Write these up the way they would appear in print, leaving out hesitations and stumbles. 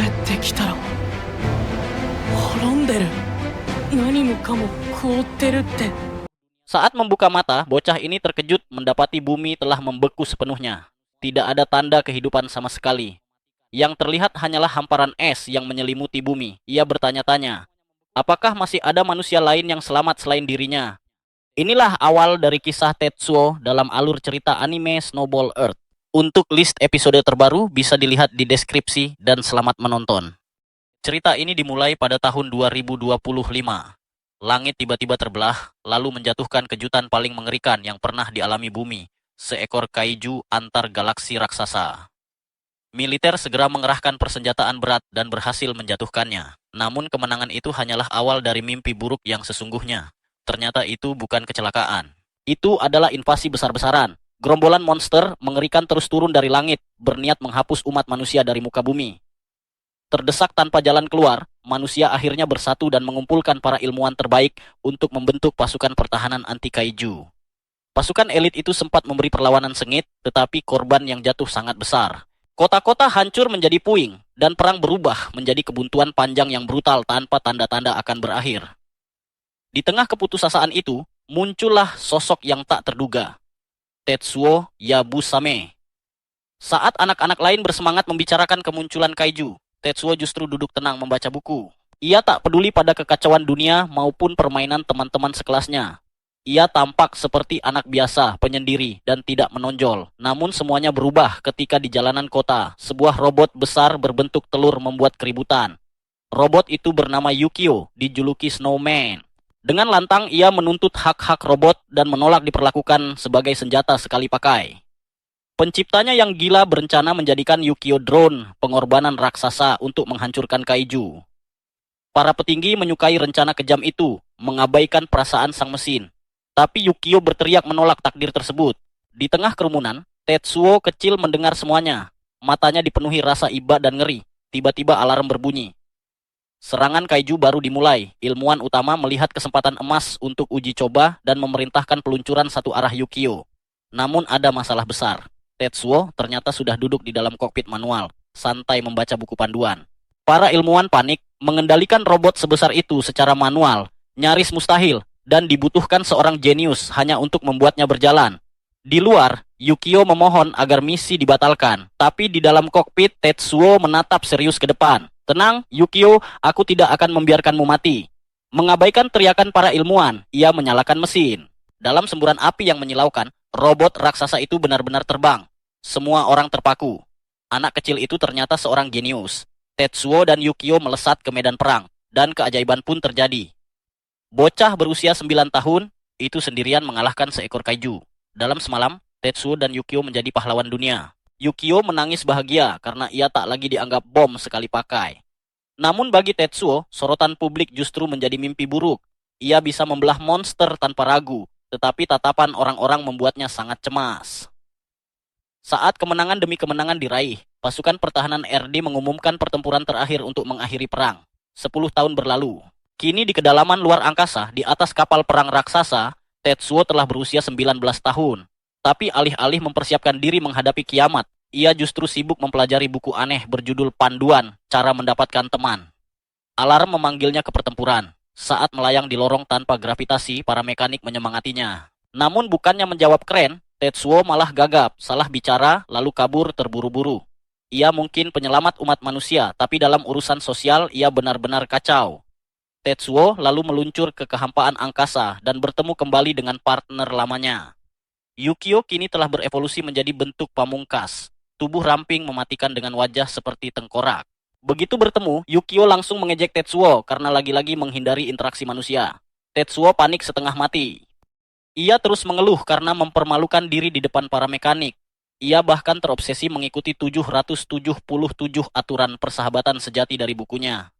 ってきたら滅んでる。何もかも凍ってるって。Saat membuka mata, bocah ini terkejut mendapati bumi telah membeku sepenuhnya. Tidak ada tanda kehidupan sama sekali. Yang terlihat hanyalah hamparan es yang menyelimuti bumi. Ia bertanya-tanya, apakah masih ada manusia lain yang selamat selain dirinya? Inilah awal dari kisah Tetsuo dalam alur cerita anime Snowball Earth. Untuk list episode terbaru bisa dilihat di deskripsi dan selamat menonton. Cerita ini dimulai pada tahun 2025. Langit tiba-tiba terbelah, lalu menjatuhkan kejutan paling mengerikan yang pernah dialami bumi, seekor kaiju antar galaksi raksasa. Militer segera mengerahkan persenjataan berat dan berhasil menjatuhkannya. Namun kemenangan itu hanyalah awal dari mimpi buruk yang sesungguhnya. Ternyata itu bukan kecelakaan. Itu adalah invasi besar-besaran. Gerombolan monster mengerikan terus turun dari langit, berniat menghapus umat manusia dari muka bumi. Terdesak tanpa jalan keluar, manusia akhirnya bersatu dan mengumpulkan para ilmuwan terbaik untuk membentuk pasukan pertahanan anti kaiju. Pasukan elit itu sempat memberi perlawanan sengit, tetapi korban yang jatuh sangat besar. Kota-kota hancur menjadi puing, dan perang berubah menjadi kebuntuan panjang yang brutal tanpa tanda-tanda akan berakhir. Di tengah keputusasaan itu, muncullah sosok yang tak terduga. Tetsuo Yabusame. Saat anak-anak lain bersemangat membicarakan kemunculan kaiju, Tetsuo justru duduk tenang membaca buku. Ia tak peduli pada kekacauan dunia maupun permainan teman-teman sekelasnya. Ia tampak seperti anak biasa, penyendiri, dan tidak menonjol. Namun semuanya berubah ketika di jalanan kota, sebuah robot besar berbentuk telur membuat keributan. Robot itu bernama Yukio, dijuluki Snowman. Dengan lantang ia menuntut hak-hak robot dan menolak diperlakukan sebagai senjata sekali pakai. Penciptanya yang gila berencana menjadikan Yukio drone, pengorbanan raksasa untuk menghancurkan kaiju. Para petinggi menyukai rencana kejam itu, mengabaikan perasaan sang mesin. Tapi Yukio berteriak menolak takdir tersebut. Di tengah kerumunan, Tetsuo kecil mendengar semuanya. Matanya dipenuhi rasa iba dan ngeri. Tiba-tiba alarm berbunyi. Serangan kaiju baru dimulai. Ilmuwan utama melihat kesempatan emas untuk uji coba dan memerintahkan peluncuran satu arah Yukio. Namun ada masalah besar. Tetsuo ternyata sudah duduk di dalam kokpit manual, santai membaca buku panduan. Para ilmuwan panik, mengendalikan robot sebesar itu secara manual, nyaris mustahil, dan dibutuhkan seorang jenius hanya untuk membuatnya berjalan. Di luar, Yukio memohon agar misi dibatalkan, tapi di dalam kokpit Tetsuo menatap serius ke depan. Tenang, Yukio, aku tidak akan membiarkanmu mati. Mengabaikan teriakan para ilmuwan, ia menyalakan mesin. Dalam semburan api yang menyilaukan, robot raksasa itu benar-benar terbang. Semua orang terpaku. Anak kecil itu ternyata seorang jenius. Tetsuo dan Yukio melesat ke medan perang, dan keajaiban pun terjadi. Bocah berusia 9 tahun, itu sendirian mengalahkan seekor kaiju. Dalam semalam, Tetsuo dan Yukio menjadi pahlawan dunia. Yukio menangis bahagia karena ia tak lagi dianggap bom sekali pakai. Namun bagi Tetsuo, sorotan publik justru menjadi mimpi buruk. Ia bisa membelah monster tanpa ragu, tetapi tatapan orang-orang membuatnya sangat cemas. Saat kemenangan demi kemenangan diraih, pasukan pertahanan RD mengumumkan pertempuran terakhir untuk mengakhiri perang. 10 tahun berlalu. Kini di kedalaman luar angkasa, di atas kapal perang raksasa, Tetsuo telah berusia 19 tahun. Tapi alih-alih mempersiapkan diri menghadapi kiamat, ia justru sibuk mempelajari buku aneh berjudul Panduan Cara Mendapatkan Teman. Alarm memanggilnya ke pertempuran. Saat melayang di lorong tanpa gravitasi, para mekanik menyemangatinya. Namun bukannya menjawab keren, Tetsuo malah gagap, salah bicara, lalu kabur terburu-buru. Ia mungkin penyelamat umat manusia, tapi dalam urusan sosial ia benar-benar kacau. Tetsuo lalu meluncur ke kehampaan angkasa dan bertemu kembali dengan partner lamanya. Yukio kini telah berevolusi menjadi bentuk pamungkas. Tubuh ramping mematikan dengan wajah seperti tengkorak. Begitu bertemu, Yukio langsung mengejek Tetsuo karena lagi-lagi menghindari interaksi manusia. Tetsuo panik setengah mati. Ia terus mengeluh karena mempermalukan diri di depan para mekanik. Ia bahkan terobsesi mengikuti 777 aturan persahabatan sejati dari bukunya.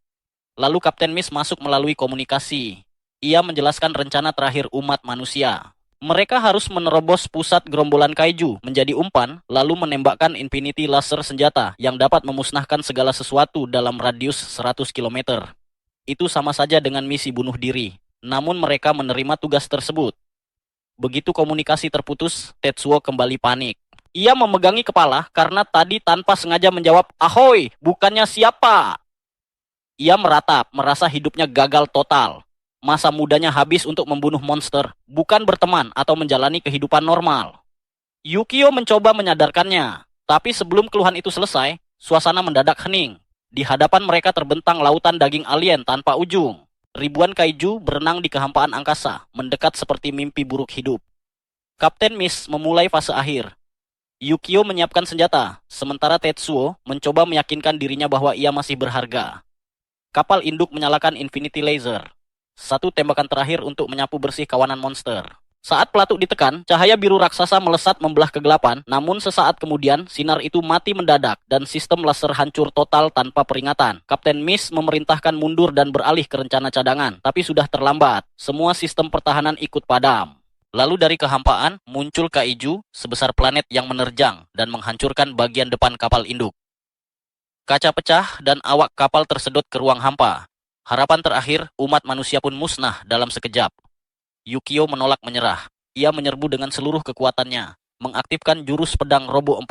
Lalu Kapten Miss masuk melalui komunikasi. Ia menjelaskan rencana terakhir umat manusia. Mereka harus menerobos pusat gerombolan kaiju menjadi umpan, lalu menembakkan Infinity Laser senjata yang dapat memusnahkan segala sesuatu dalam radius 100 km. Itu sama saja dengan misi bunuh diri. Namun mereka menerima tugas tersebut. Begitu komunikasi terputus, Tetsuo kembali panik. Ia memegangi kepala karena tadi tanpa sengaja menjawab, "Ahoy, bukannya siapa?" Ia meratap, merasa hidupnya gagal total. Masa mudanya habis untuk membunuh monster, bukan berteman atau menjalani kehidupan normal. Yukio mencoba menyadarkannya, tapi sebelum keluhan itu selesai, suasana mendadak hening. Di hadapan mereka terbentang lautan daging alien tanpa ujung. Ribuan kaiju berenang di kehampaan angkasa, mendekat seperti mimpi buruk hidup. Kapten Mist memulai fase akhir. Yukio menyiapkan senjata, sementara Tetsuo mencoba meyakinkan dirinya bahwa ia masih berharga. Kapal induk menyalakan Infinity Laser, satu tembakan terakhir untuk menyapu bersih kawanan monster. Saat pelatuk ditekan, cahaya biru raksasa melesat membelah kegelapan, namun sesaat kemudian sinar itu mati mendadak dan sistem laser hancur total tanpa peringatan. Kapten Mist memerintahkan mundur dan beralih ke rencana cadangan, tapi sudah terlambat. Semua sistem pertahanan ikut padam. Lalu dari kehampaan muncul kaiju sebesar planet yang menerjang dan menghancurkan bagian depan kapal induk. Kaca pecah dan awak kapal tersedot ke ruang hampa. Harapan terakhir, umat manusia pun musnah dalam sekejap. Yukio menolak menyerah. Ia menyerbu dengan seluruh kekuatannya, mengaktifkan jurus pedang Robo 40,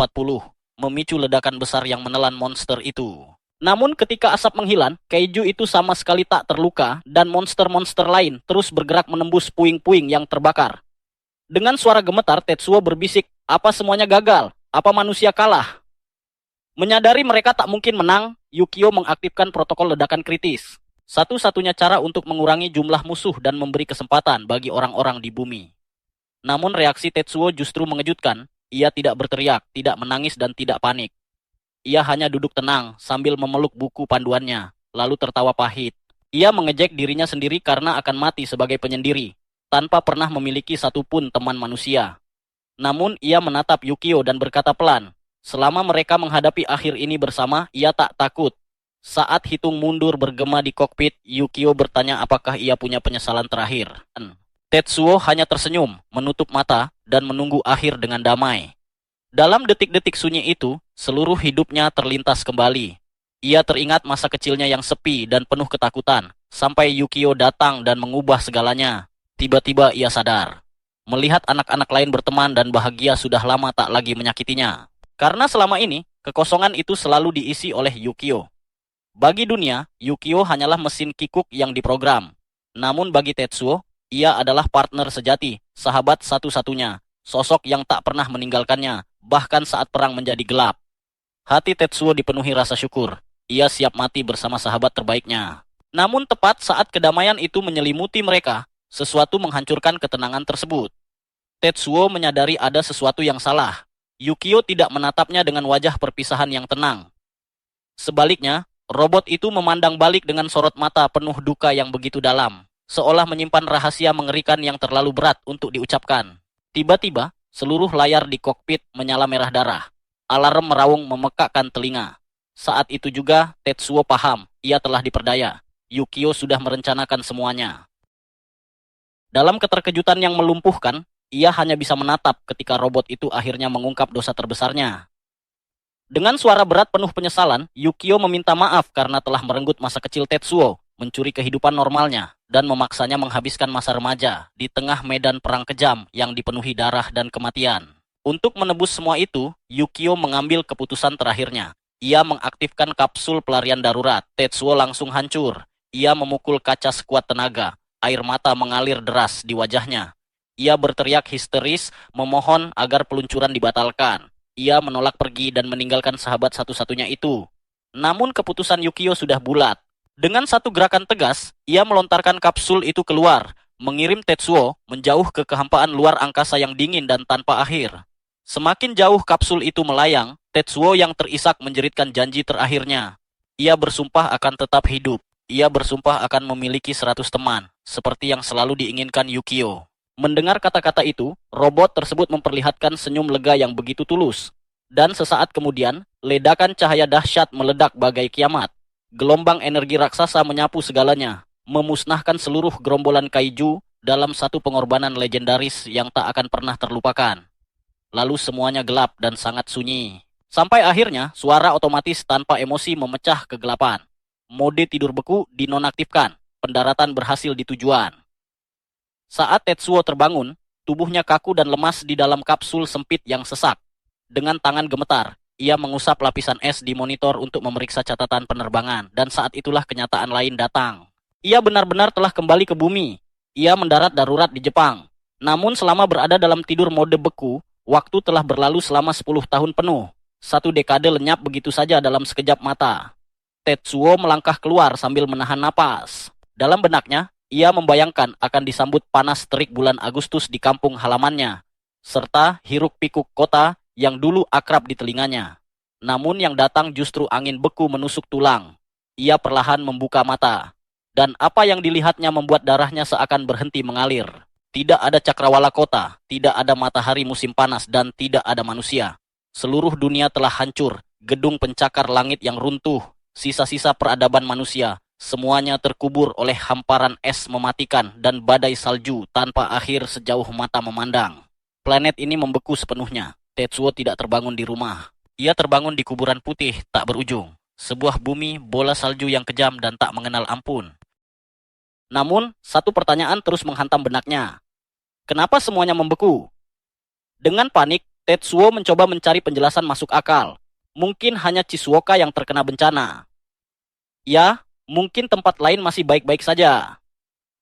memicu ledakan besar yang menelan monster itu. Namun ketika asap menghilang, kaiju itu sama sekali tak terluka dan monster-monster lain terus bergerak menembus puing-puing yang terbakar. Dengan suara gemetar, Tetsuo berbisik, "Apa semuanya gagal? Apa manusia kalah?" Menyadari mereka tak mungkin menang, Yukio mengaktifkan protokol ledakan kritis. Satu-satunya cara untuk mengurangi jumlah musuh dan memberi kesempatan bagi orang-orang di bumi. Namun reaksi Tetsuo justru mengejutkan. Ia tidak berteriak, tidak menangis dan tidak panik. Ia hanya duduk tenang sambil memeluk buku panduannya, lalu tertawa pahit. Ia mengejek dirinya sendiri karena akan mati sebagai penyendiri, tanpa pernah memiliki satupun teman manusia. Namun ia menatap Yukio dan berkata pelan, "Selama mereka menghadapi akhir ini bersama, ia tak takut." Saat hitung mundur bergema di kokpit, Yukio bertanya apakah ia punya penyesalan terakhir. Tetsuo hanya tersenyum, menutup mata, dan menunggu akhir dengan damai. Dalam detik-detik sunyi itu, seluruh hidupnya terlintas kembali. Ia teringat masa kecilnya yang sepi dan penuh ketakutan, sampai Yukio datang dan mengubah segalanya. Tiba-tiba ia sadar. Melihat anak-anak lain berteman dan bahagia sudah lama tak lagi menyakitinya. Karena selama ini, kekosongan itu selalu diisi oleh Yukio. Bagi dunia, Yukio hanyalah mesin kikuk yang diprogram. Namun bagi Tetsuo, ia adalah partner sejati, sahabat satu-satunya, sosok yang tak pernah meninggalkannya, bahkan saat perang menjadi gelap. Hati Tetsuo dipenuhi rasa syukur. Ia siap mati bersama sahabat terbaiknya. Namun tepat saat kedamaian itu menyelimuti mereka, sesuatu menghancurkan ketenangan tersebut. Tetsuo menyadari ada sesuatu yang salah. Yukio tidak menatapnya dengan wajah perpisahan yang tenang. Sebaliknya, robot itu memandang balik dengan sorot mata penuh duka yang begitu dalam, seolah menyimpan rahasia mengerikan yang terlalu berat untuk diucapkan. Tiba-tiba, seluruh layar di kokpit menyala merah darah. Alarm meraung memekakkan telinga. Saat itu juga, Tetsuo paham, ia telah diperdaya. Yukio sudah merencanakan semuanya. Dalam keterkejutan yang melumpuhkan, ia hanya bisa menatap ketika robot itu akhirnya mengungkap dosa terbesarnya. Dengan suara berat penuh penyesalan, Yukio meminta maaf karena telah merenggut masa kecil Tetsuo, mencuri kehidupan normalnya, dan memaksanya menghabiskan masa remaja di tengah medan perang kejam yang dipenuhi darah dan kematian. Untuk menebus semua itu, Yukio mengambil keputusan terakhirnya. Ia mengaktifkan kapsul pelarian darurat. Tetsuo langsung hancur. Ia memukul kaca sekuat tenaga. Air mata mengalir deras di wajahnya. Ia berteriak histeris, memohon agar peluncuran dibatalkan. Ia menolak pergi dan meninggalkan sahabat satu-satunya itu. Namun keputusan Yukio sudah bulat. Dengan satu gerakan tegas, ia melontarkan kapsul itu keluar, mengirim Tetsuo menjauh ke kehampaan luar angkasa yang dingin dan tanpa akhir. Semakin jauh kapsul itu melayang, Tetsuo yang terisak menjeritkan janji terakhirnya. Ia bersumpah akan tetap hidup. Ia bersumpah akan memiliki 100 teman, seperti yang selalu diinginkan Yukio. Mendengar kata-kata itu, robot tersebut memperlihatkan senyum lega yang begitu tulus. Dan sesaat kemudian, ledakan cahaya dahsyat meledak bagai kiamat. Gelombang energi raksasa menyapu segalanya, memusnahkan seluruh gerombolan kaiju dalam satu pengorbanan legendaris yang tak akan pernah terlupakan. Lalu semuanya gelap dan sangat sunyi. Sampai akhirnya, suara otomatis tanpa emosi memecah kegelapan. Mode tidur beku dinonaktifkan, pendaratan berhasil di tujuan. Saat Tetsuo terbangun, tubuhnya kaku dan lemas di dalam kapsul sempit yang sesak. Dengan tangan gemetar, ia mengusap lapisan es di monitor untuk memeriksa catatan penerbangan, dan saat itulah kenyataan lain datang. Ia benar-benar telah kembali ke bumi. Ia mendarat darurat di Jepang. Namun selama berada dalam tidur mode beku, waktu telah berlalu selama 10 tahun penuh. 1 dekade lenyap begitu saja dalam sekejap mata. Tetsuo melangkah keluar sambil menahan napas. Dalam benaknya, ia membayangkan akan disambut panas terik bulan Agustus di kampung halamannya, serta hiruk-pikuk kota yang dulu akrab di telinganya. Namun yang datang justru angin beku menusuk tulang. Ia perlahan membuka mata. Dan apa yang dilihatnya membuat darahnya seakan berhenti mengalir. Tidak ada cakrawala kota, tidak ada matahari musim panas, dan tidak ada manusia. Seluruh dunia telah hancur, gedung pencakar langit yang runtuh, sisa-sisa peradaban manusia, semuanya terkubur oleh hamparan es mematikan dan badai salju tanpa akhir sejauh mata memandang. Planet ini membeku sepenuhnya. Tetsuo tidak terbangun di rumah. Ia terbangun di kuburan putih tak berujung. Sebuah bumi bola salju yang kejam dan tak mengenal ampun. Namun, satu pertanyaan terus menghantam benaknya. Kenapa semuanya membeku? Dengan panik, Tetsuo mencoba mencari penjelasan masuk akal. Mungkin hanya Shizuoka yang terkena bencana. Ya, mungkin tempat lain masih baik-baik saja.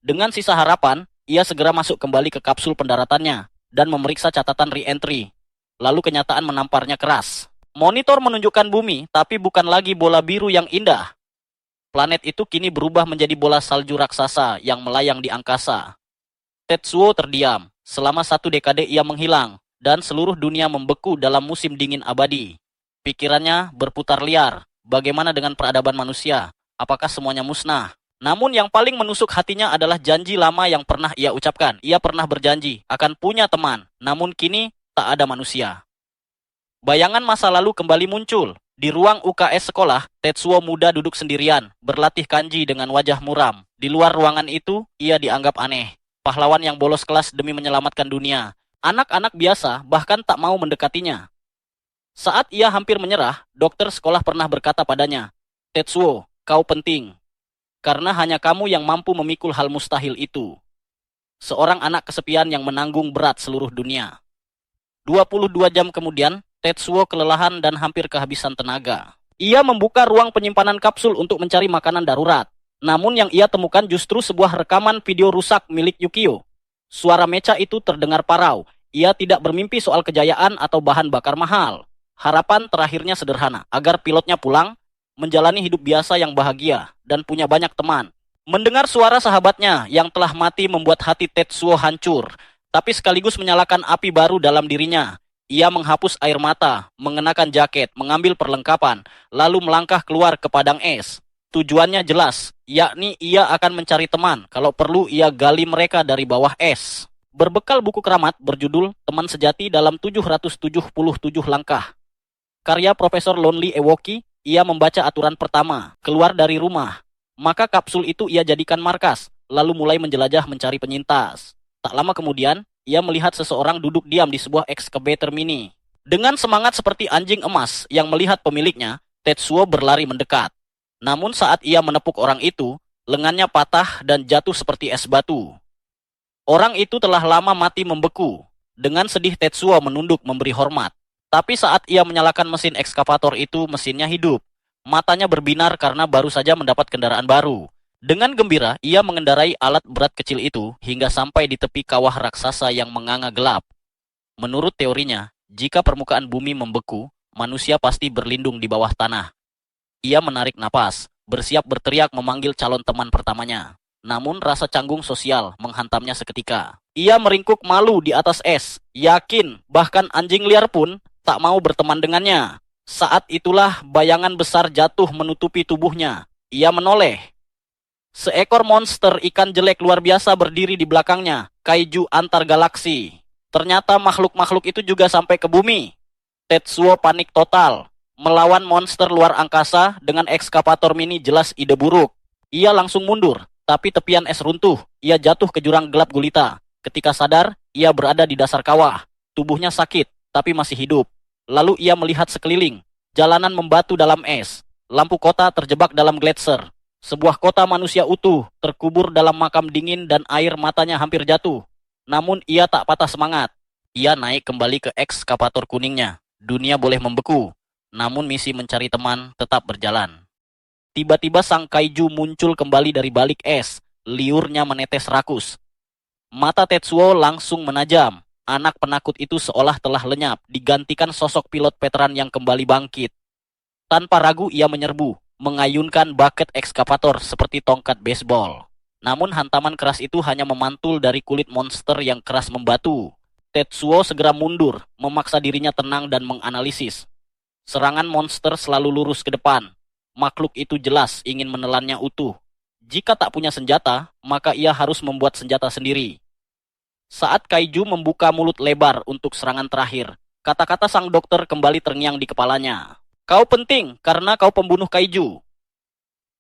Dengan sisa harapan, ia segera masuk kembali ke kapsul pendaratannya dan memeriksa catatan re-entry. Lalu kenyataan menamparnya keras. Monitor menunjukkan bumi, tapi bukan lagi bola biru yang indah. Planet itu kini berubah menjadi bola salju raksasa yang melayang di angkasa. Tetsuo terdiam. Selama 1 dekade ia menghilang, dan seluruh dunia membeku dalam musim dingin abadi. Pikirannya berputar liar. Bagaimana dengan peradaban manusia? Apakah semuanya musnah? Namun yang paling menusuk hatinya adalah janji lama yang pernah ia ucapkan. Ia pernah berjanji akan punya teman, namun kini tak ada manusia. Bayangan masa lalu kembali muncul. Di ruang UKS sekolah, Tetsuo muda duduk sendirian, berlatih kanji dengan wajah muram. Di luar ruangan itu, ia dianggap aneh. Pahlawan yang bolos kelas demi menyelamatkan dunia. Anak-anak biasa bahkan tak mau mendekatinya. Saat ia hampir menyerah, dokter sekolah pernah berkata padanya, "Tetsuo, kau penting. Karena hanya kamu yang mampu memikul hal mustahil itu." Seorang anak kesepian yang menanggung berat seluruh dunia. 22 jam kemudian, Tetsuo kelelahan dan hampir kehabisan tenaga. Ia membuka ruang penyimpanan kapsul untuk mencari makanan darurat. Namun yang ia temukan justru sebuah rekaman video rusak milik Yukio. Suara mecha itu terdengar parau. Ia tidak bermimpi soal kejayaan atau bahan bakar mahal. Harapan terakhirnya sederhana, agar pilotnya pulang, menjalani hidup biasa yang bahagia, dan punya banyak teman. Mendengar suara sahabatnya yang telah mati membuat hati Tetsuo hancur, tapi sekaligus menyalakan api baru dalam dirinya. Ia menghapus air mata, mengenakan jaket, mengambil perlengkapan, lalu melangkah keluar ke padang es. Tujuannya jelas, yakni ia akan mencari teman. Kalau perlu, ia gali mereka dari bawah es. Berbekal buku keramat berjudul Teman Sejati dalam 777 Langkah. Karya Profesor Lonely Ewoki, ia membaca aturan pertama, keluar dari rumah. Maka kapsul itu ia jadikan markas, lalu mulai menjelajah mencari penyintas. Tak lama kemudian, ia melihat seseorang duduk diam di sebuah excavator mini. Dengan semangat seperti anjing emas yang melihat pemiliknya, Tetsuo berlari mendekat. Namun saat ia menepuk orang itu, lengannya patah dan jatuh seperti es batu. Orang itu telah lama mati membeku. Dengan sedih Tetsuo menunduk memberi hormat. Tapi saat ia menyalakan mesin ekskavator itu, mesinnya hidup. Matanya berbinar karena baru saja mendapat kendaraan baru. Dengan gembira, ia mengendarai alat berat kecil itu hingga sampai di tepi kawah raksasa yang menganga gelap. Menurut teorinya, jika permukaan bumi membeku, manusia pasti berlindung di bawah tanah. Ia menarik napas, bersiap berteriak memanggil calon teman pertamanya. Namun rasa canggung sosial menghantamnya seketika. Ia meringkuk malu di atas es, yakin bahkan anjing liar pun tak mau berteman dengannya. Saat itulah bayangan besar jatuh menutupi tubuhnya. Ia menoleh. Seekor monster ikan jelek luar biasa berdiri di belakangnya, kaiju antar galaksi. Ternyata makhluk-makhluk itu juga sampai ke bumi. Tetsuo panik total. Melawan monster luar angkasa dengan ekskavator mini jelas ide buruk. Ia langsung mundur, tapi tepian es runtuh. Ia jatuh ke jurang gelap gulita. Ketika sadar, ia berada di dasar kawah. Tubuhnya sakit, tapi masih hidup. Lalu ia melihat sekeliling. Jalanan membatu dalam es. Lampu kota terjebak dalam gletser. Sebuah kota manusia utuh, terkubur dalam makam dingin dan air matanya hampir jatuh. Namun ia tak patah semangat. Ia naik kembali ke ekskavator kuningnya. Dunia boleh membeku, namun misi mencari teman tetap berjalan. Tiba-tiba sang kaiju muncul kembali dari balik es, liurnya menetes rakus. Mata Tetsuo langsung menajam. Anak penakut itu seolah telah lenyap, digantikan sosok pilot veteran yang kembali bangkit. Tanpa ragu ia menyerbu, mengayunkan bucket ekskavator seperti tongkat baseball. Namun hantaman keras itu hanya memantul dari kulit monster yang keras membatu. Tetsuo segera mundur, memaksa dirinya tenang dan menganalisis. Serangan monster selalu lurus ke depan. Makhluk itu jelas ingin menelannya utuh. Jika tak punya senjata, maka ia harus membuat senjata sendiri. Saat kaiju membuka mulut lebar untuk serangan terakhir, kata-kata sang dokter kembali terngiang di kepalanya. Kau penting karena kau pembunuh kaiju.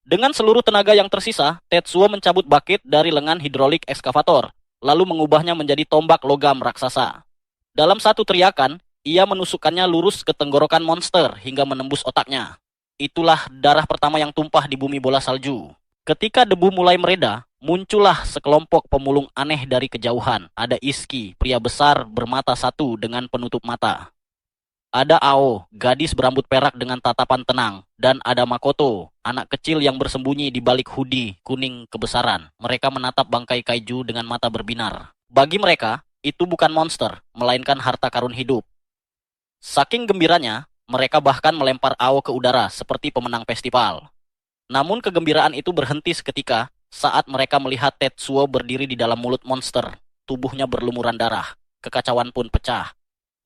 Dengan seluruh tenaga yang tersisa, Tetsuo mencabut bucket dari lengan hidrolik ekskavator, lalu mengubahnya menjadi tombak logam raksasa. Dalam satu teriakan, ia menusukkannya lurus ke tenggorokan monster hingga menembus otaknya. Itulah darah pertama yang tumpah di bumi bola salju. Ketika debu mulai mereda, muncullah sekelompok pemulung aneh dari kejauhan. Ada Iski, pria besar bermata satu dengan penutup mata. Ada Ao, gadis berambut perak dengan tatapan tenang. Dan ada Makoto, anak kecil yang bersembunyi di balik hoodie kuning kebesaran. Mereka menatap bangkai kaiju dengan mata berbinar. Bagi mereka, itu bukan monster, melainkan harta karun hidup. Saking gembiranya, mereka bahkan melempar Ao ke udara seperti pemenang festival. Namun kegembiraan itu berhenti seketika saat mereka melihat Tetsuo berdiri di dalam mulut monster. Tubuhnya berlumuran darah. Kekacauan pun pecah.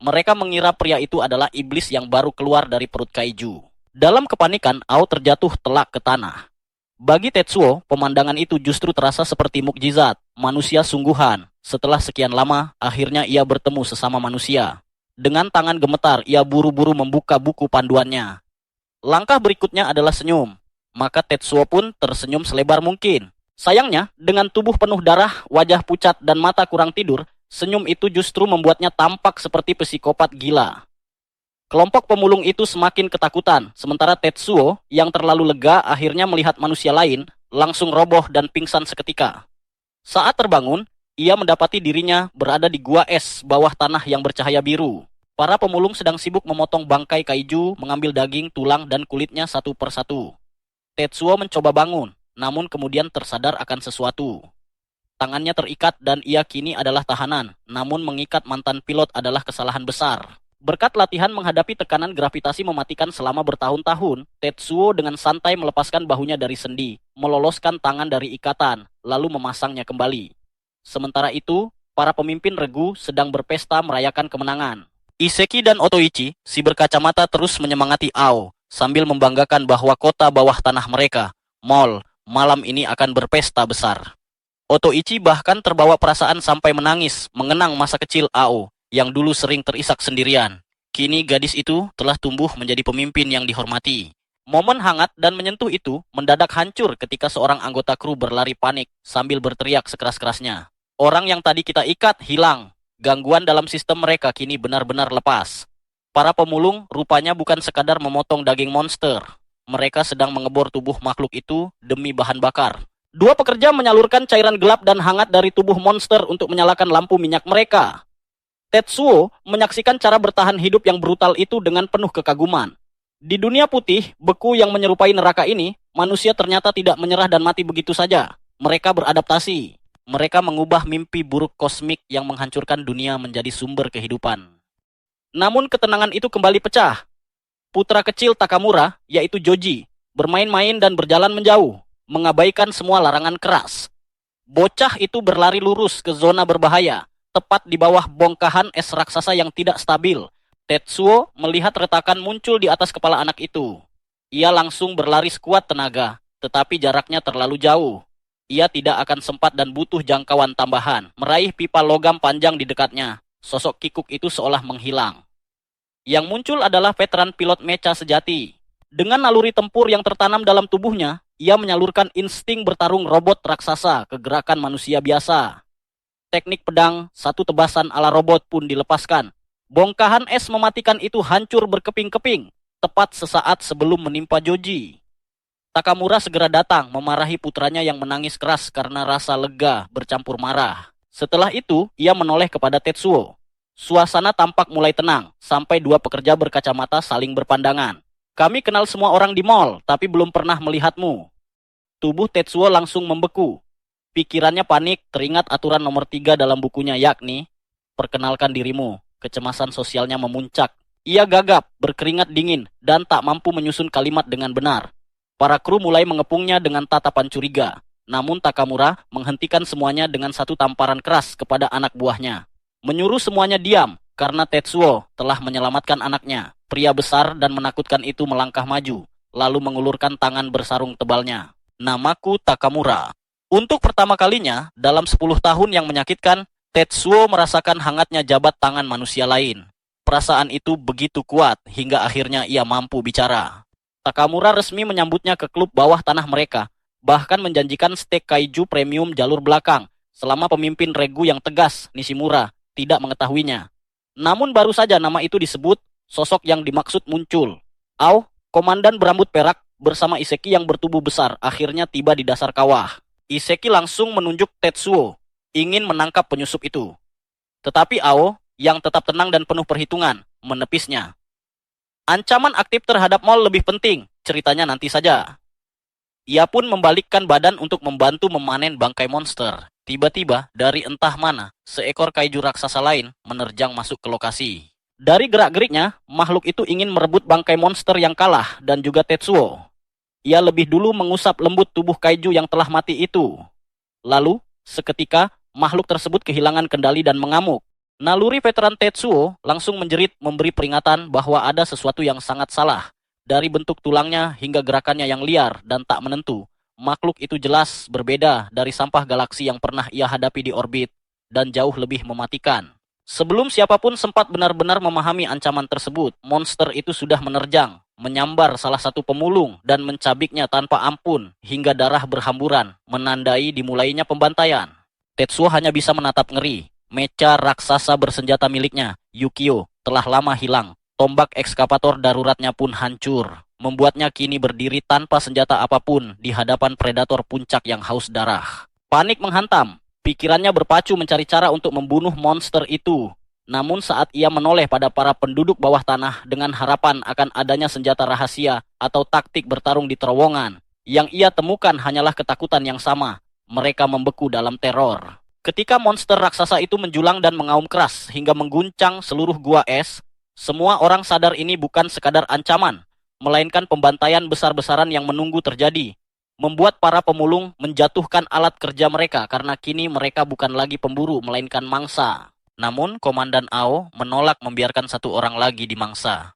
Mereka mengira pria itu adalah iblis yang baru keluar dari perut kaiju. Dalam kepanikan, Ao terjatuh telak ke tanah. Bagi Tetsuo, pemandangan itu justru terasa seperti mukjizat, manusia sungguhan. Setelah sekian lama, akhirnya ia bertemu sesama manusia. Dengan tangan gemetar, ia buru-buru membuka buku panduannya. Langkah berikutnya adalah senyum. Maka Tetsuo pun tersenyum selebar mungkin. Sayangnya, dengan tubuh penuh darah, wajah pucat, dan mata kurang tidur, senyum itu justru membuatnya tampak seperti psikopat gila. Kelompok pemulung itu semakin ketakutan, sementara Tetsuo yang terlalu lega akhirnya melihat manusia lain, langsung roboh dan pingsan seketika. Saat terbangun, ia mendapati dirinya berada di gua es bawah tanah yang bercahaya biru. Para pemulung sedang sibuk memotong bangkai kaiju, mengambil daging, tulang, dan kulitnya satu persatu. Tetsuo mencoba bangun, namun kemudian tersadar akan sesuatu. Tangannya terikat dan ia kini adalah tahanan, namun mengikat mantan pilot adalah kesalahan besar. Berkat latihan menghadapi tekanan gravitasi mematikan selama bertahun-tahun, Tetsuo dengan santai melepaskan bahunya dari sendi, meloloskan tangan dari ikatan, lalu memasangnya kembali. Sementara itu, para pemimpin regu sedang berpesta merayakan kemenangan. Iseki dan Otoichi, si berkacamata terus menyemangati Ao, sambil membanggakan bahwa kota bawah tanah mereka, Mall, malam ini akan berpesta besar. Otoichi bahkan terbawa perasaan sampai menangis, mengenang masa kecil Ao, yang dulu sering terisak sendirian. Kini gadis itu telah tumbuh menjadi pemimpin yang dihormati. Momen hangat dan menyentuh itu mendadak hancur ketika seorang anggota kru berlari panik sambil berteriak sekeras-kerasnya. Orang yang tadi kita ikat hilang. Gangguan dalam sistem mereka kini benar-benar lepas. Para pemulung rupanya bukan sekadar memotong daging monster. Mereka sedang mengebor tubuh makhluk itu demi bahan bakar. Dua pekerja menyalurkan cairan gelap dan hangat dari tubuh monster untuk menyalakan lampu minyak mereka. Tetsuo menyaksikan cara bertahan hidup yang brutal itu dengan penuh kekaguman. Di dunia putih, beku yang menyerupai neraka ini, manusia ternyata tidak menyerah dan mati begitu saja. Mereka beradaptasi. Mereka mengubah mimpi buruk kosmik yang menghancurkan dunia menjadi sumber kehidupan. Namun ketenangan itu kembali pecah. Putra kecil Takamura, yaitu Joji, bermain-main dan berjalan menjauh, mengabaikan semua larangan keras. Bocah itu berlari lurus ke zona berbahaya, tepat di bawah bongkahan es raksasa yang tidak stabil. Tetsuo melihat retakan muncul di atas kepala anak itu. Ia langsung berlari sekuat tenaga, tetapi jaraknya terlalu jauh. Ia tidak akan sempat dan butuh jangkauan tambahan. Meraih pipa logam panjang di dekatnya, sosok kikuk itu seolah menghilang. Yang muncul adalah veteran pilot mecha sejati. Dengan naluri tempur yang tertanam dalam tubuhnya, ia menyalurkan insting bertarung robot raksasa ke gerakan manusia biasa. Teknik pedang, satu tebasan ala robot pun dilepaskan. Bongkahan es mematikan itu hancur berkeping-keping, tepat sesaat sebelum menimpa Joji. Takamura segera datang memarahi putranya yang menangis keras karena rasa lega bercampur marah. Setelah itu, ia menoleh kepada Tetsuo. Suasana tampak mulai tenang, sampai dua pekerja berkacamata saling berpandangan. Kami kenal semua orang di mall, tapi belum pernah melihatmu. Tubuh Tetsuo langsung membeku. Pikirannya panik, teringat aturan nomor 3 dalam bukunya, yakni, perkenalkan dirimu. Kecemasan sosialnya memuncak. Ia gagap, berkeringat dingin, dan tak mampu menyusun kalimat dengan benar. Para kru mulai mengepungnya dengan tatapan curiga. Namun Takamura menghentikan semuanya dengan satu tamparan keras kepada anak buahnya. Menyuruh semuanya diam, karena Tetsuo telah menyelamatkan anaknya. Pria besar dan menakutkan itu melangkah maju, lalu mengulurkan tangan bersarung tebalnya. Namaku Takamura. Untuk pertama kalinya, dalam 10 tahun yang menyakitkan, Tetsuo merasakan hangatnya jabat tangan manusia lain. Perasaan itu begitu kuat, hingga akhirnya ia mampu bicara. Takamura resmi menyambutnya ke klub bawah tanah mereka, bahkan menjanjikan steak kaiju premium jalur belakang, selama pemimpin regu yang tegas, Nishimura, tidak mengetahuinya. Namun baru saja nama itu disebut, sosok yang dimaksud muncul. Komandan berambut perak bersama Iseki yang bertubuh besar akhirnya tiba di dasar kawah. Iseki langsung menunjuk Tetsuo, ingin menangkap penyusup itu. Tetapi yang tetap tenang dan penuh perhitungan, menepisnya. Ancaman aktif terhadap mall lebih penting, ceritanya nanti saja. Ia pun membalikkan badan untuk membantu memanen bangkai monster. Tiba-tiba, dari entah mana, seekor kaiju raksasa lain menerjang masuk ke lokasi. Dari gerak-geriknya, makhluk itu ingin merebut bangkai monster yang kalah dan juga Tetsuo. Ia lebih dulu mengusap lembut tubuh kaiju yang telah mati itu. Lalu, seketika, makhluk tersebut kehilangan kendali dan mengamuk. Naluri veteran Tetsuo langsung menjerit memberi peringatan bahwa ada sesuatu yang sangat salah. Dari bentuk tulangnya hingga gerakannya yang liar dan tak menentu, makhluk itu jelas berbeda dari sampah galaksi yang pernah ia hadapi di orbit dan jauh lebih mematikan. Sebelum siapapun sempat benar-benar memahami ancaman tersebut, monster itu sudah menerjang, menyambar salah satu pemulung dan mencabiknya tanpa ampun hingga darah berhamburan, menandai dimulainya pembantaian. Tetsuo hanya bisa menatap ngeri. Mecha raksasa bersenjata miliknya, Yukio, telah lama hilang. Tombak ekskavator daruratnya pun hancur, membuatnya kini berdiri tanpa senjata apapun di hadapan predator puncak yang haus darah. Panik menghantam, pikirannya berpacu mencari cara untuk membunuh monster itu. Namun saat ia menoleh pada para penduduk bawah tanah dengan harapan akan adanya senjata rahasia atau taktik bertarung di terowongan, yang ia temukan hanyalah ketakutan yang sama. Mereka membeku dalam teror. Ketika monster raksasa itu menjulang dan mengaum keras hingga mengguncang seluruh gua es, semua orang sadar ini bukan sekadar ancaman, melainkan pembantaian besar-besaran yang menunggu terjadi, membuat para pemulung menjatuhkan alat kerja mereka karena kini mereka bukan lagi pemburu melainkan mangsa. Namun Komandan Ao menolak membiarkan satu orang lagi dimangsa.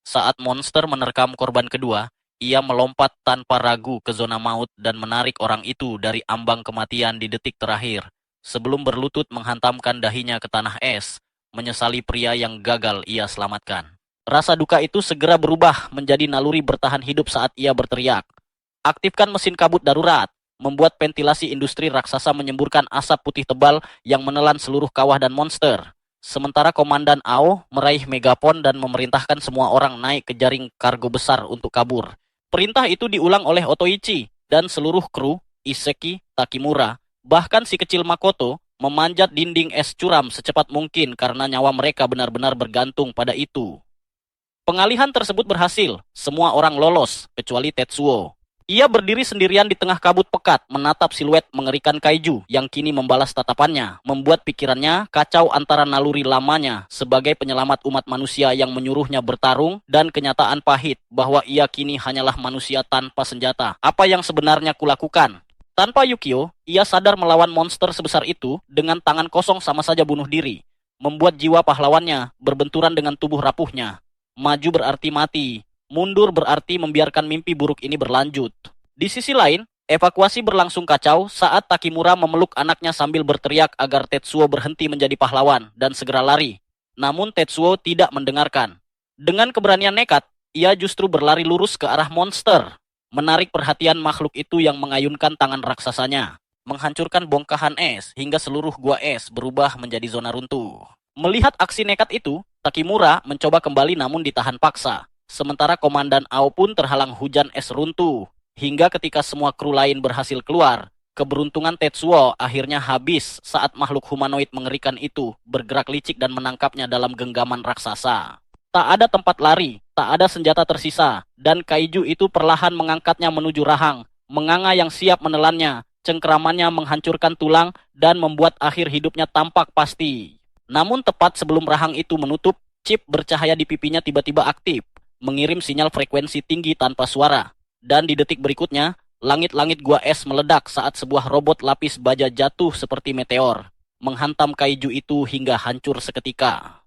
Saat monster menerkam korban kedua, ia melompat tanpa ragu ke zona maut dan menarik orang itu dari ambang kematian di detik terakhir, sebelum berlutut menghantamkan dahinya ke tanah es, menyesali pria yang gagal ia selamatkan. Rasa duka itu segera berubah menjadi naluri bertahan hidup saat ia berteriak. Aktifkan mesin kabut darurat, membuat ventilasi industri raksasa menyemburkan asap putih tebal yang menelan seluruh kawah dan monster. Sementara Komandan Ao meraih megapon dan memerintahkan semua orang naik ke jaring kargo besar untuk kabur. Perintah itu diulang oleh Otoichi dan seluruh kru, Iseki, Takimura, bahkan si kecil Makoto, memanjat dinding es curam secepat mungkin karena nyawa mereka benar-benar bergantung pada itu. Pengalihan tersebut berhasil, semua orang lolos, kecuali Tetsuo. Ia berdiri sendirian di tengah kabut pekat, menatap siluet mengerikan kaiju yang kini membalas tatapannya, membuat pikirannya kacau antara naluri lamanya sebagai penyelamat umat manusia yang menyuruhnya bertarung dan kenyataan pahit bahwa ia kini hanyalah manusia tanpa senjata. Apa yang sebenarnya kulakukan? Tanpa Yukio, ia sadar melawan monster sebesar itu dengan tangan kosong sama saja bunuh diri, membuat jiwa pahlawannya berbenturan dengan tubuh rapuhnya. Maju berarti mati, mundur berarti membiarkan mimpi buruk ini berlanjut. Di sisi lain, evakuasi berlangsung kacau saat Takimura memeluk anaknya sambil berteriak agar Tetsuo berhenti menjadi pahlawan dan segera lari. Namun Tetsuo tidak mendengarkan. Dengan keberanian nekat, ia justru berlari lurus ke arah monster, menarik perhatian makhluk itu yang mengayunkan tangan raksasanya, menghancurkan bongkahan es hingga seluruh gua es berubah menjadi zona runtuh. Melihat aksi nekat itu, Takimura mencoba kembali namun ditahan paksa. Sementara Komandan Ao pun terhalang hujan es runtuh, hingga ketika semua kru lain berhasil keluar, Keberuntungan Tetsuo akhirnya habis saat makhluk humanoid mengerikan itu bergerak licik dan menangkapnya dalam genggaman raksasa. Tak ada tempat lari, tak ada senjata tersisa, dan kaiju itu perlahan mengangkatnya menuju rahang, menganga yang siap menelannya, cengkeramannya menghancurkan tulang, dan membuat akhir hidupnya tampak pasti. Namun tepat sebelum rahang itu menutup, chip bercahaya di pipinya tiba-tiba aktif, mengirim sinyal frekuensi tinggi tanpa suara. Dan di detik berikutnya, langit-langit gua es meledak saat sebuah robot lapis baja jatuh seperti meteor, menghantam kaiju itu hingga hancur seketika.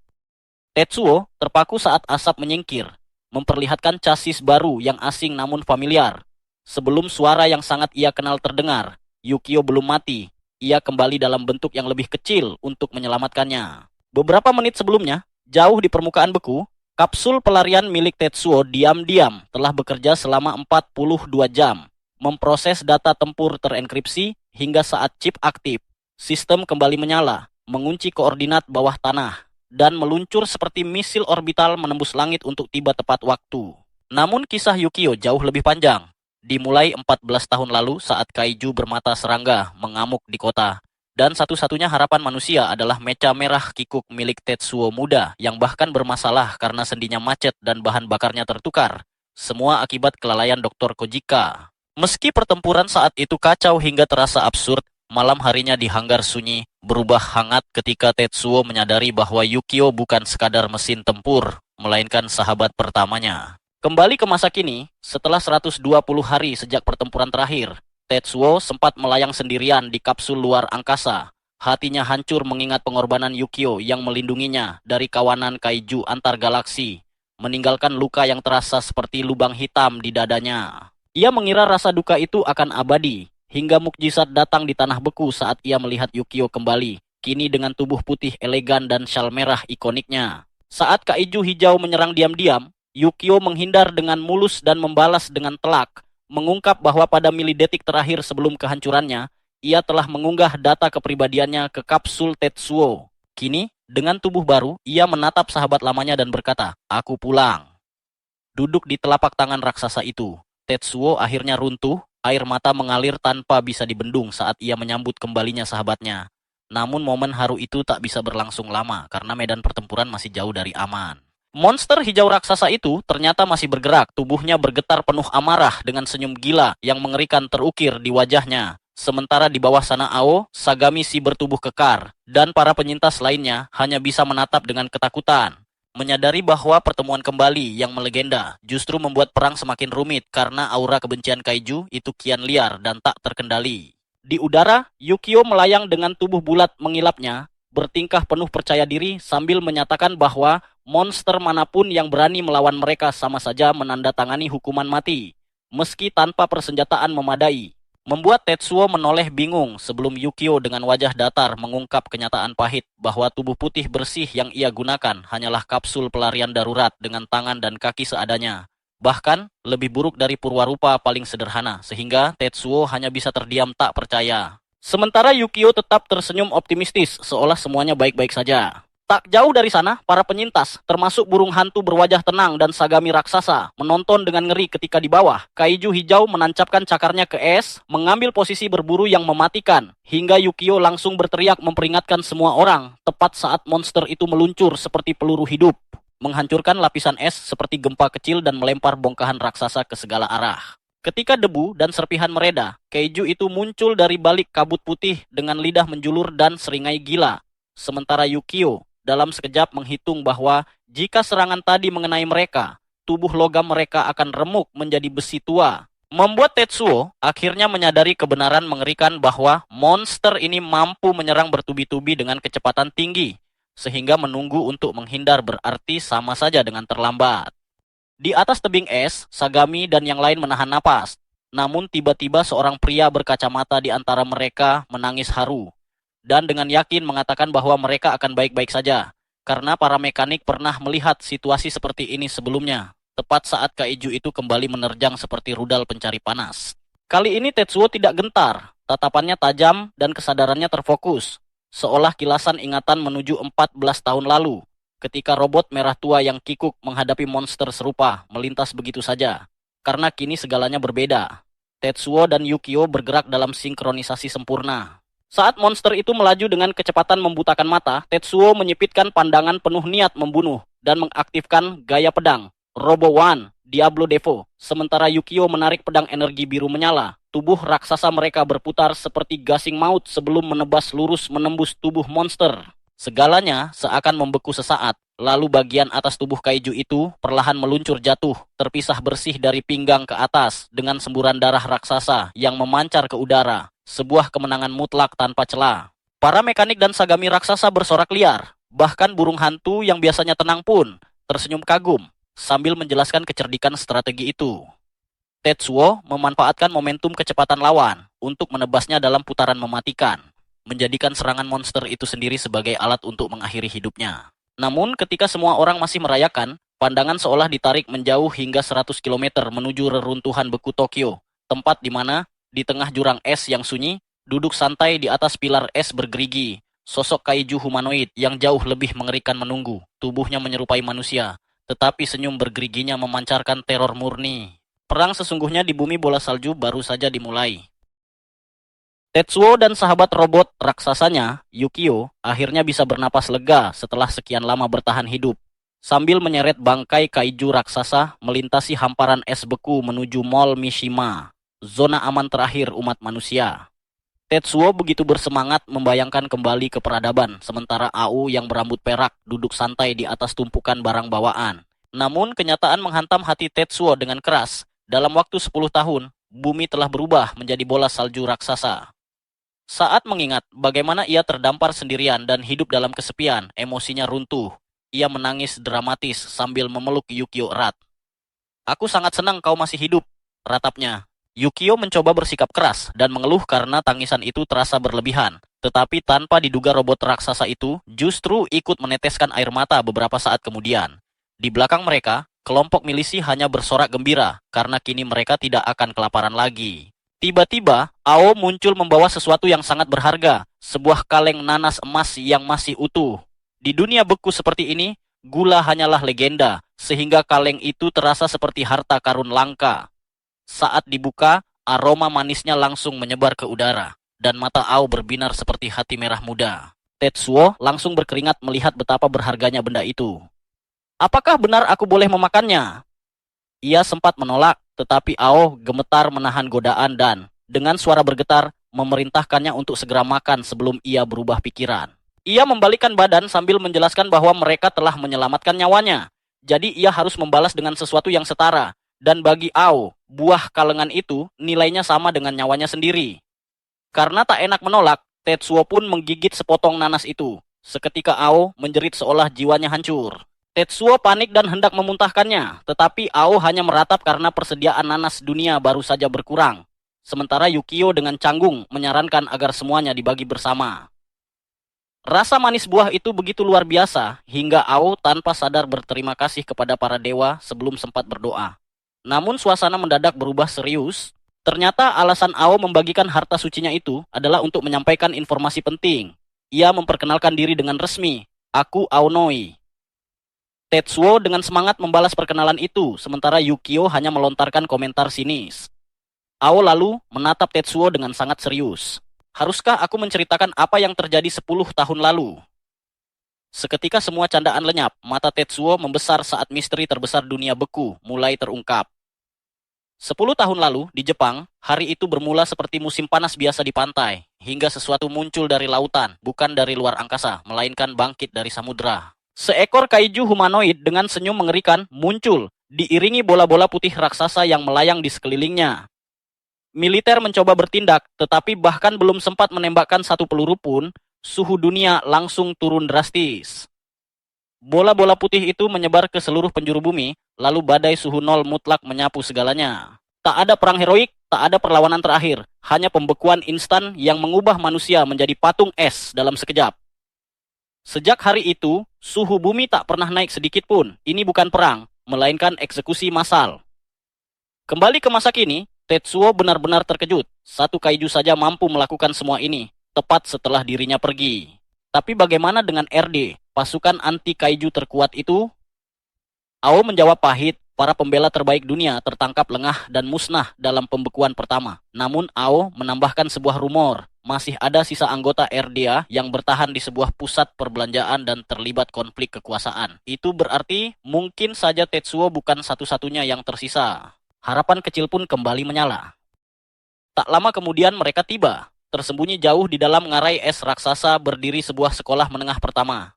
Tetsuo terpaku saat asap menyingkir, memperlihatkan chassis baru yang asing namun familiar. Sebelum suara yang sangat ia kenal terdengar, Yukio belum mati. Ia kembali dalam bentuk yang lebih kecil untuk menyelamatkannya. Beberapa menit sebelumnya, jauh di permukaan beku, kapsul pelarian milik Tetsuo diam-diam telah bekerja selama 42 jam, memproses data tempur terenkripsi hingga saat chip aktif. Sistem kembali menyala, mengunci koordinat bawah tanah, dan meluncur seperti misil orbital menembus langit untuk tiba tepat waktu. Namun kisah Yukio jauh lebih panjang. Dimulai 14 tahun lalu saat kaiju bermata serangga mengamuk di kota. Dan satu-satunya harapan manusia adalah mecha merah kikuk milik Tetsuo muda yang bahkan bermasalah karena sendinya macet dan bahan bakarnya tertukar. Semua akibat kelalaian Dr. Kojika. Meski pertempuran saat itu kacau hingga terasa absurd, malam harinya di hanggar sunyi berubah hangat ketika Tetsuo menyadari bahwa Yukio bukan sekadar mesin tempur, melainkan sahabat pertamanya. Kembali ke masa kini, setelah 120 hari sejak pertempuran terakhir, Tetsuo sempat melayang sendirian di kapsul luar angkasa. Hatinya hancur mengingat pengorbanan Yukio yang melindunginya dari kawanan kaiju antar galaksi, meninggalkan luka yang terasa seperti lubang hitam di dadanya. Ia mengira rasa duka itu akan abadi, hingga mukjizat datang di tanah beku saat ia melihat Yukio kembali, kini dengan tubuh putih elegan dan syal merah ikoniknya. Saat kaiju hijau menyerang diam-diam, Yukio menghindar dengan mulus dan membalas dengan telak, mengungkap bahwa pada milidetik terakhir sebelum kehancurannya, ia telah mengunggah data kepribadiannya ke kapsul Tetsuo. Kini, dengan tubuh baru, ia menatap sahabat lamanya dan berkata, "Aku pulang." Duduk di telapak tangan raksasa itu, Tetsuo akhirnya runtuh. Air mata mengalir tanpa bisa dibendung saat ia menyambut kembalinya sahabatnya. Namun momen haru itu tak bisa berlangsung lama karena medan pertempuran masih jauh dari aman. Monster hijau raksasa itu ternyata masih bergerak, tubuhnya bergetar penuh amarah dengan senyum gila yang mengerikan terukir di wajahnya. Sementara di bawah sana Ao, Sagami si bertubuh kekar, dan para penyintas lainnya hanya bisa menatap dengan ketakutan. Menyadari bahwa pertemuan kembali yang melegenda justru membuat perang semakin rumit karena aura kebencian kaiju itu kian liar dan tak terkendali. Di udara, Yukio melayang dengan tubuh bulat mengilapnya, bertingkah penuh percaya diri sambil menyatakan bahwa monster manapun yang berani melawan mereka sama saja menandatangani hukuman mati, meski tanpa persenjataan memadai. Membuat Tetsuo menoleh bingung sebelum Yukio dengan wajah datar mengungkap kenyataan pahit bahwa tubuh putih bersih yang ia gunakan hanyalah kapsul pelarian darurat dengan tangan dan kaki seadanya. Bahkan, lebih buruk dari Purwarupa paling sederhana, sehingga Tetsuo hanya bisa terdiam tak percaya. Sementara Yukio tetap tersenyum optimistis, seolah semuanya baik-baik saja. Tak jauh dari sana, para penyintas, termasuk burung hantu berwajah tenang dan Sagami raksasa, menonton dengan ngeri ketika di bawah. Kaiju hijau menancapkan cakarnya ke es, mengambil posisi berburu yang mematikan, hingga Yukio langsung berteriak memperingatkan semua orang, tepat saat monster itu meluncur seperti peluru hidup, menghancurkan lapisan es seperti gempa kecil dan melempar bongkahan raksasa ke segala arah. Ketika debu dan serpihan mereda, kaiju itu muncul dari balik kabut putih dengan lidah menjulur dan seringai gila. Sementara Yukio dalam sekejap menghitung bahwa jika serangan tadi mengenai mereka, tubuh logam mereka akan remuk menjadi besi tua. Membuat Tetsuo akhirnya menyadari kebenaran mengerikan bahwa monster ini mampu menyerang bertubi-tubi dengan kecepatan tinggi, sehingga menunggu untuk menghindar berarti sama saja dengan terlambat. Di atas tebing es, Sagami dan yang lain menahan napas. Namun tiba-tiba seorang pria berkacamata di antara mereka menangis haru, dan dengan yakin mengatakan bahwa mereka akan baik-baik saja, karena para mekanik pernah melihat situasi seperti ini sebelumnya, tepat saat kaiju itu kembali menerjang seperti rudal pencari panas. Kali ini Tetsuo tidak gentar, tatapannya tajam dan kesadarannya terfokus, seolah kilasan ingatan menuju 14 tahun lalu, ketika robot merah tua yang kikuk menghadapi monster serupa melintas begitu saja, karena kini segalanya berbeda. Tetsuo dan Yukio bergerak dalam sinkronisasi sempurna. Saat monster itu melaju dengan kecepatan membutakan mata, Tetsuo menyipitkan pandangan penuh niat membunuh dan mengaktifkan gaya pedang, Robo One, Diablo Devo. Sementara Yukio menarik pedang energi biru menyala. Tubuh raksasa mereka berputar seperti gasing maut sebelum menebas lurus menembus tubuh monster. Segalanya seakan membeku sesaat, lalu bagian atas tubuh kaiju itu perlahan meluncur jatuh, terpisah bersih dari pinggang ke atas dengan semburan darah raksasa yang memancar ke udara. Sebuah kemenangan mutlak tanpa celah. Para mekanik dan sagami raksasa bersorak liar. Bahkan burung hantu yang biasanya tenang pun tersenyum kagum sambil menjelaskan kecerdikan strategi itu. Tetsuo memanfaatkan momentum kecepatan lawan untuk menebasnya dalam putaran mematikan, menjadikan serangan monster itu sendiri sebagai alat untuk mengakhiri hidupnya. Namun ketika semua orang masih merayakan, pandangan seolah ditarik menjauh hingga 100 km menuju reruntuhan beku Tokyo, tempat di mana di tengah jurang es yang sunyi, duduk santai di atas pilar es bergerigi, sosok kaiju humanoid yang jauh lebih mengerikan menunggu. Tubuhnya menyerupai manusia, tetapi senyum bergeriginya memancarkan teror murni. Perang sesungguhnya di bumi bola salju baru saja dimulai. Tetsuo dan sahabat robot raksasanya, Yukio, akhirnya bisa bernapas lega setelah sekian lama bertahan hidup. Sambil menyeret bangkai kaiju raksasa melintasi hamparan es beku menuju Mall Mishima, zona aman terakhir umat manusia. Tetsuo begitu bersemangat membayangkan kembali ke peradaban, sementara Au yang berambut perak duduk santai di atas tumpukan barang bawaan. Namun kenyataan menghantam hati Tetsuo dengan keras. Dalam waktu 10 tahun, bumi telah berubah menjadi bola salju raksasa. Saat mengingat bagaimana ia terdampar sendirian dan hidup dalam kesepian, emosinya runtuh. Ia menangis dramatis sambil memeluk Yukio erat. "Aku sangat senang kau masih hidup," ratapnya. Yukio mencoba bersikap keras dan mengeluh karena tangisan itu terasa berlebihan. Tetapi tanpa diduga robot raksasa itu justru ikut meneteskan air mata beberapa saat kemudian. Di belakang mereka, kelompok milisi hanya bersorak gembira karena kini mereka tidak akan kelaparan lagi. Tiba-tiba, Ao muncul membawa sesuatu yang sangat berharga, sebuah kaleng nanas emas yang masih utuh. Di dunia beku seperti ini, gula hanyalah legenda, sehingga kaleng itu terasa seperti harta karun langka. Saat dibuka, aroma manisnya langsung menyebar ke udara, dan mata Ao berbinar seperti hati merah muda. Tetsuo langsung berkeringat melihat betapa berharganya benda itu. "Apakah benar aku boleh memakannya?" Ia sempat menolak, tetapi Ao gemetar menahan godaan dan, dengan suara bergetar, memerintahkannya untuk segera makan sebelum ia berubah pikiran. Ia membalikkan badan sambil menjelaskan bahwa mereka telah menyelamatkan nyawanya. Jadi ia harus membalas dengan sesuatu yang setara. Dan bagi Ao, buah kalengan itu nilainya sama dengan nyawanya sendiri. Karena tak enak menolak, Tetsuo pun menggigit sepotong nanas itu. Seketika Ao menjerit seolah jiwanya hancur. Tetsuo panik dan hendak memuntahkannya, tetapi Ao hanya meratap karena persediaan nanas dunia baru saja berkurang. Sementara Yukio dengan canggung menyarankan agar semuanya dibagi bersama. Rasa manis buah itu begitu luar biasa, hingga Ao tanpa sadar berterima kasih kepada para dewa sebelum sempat berdoa. Namun suasana mendadak berubah serius. Ternyata alasan Ao membagikan harta sucinya itu adalah untuk menyampaikan informasi penting. Ia memperkenalkan diri dengan resmi, "Aku Aonoi." Tetsuo dengan semangat membalas perkenalan itu, sementara Yukio hanya melontarkan komentar sinis. Ao lalu menatap Tetsuo dengan sangat serius. "Haruskah aku menceritakan apa yang terjadi 10 tahun lalu?" Seketika semua candaan lenyap, mata Tetsuo membesar saat misteri terbesar dunia beku mulai terungkap. 10 tahun lalu, di Jepang, hari itu bermula seperti musim panas biasa di pantai, hingga sesuatu muncul dari lautan, bukan dari luar angkasa, melainkan bangkit dari samudera. Seekor kaiju humanoid dengan senyum mengerikan muncul, diiringi bola-bola putih raksasa yang melayang di sekelilingnya. Militer mencoba bertindak, tetapi bahkan belum sempat menembakkan satu peluru pun, suhu dunia langsung turun drastis. Bola-bola putih itu menyebar ke seluruh penjuru bumi, lalu badai suhu nol mutlak menyapu segalanya. Tak ada perang heroik, tak ada perlawanan terakhir, hanya pembekuan instan yang mengubah manusia menjadi patung es dalam sekejap. Sejak hari itu, suhu bumi tak pernah naik sedikit pun. Ini bukan perang, melainkan eksekusi massal. Kembali ke masa kini, Tetsuo benar-benar terkejut. Satu kaiju saja mampu melakukan semua ini, tepat setelah dirinya pergi. Tapi bagaimana dengan RD, pasukan anti kaiju terkuat itu? Ao menjawab pahit, Para pembela terbaik dunia tertangkap lengah dan musnah dalam pembekuan pertama. Namun Ao menambahkan sebuah rumor, masih ada sisa anggota RDA yang bertahan di sebuah pusat perbelanjaan dan terlibat konflik kekuasaan. Itu berarti mungkin saja Tetsuo bukan satu-satunya yang tersisa. Harapan kecil pun kembali menyala. Tak lama kemudian mereka tiba. Tersembunyi jauh di dalam ngarai es raksasa berdiri sebuah sekolah menengah pertama.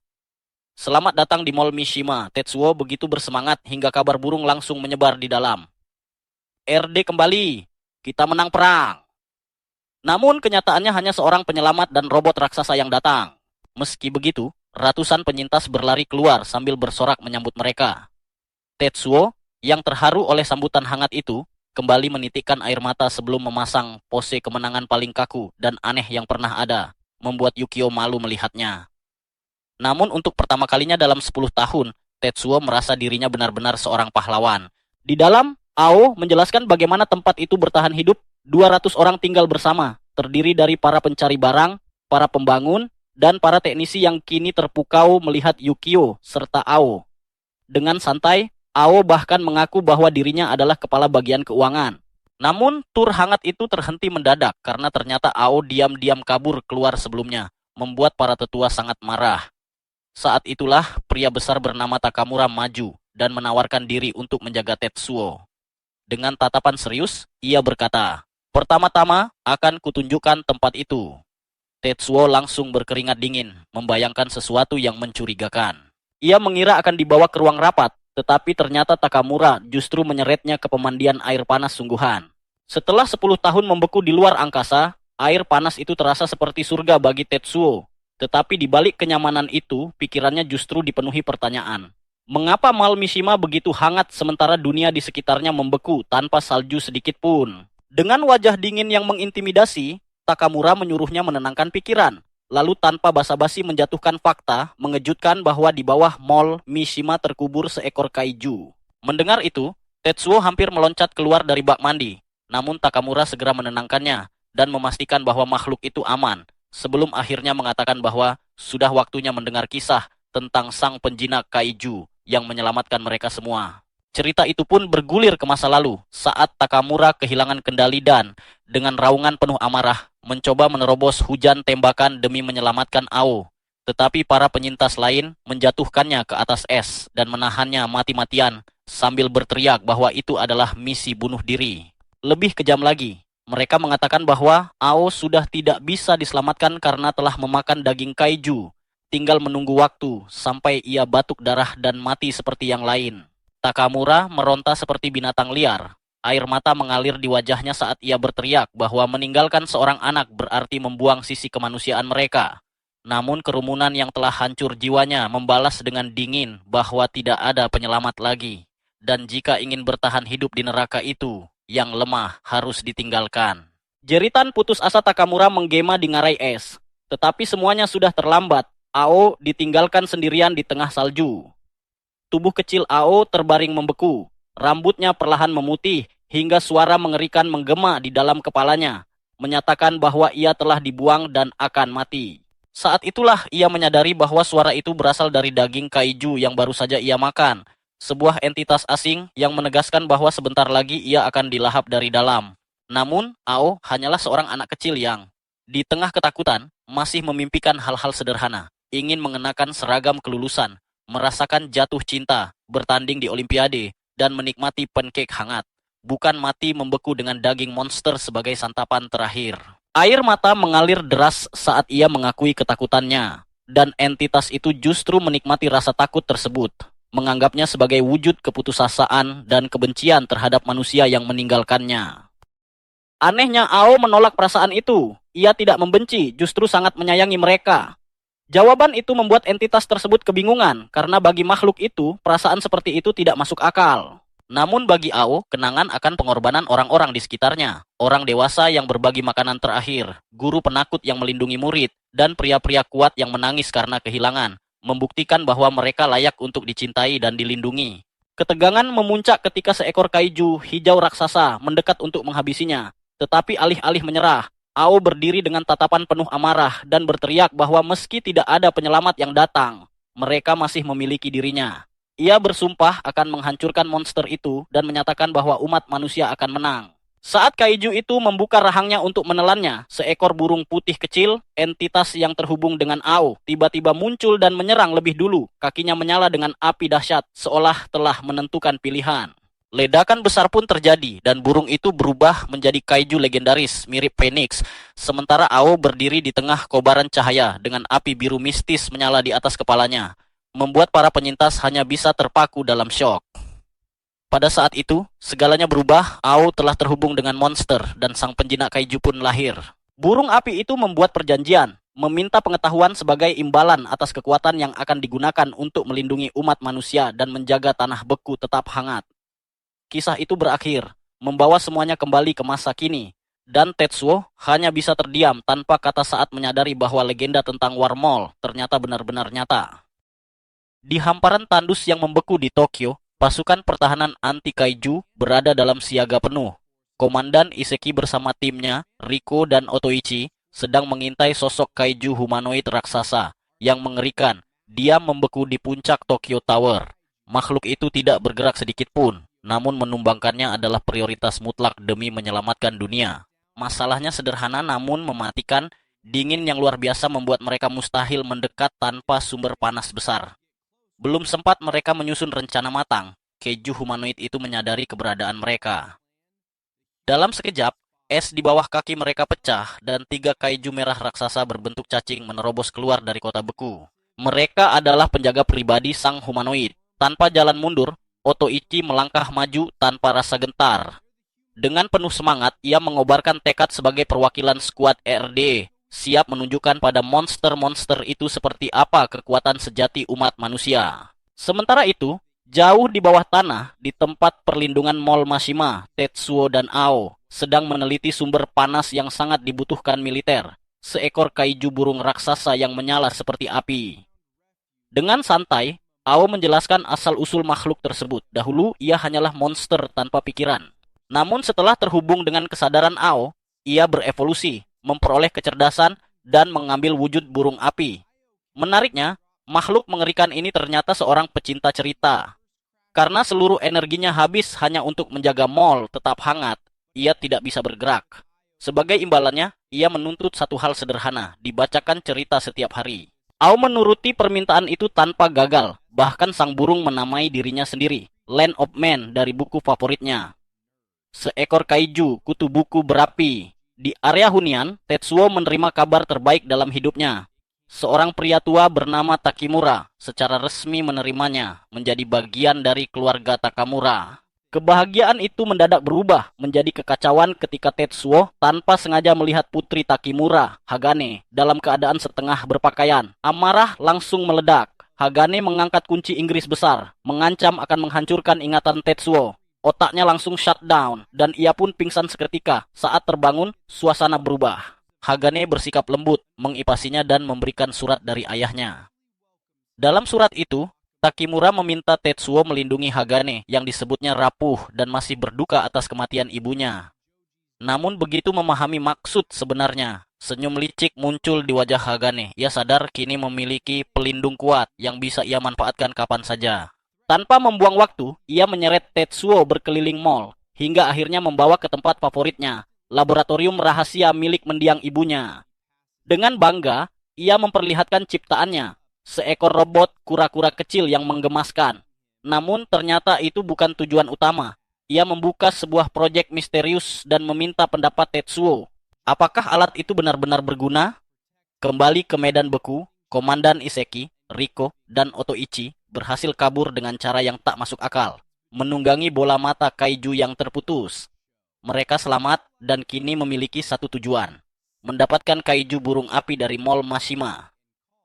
Selamat datang di Mall Mishima. Tetsuo begitu bersemangat hingga kabar burung langsung menyebar di dalam. RD kembali. Kita menang perang. Namun kenyataannya hanya seorang penyelamat dan robot raksasa yang datang. Meski begitu, ratusan penyintas berlari keluar sambil bersorak menyambut mereka. Tetsuo, yang terharu oleh sambutan hangat itu, kembali menitikkan air mata sebelum memasang pose kemenangan paling kaku dan aneh yang pernah ada, membuat Yukio malu melihatnya. Namun untuk pertama kalinya dalam 10 tahun, Tetsuo merasa dirinya benar-benar seorang pahlawan. Di dalam, Ao menjelaskan bagaimana tempat itu bertahan hidup. 200 orang tinggal bersama, terdiri dari para pencari barang, para pembangun, dan para teknisi yang kini terpukau melihat Yukio serta Ao. Dengan santai, Ao bahkan mengaku bahwa dirinya adalah kepala bagian keuangan. Namun, tur hangat itu terhenti mendadak karena ternyata Ao diam-diam kabur keluar sebelumnya, membuat para tetua sangat marah. Saat itulah pria besar bernama Takamura maju dan menawarkan diri untuk menjaga Tetsuo. Dengan tatapan serius, ia berkata, "Pertama-tama akan kutunjukkan tempat itu." Tetsuo langsung berkeringat dingin, membayangkan sesuatu yang mencurigakan. Ia mengira akan dibawa ke ruang rapat, tetapi ternyata Takamura justru menyeretnya ke pemandian air panas sungguhan. Setelah 10 tahun membeku di luar angkasa, air panas itu terasa seperti surga bagi Tetsuo. Tetapi di balik kenyamanan itu, pikirannya justru dipenuhi pertanyaan. Mengapa Mall Mishima begitu hangat sementara dunia di sekitarnya membeku tanpa salju sedikit pun? Dengan wajah dingin yang mengintimidasi, Takamura menyuruhnya menenangkan pikiran. Lalu tanpa basa-basi menjatuhkan fakta, mengejutkan bahwa di bawah Mall Mishima terkubur seekor kaiju. Mendengar itu, Tetsuo hampir meloncat keluar dari bak mandi. Namun Takamura segera menenangkannya dan memastikan bahwa makhluk itu aman. Sebelum akhirnya mengatakan bahwa sudah waktunya mendengar kisah tentang sang penjinak kaiju yang menyelamatkan mereka semua. Cerita itu pun bergulir ke masa lalu saat Takamura kehilangan kendali dan dengan raungan penuh amarah mencoba menerobos hujan tembakan demi menyelamatkan Ao. Tetapi para penyintas lain menjatuhkannya ke atas es dan menahannya mati-matian sambil berteriak bahwa itu adalah misi bunuh diri. Lebih kejam lagi, mereka mengatakan bahwa Ao sudah tidak bisa diselamatkan karena telah memakan daging kaiju. Tinggal menunggu waktu sampai ia batuk darah dan mati seperti yang lain. Takamura meronta seperti binatang liar. Air mata mengalir di wajahnya saat ia berteriak bahwa meninggalkan seorang anak berarti membuang sisi kemanusiaan mereka. Namun kerumunan yang telah hancur jiwanya membalas dengan dingin bahwa tidak ada penyelamat lagi. Dan jika ingin bertahan hidup di neraka itu, yang lemah harus ditinggalkan. Jeritan putus asa Takamura menggema di ngarai es. Tetapi semuanya sudah terlambat. Ao ditinggalkan sendirian di tengah salju. Tubuh kecil Ao terbaring membeku. Rambutnya perlahan memutih hingga suara mengerikan menggema di dalam kepalanya, menyatakan bahwa ia telah dibuang dan akan mati. Saat itulah ia menyadari bahwa suara itu berasal dari daging kaiju yang baru saja ia makan. Sebuah entitas asing yang menegaskan bahwa sebentar lagi ia akan dilahap dari dalam. Namun, Ao hanyalah seorang anak kecil yang, di tengah ketakutan, masih memimpikan hal-hal sederhana. Ingin mengenakan seragam kelulusan, merasakan jatuh cinta, bertanding di Olimpiade, dan menikmati pancake hangat. Bukan mati membeku dengan daging monster sebagai santapan terakhir. Air mata mengalir deras saat ia mengakui ketakutannya. Dan entitas itu justru menikmati rasa takut tersebut, menganggapnya sebagai wujud keputusasaan dan kebencian terhadap manusia yang meninggalkannya. Anehnya Ao menolak perasaan itu. Ia tidak membenci, justru sangat menyayangi mereka. Jawaban itu membuat entitas tersebut kebingungan, karena bagi makhluk itu, perasaan seperti itu tidak masuk akal. Namun bagi Ao, kenangan akan pengorbanan orang-orang di sekitarnya. Orang dewasa yang berbagi makanan terakhir, guru penakut yang melindungi murid, dan pria-pria kuat yang menangis karena kehilangan, membuktikan bahwa mereka layak untuk dicintai dan dilindungi. Ketegangan memuncak ketika seekor kaiju hijau raksasa mendekat untuk menghabisinya. Tetapi alih-alih menyerah, Ao berdiri dengan tatapan penuh amarah dan berteriak bahwa meski tidak ada penyelamat yang datang, mereka masih memiliki dirinya. Ia bersumpah akan menghancurkan monster itu dan menyatakan bahwa umat manusia akan menang. Saat kaiju itu membuka rahangnya untuk menelannya, seekor burung putih kecil, entitas yang terhubung dengan Ao, tiba-tiba muncul dan menyerang lebih dulu. Kakinya menyala dengan api dahsyat, seolah telah menentukan pilihan. Ledakan besar pun terjadi, dan burung itu berubah menjadi kaiju legendaris mirip Phoenix, sementara Ao berdiri di tengah kobaran cahaya dengan api biru mistis menyala di atas kepalanya, membuat para penyintas hanya bisa terpaku dalam syok. Pada saat itu, segalanya berubah. Ao telah terhubung dengan monster dan sang penjinak kaiju pun lahir. Burung api itu membuat perjanjian, meminta pengetahuan sebagai imbalan atas kekuatan yang akan digunakan untuk melindungi umat manusia dan menjaga tanah beku tetap hangat. Kisah itu berakhir, membawa semuanya kembali ke masa kini, dan Tetsuo hanya bisa terdiam tanpa kata saat menyadari bahwa legenda tentang War Mall ternyata benar-benar nyata. Di hamparan tandus yang membeku di Tokyo, pasukan pertahanan anti-kaiju berada dalam siaga penuh. Komandan Iseki bersama timnya, Riko dan Otoichi, sedang mengintai sosok kaiju humanoid raksasa yang mengerikan. Dia membeku di puncak Tokyo Tower. Makhluk itu tidak bergerak sedikit pun, namun menumbangkannya adalah prioritas mutlak demi menyelamatkan dunia. Masalahnya sederhana namun mematikan, dingin yang luar biasa membuat mereka mustahil mendekat tanpa sumber panas besar. Belum sempat mereka menyusun rencana matang, keju humanoid itu menyadari keberadaan mereka. Dalam sekejap, es di bawah kaki mereka pecah dan 3 kaiju merah raksasa berbentuk cacing menerobos keluar dari kota beku. Mereka adalah penjaga pribadi sang humanoid. Tanpa jalan mundur, Otoichi melangkah maju tanpa rasa gentar. Dengan penuh semangat, ia mengobarkan tekad sebagai perwakilan skuad RD, siap menunjukkan pada monster-monster itu seperti apa kekuatan sejati umat manusia. Sementara itu, jauh di bawah tanah, di tempat perlindungan Mall Mashima, Tetsuo dan Ao sedang meneliti sumber panas yang sangat dibutuhkan militer. Seekor kaiju burung raksasa yang menyala seperti api. Dengan santai, Ao menjelaskan asal-usul makhluk tersebut. Dahulu, ia hanyalah monster tanpa pikiran. Namun setelah terhubung dengan kesadaran Ao, ia berevolusi, memperoleh kecerdasan, dan mengambil wujud burung api. Menariknya, makhluk mengerikan ini ternyata seorang pecinta cerita. Karena seluruh energinya habis hanya untuk menjaga mall tetap hangat, ia tidak bisa bergerak. Sebagai imbalannya, ia menuntut satu hal sederhana, dibacakan cerita setiap hari. Ao menuruti permintaan itu tanpa gagal, bahkan sang burung menamai dirinya sendiri, Land of Man dari buku favoritnya. Seekor kaiju, kutu buku berapi. Di area hunian, Tetsuo menerima kabar terbaik dalam hidupnya. Seorang pria tua bernama Takimura secara resmi menerimanya menjadi bagian dari keluarga Takamura. Kebahagiaan itu mendadak berubah menjadi kekacauan ketika Tetsuo tanpa sengaja melihat putri Takimura, Hagane, dalam keadaan setengah berpakaian. Amarah langsung meledak. Hagane mengangkat kunci Inggris besar, mengancam akan menghancurkan ingatan Tetsuo. Otaknya langsung shutdown, dan ia pun pingsan seketika. Saat terbangun, suasana berubah. Hagane bersikap lembut, mengipasinya dan memberikan surat dari ayahnya. Dalam surat itu, Takimura meminta Tetsuo melindungi Hagane yang disebutnya rapuh dan masih berduka atas kematian ibunya. Namun begitu memahami maksud sebenarnya, senyum licik muncul di wajah Hagane. Ia sadar kini memiliki pelindung kuat yang bisa ia manfaatkan kapan saja. Tanpa membuang waktu, ia menyeret Tetsuo berkeliling mall, hingga akhirnya membawa ke tempat favoritnya, laboratorium rahasia milik mendiang ibunya. Dengan bangga, ia memperlihatkan ciptaannya, seekor robot kura-kura kecil yang menggemaskan. Namun ternyata itu bukan tujuan utama. Ia membuka sebuah proyek misterius dan meminta pendapat Tetsuo. Apakah alat itu benar-benar berguna? Kembali ke medan beku, Komandan Iseki, Riko, dan Otoichi berhasil kabur dengan cara yang tak masuk akal, menunggangi bola mata kaiju yang terputus. Mereka selamat dan kini memiliki satu tujuan, mendapatkan kaiju burung api dari Mall Mashima.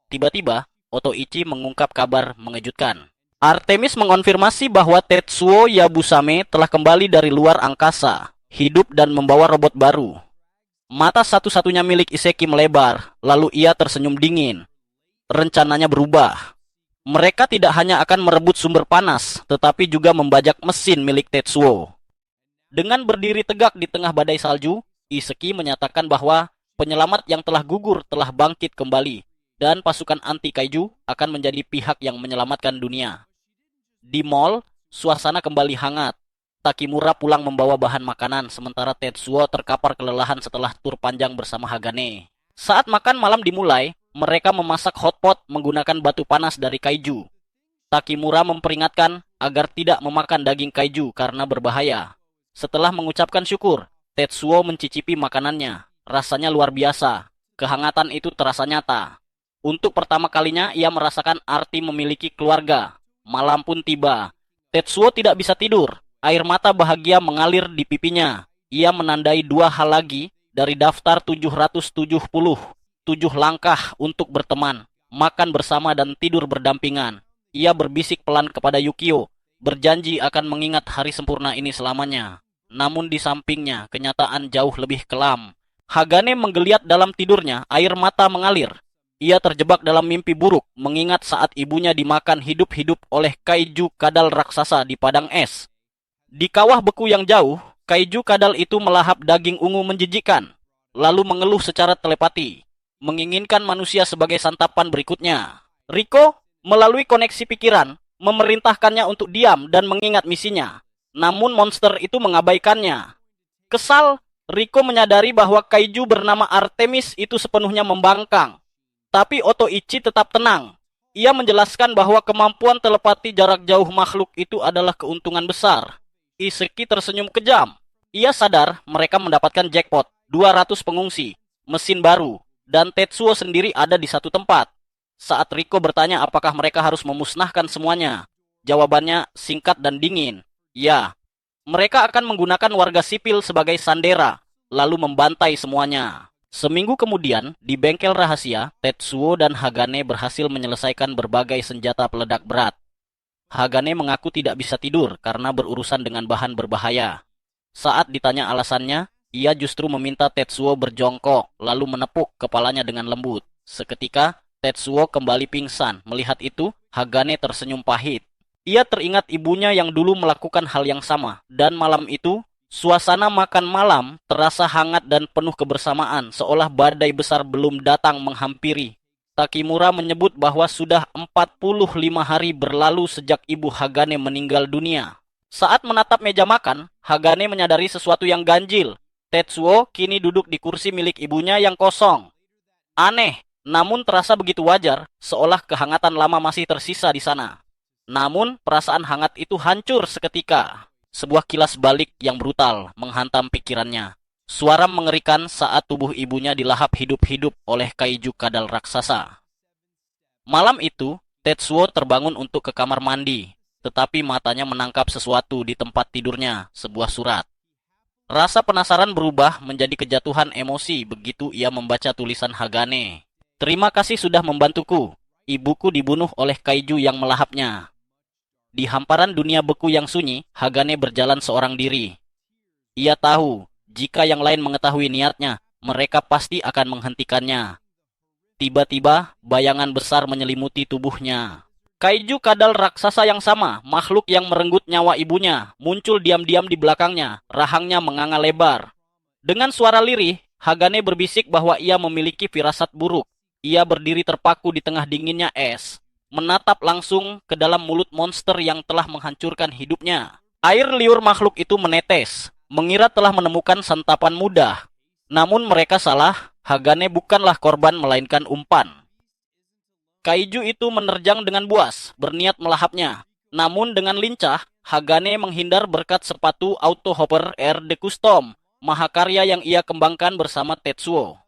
Tiba-tiba, Otoichi mengungkap kabar mengejutkan. Artemis mengonfirmasi bahwa Tetsuo Yabusame telah kembali dari luar angkasa, hidup dan membawa robot baru. Mata satu-satunya milik Iseki melebar, lalu ia tersenyum dingin. Rencananya berubah. Mereka tidak hanya akan merebut sumber panas, tetapi juga membajak mesin milik Tetsuo. Dengan berdiri tegak di tengah badai salju, Iseki menyatakan bahwa penyelamat yang telah gugur telah bangkit kembali, dan pasukan anti-kaiju akan menjadi pihak yang menyelamatkan dunia. Di mall, suasana kembali hangat. Takimura pulang membawa bahan makanan, sementara Tetsuo terkapar kelelahan setelah tur panjang bersama Hagane. Saat makan malam dimulai, mereka memasak hotpot menggunakan batu panas dari kaiju. Takimura memperingatkan agar tidak memakan daging kaiju karena berbahaya. Setelah mengucapkan syukur, Tetsuo mencicipi makanannya. Rasanya luar biasa. Kehangatan itu terasa nyata. Untuk pertama kalinya ia merasakan arti memiliki keluarga. Malam pun tiba. Tetsuo tidak bisa tidur. Air mata bahagia mengalir di pipinya. Ia menandai 2 hal lagi dari daftar 770. 7 langkah untuk berteman, makan bersama dan tidur berdampingan. Ia berbisik pelan kepada Yukio, berjanji akan mengingat hari sempurna ini selamanya. Namun di sampingnya, kenyataan jauh lebih kelam. Hagane menggeliat dalam tidurnya, air mata mengalir. Ia terjebak dalam mimpi buruk, mengingat saat ibunya dimakan hidup-hidup oleh kaiju kadal raksasa di padang es. Di kawah beku yang jauh, kaiju kadal itu melahap daging ungu menjijikkan, lalu mengeluh secara telepati, menginginkan manusia sebagai santapan berikutnya. Riko, melalui koneksi pikiran, memerintahkannya untuk diam dan mengingat misinya. Namun monster itu mengabaikannya. Kesal, Riko menyadari bahwa kaiju bernama Artemis itu sepenuhnya membangkang. Tapi Otoichi tetap tenang. Ia menjelaskan bahwa kemampuan telepati jarak jauh makhluk itu adalah keuntungan besar. Iseki tersenyum kejam. Ia sadar mereka mendapatkan jackpot, 200 pengungsi, mesin baru, dan Tetsuo sendiri ada di satu tempat. Saat Riko bertanya apakah mereka harus memusnahkan semuanya, jawabannya singkat dan dingin. Ya, mereka akan menggunakan warga sipil sebagai sandera, lalu membantai semuanya. Seminggu kemudian, di bengkel rahasia, Tetsuo dan Hagane berhasil menyelesaikan berbagai senjata peledak berat. Hagane mengaku tidak bisa tidur karena berurusan dengan bahan berbahaya. Saat ditanya alasannya, ia justru meminta Tetsuo berjongkok, lalu menepuk kepalanya dengan lembut. Seketika, Tetsuo kembali pingsan. Melihat itu, Hagane tersenyum pahit. Ia teringat ibunya yang dulu melakukan hal yang sama. Dan malam itu, suasana makan malam terasa hangat dan penuh kebersamaan, seolah badai besar belum datang menghampiri. Takimura menyebut bahwa sudah 45 hari berlalu sejak ibu Hagane meninggal dunia. Saat menatap meja makan, Hagane menyadari sesuatu yang ganjil. Tetsuo kini duduk di kursi milik ibunya yang kosong. Aneh, namun terasa begitu wajar, seolah kehangatan lama masih tersisa di sana. Namun, perasaan hangat itu hancur seketika. Sebuah kilas balik yang brutal menghantam pikirannya. Suara mengerikan saat tubuh ibunya dilahap hidup-hidup oleh kaiju kadal raksasa. Malam itu, Tetsuo terbangun untuk ke kamar mandi, tetapi matanya menangkap sesuatu di tempat tidurnya, sebuah surat. Rasa penasaran berubah menjadi kejatuhan emosi begitu ia membaca tulisan Hagane. Terima kasih sudah membantuku. Ibuku dibunuh oleh kaiju yang melahapnya. Di hamparan dunia beku yang sunyi, Hagane berjalan seorang diri. Ia tahu, jika yang lain mengetahui niatnya, mereka pasti akan menghentikannya. Tiba-tiba, bayangan besar menyelimuti tubuhnya. Kaiju kadal raksasa yang sama, makhluk yang merenggut nyawa ibunya, muncul diam-diam di belakangnya, rahangnya menganga lebar. Dengan suara lirih, Hagane berbisik bahwa ia memiliki firasat buruk. Ia berdiri terpaku di tengah dinginnya es, menatap langsung ke dalam mulut monster yang telah menghancurkan hidupnya. Air liur makhluk itu menetes, mengira telah menemukan santapan mudah. Namun mereka salah, Hagane bukanlah korban melainkan umpan. Kaiju itu menerjang dengan buas, berniat melahapnya. Namun dengan lincah, Hagane menghindar berkat sepatu auto hopper Air de Custom, mahakarya yang ia kembangkan bersama Tetsuo.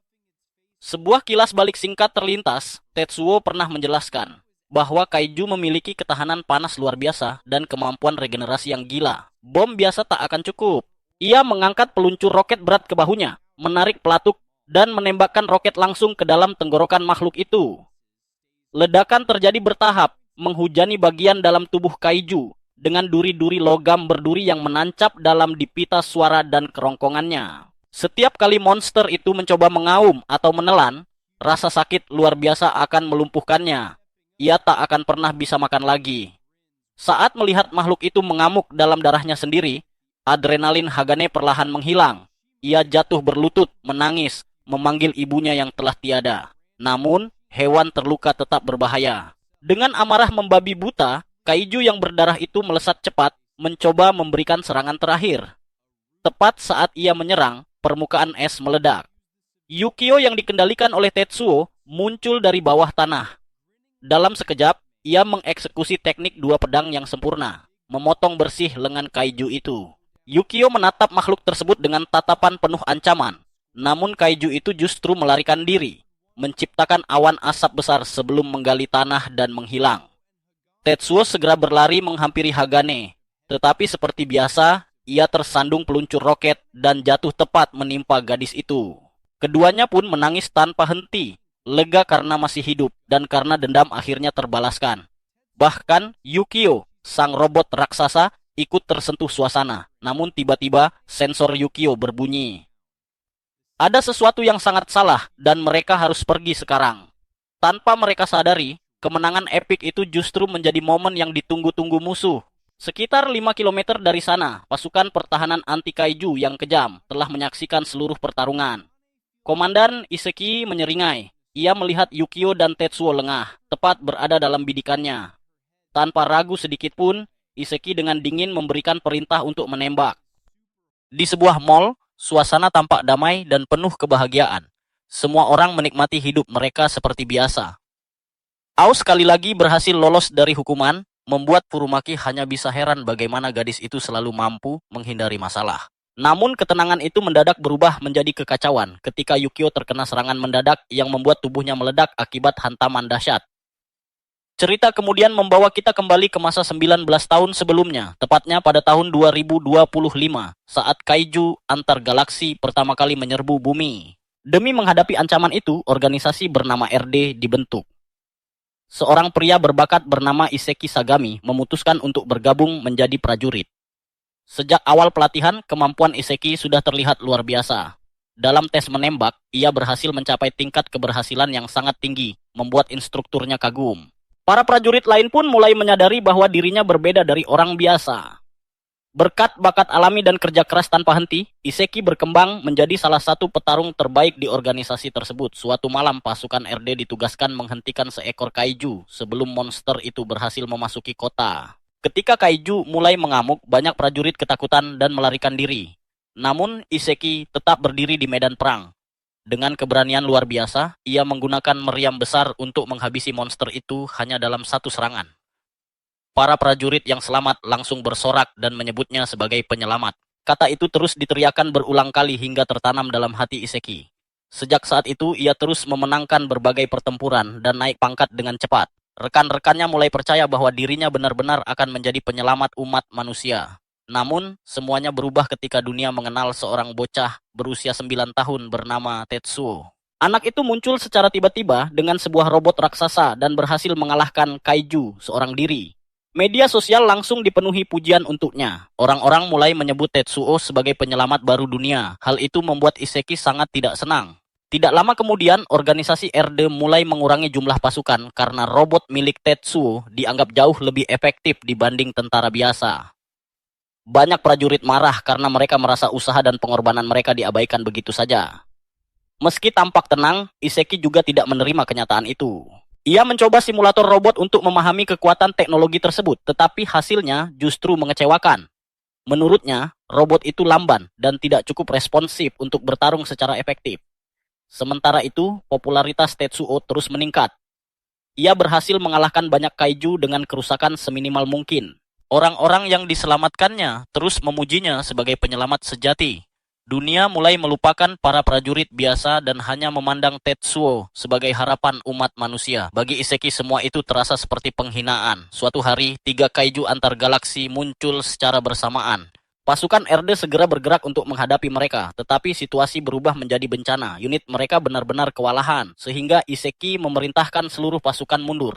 Sebuah kilas balik singkat terlintas, Tetsuo pernah menjelaskan bahwa kaiju memiliki ketahanan panas luar biasa dan kemampuan regenerasi yang gila. Bom biasa tak akan cukup. Ia mengangkat peluncur roket berat ke bahunya, menarik pelatuk, dan menembakkan roket langsung ke dalam tenggorokan makhluk itu. Ledakan terjadi bertahap, menghujani bagian dalam tubuh kaiju, dengan duri-duri logam berduri yang menancap dalam dipita suara dan kerongkongannya. Setiap kali monster itu mencoba mengaum atau menelan, rasa sakit luar biasa akan melumpuhkannya. Ia tak akan pernah bisa makan lagi. Saat melihat makhluk itu mengamuk dalam darahnya sendiri, adrenalin Hagane perlahan menghilang. Ia jatuh berlutut, menangis, memanggil ibunya yang telah tiada. Namun, hewan terluka tetap berbahaya. Dengan amarah membabi buta, Kaiju yang berdarah itu melesat cepat, mencoba memberikan serangan terakhir. Tepat saat ia menyerang, permukaan es meledak. Yukio yang dikendalikan oleh Tetsuo muncul dari bawah tanah. Dalam sekejap, ia mengeksekusi teknik dua pedang yang sempurna, memotong bersih lengan kaiju itu. Yukio menatap makhluk tersebut dengan tatapan penuh ancaman. Namun kaiju itu justru melarikan diri, menciptakan awan asap besar sebelum menggali tanah dan menghilang. Tetsuo segera berlari menghampiri Hagane, tetapi seperti biasa, ia tersandung peluncur roket dan jatuh tepat menimpa gadis itu. Keduanya pun menangis tanpa henti, lega karena masih hidup dan karena dendam akhirnya terbalaskan. Bahkan Yukio, sang robot raksasa, ikut tersentuh suasana, namun tiba-tiba sensor Yukio berbunyi. Ada sesuatu yang sangat salah dan mereka harus pergi sekarang. Tanpa mereka sadari, kemenangan epik itu justru menjadi momen yang ditunggu-tunggu musuh. Sekitar 5 km dari sana, pasukan pertahanan anti kaiju yang kejam telah menyaksikan seluruh pertarungan. Komandan Iseki menyeringai. Ia melihat Yukio dan Tetsuo lengah, tepat berada dalam bidikannya. Tanpa ragu sedikit pun, Iseki dengan dingin memberikan perintah untuk menembak. Di sebuah mall, suasana tampak damai dan penuh kebahagiaan. Semua orang menikmati hidup mereka seperti biasa. Ao sekali lagi berhasil lolos dari hukuman, membuat Furumaki hanya bisa heran bagaimana gadis itu selalu mampu menghindari masalah. Namun ketenangan itu mendadak berubah menjadi kekacauan ketika Yukio terkena serangan mendadak yang membuat tubuhnya meledak akibat hantaman dahsyat. Cerita kemudian membawa kita kembali ke masa 19 tahun sebelumnya, tepatnya pada tahun 2025, saat kaiju antar galaksi pertama kali menyerbu bumi. Demi menghadapi ancaman itu, organisasi bernama RD dibentuk. Seorang pria berbakat bernama Iseki Sagami memutuskan untuk bergabung menjadi prajurit. Sejak awal pelatihan, kemampuan Iseki sudah terlihat luar biasa. Dalam tes menembak, ia berhasil mencapai tingkat keberhasilan yang sangat tinggi, membuat instrukturnya kagum. Para prajurit lain pun mulai menyadari bahwa dirinya berbeda dari orang biasa. Berkat bakat alami dan kerja keras tanpa henti, Iseki berkembang menjadi salah satu petarung terbaik di organisasi tersebut. Suatu malam, pasukan RD ditugaskan menghentikan seekor kaiju sebelum monster itu berhasil memasuki kota. Ketika kaiju mulai mengamuk, banyak prajurit ketakutan dan melarikan diri. Namun, Iseki tetap berdiri di medan perang. Dengan keberanian luar biasa, ia menggunakan meriam besar untuk menghabisi monster itu hanya dalam satu serangan. Para prajurit yang selamat langsung bersorak dan menyebutnya sebagai penyelamat. Kata itu terus diteriakan berulang kali hingga tertanam dalam hati Iseki. Sejak saat itu, ia terus memenangkan berbagai pertempuran dan naik pangkat dengan cepat. Rekan-rekannya mulai percaya bahwa dirinya benar-benar akan menjadi penyelamat umat manusia. Namun, semuanya berubah ketika dunia mengenal seorang bocah berusia 9 tahun bernama Tetsuo. Anak itu muncul secara tiba-tiba dengan sebuah robot raksasa dan berhasil mengalahkan kaiju seorang diri. Media sosial langsung dipenuhi pujian untuknya. Orang-orang mulai menyebut Tetsuo sebagai penyelamat baru dunia. Hal itu membuat Iseki sangat tidak senang. Tidak lama kemudian, organisasi RD mulai mengurangi jumlah pasukan karena robot milik Tetsuo dianggap jauh lebih efektif dibanding tentara biasa. Banyak prajurit marah karena mereka merasa usaha dan pengorbanan mereka diabaikan begitu saja. Meski tampak tenang, Iseki juga tidak menerima kenyataan itu. Ia mencoba simulator robot untuk memahami kekuatan teknologi tersebut, tetapi hasilnya justru mengecewakan. Menurutnya, robot itu lamban dan tidak cukup responsif untuk bertarung secara efektif. Sementara itu, popularitas Tetsuo terus meningkat. Ia berhasil mengalahkan banyak kaiju dengan kerusakan seminimal mungkin. Orang-orang yang diselamatkannya terus memujinya sebagai penyelamat sejati. Dunia mulai melupakan para prajurit biasa dan hanya memandang Tetsuo sebagai harapan umat manusia. Bagi Iseki semua itu terasa seperti penghinaan. Suatu hari, 3 kaiju antar galaksi muncul secara bersamaan. Pasukan RD segera bergerak untuk menghadapi mereka, tetapi situasi berubah menjadi bencana. Unit mereka benar-benar kewalahan, sehingga Iseki memerintahkan seluruh pasukan mundur.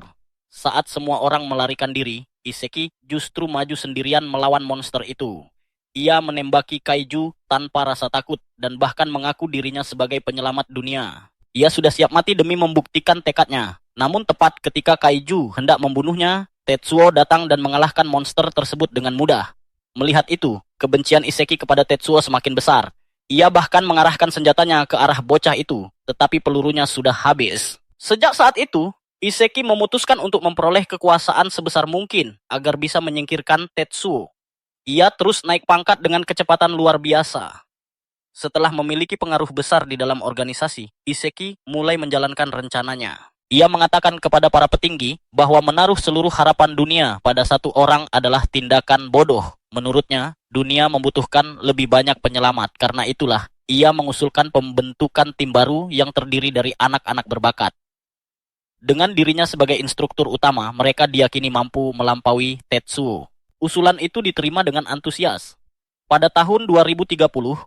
Saat semua orang melarikan diri, Iseki justru maju sendirian melawan monster itu. Ia menembaki kaiju tanpa rasa takut dan bahkan mengaku dirinya sebagai penyelamat dunia. Ia sudah siap mati demi membuktikan tekadnya. Namun tepat ketika kaiju hendak membunuhnya, Tetsuo datang dan mengalahkan monster tersebut dengan mudah. Melihat itu, kebencian Iseki kepada Tetsuo semakin besar. Ia bahkan mengarahkan senjatanya ke arah bocah itu, tetapi pelurunya sudah habis. Sejak saat itu, Iseki memutuskan untuk memperoleh kekuasaan sebesar mungkin agar bisa menyingkirkan Tetsuo. Ia terus naik pangkat dengan kecepatan luar biasa. Setelah memiliki pengaruh besar di dalam organisasi, Iseki mulai menjalankan rencananya. Ia mengatakan kepada para petinggi bahwa menaruh seluruh harapan dunia pada satu orang adalah tindakan bodoh. Menurutnya, dunia membutuhkan lebih banyak penyelamat. Karena itulah, ia mengusulkan pembentukan tim baru yang terdiri dari anak-anak berbakat. Dengan dirinya sebagai instruktur utama, mereka diyakini mampu melampaui Tetsuo. Usulan itu diterima dengan antusias. Pada tahun 2030,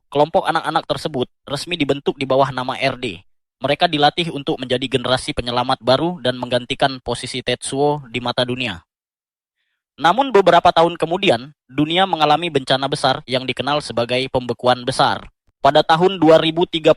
kelompok anak-anak tersebut resmi dibentuk di bawah nama RD. Mereka dilatih untuk menjadi generasi penyelamat baru dan menggantikan posisi Tetsuo di mata dunia. Namun beberapa tahun kemudian, dunia mengalami bencana besar yang dikenal sebagai pembekuan besar. Pada tahun 2035,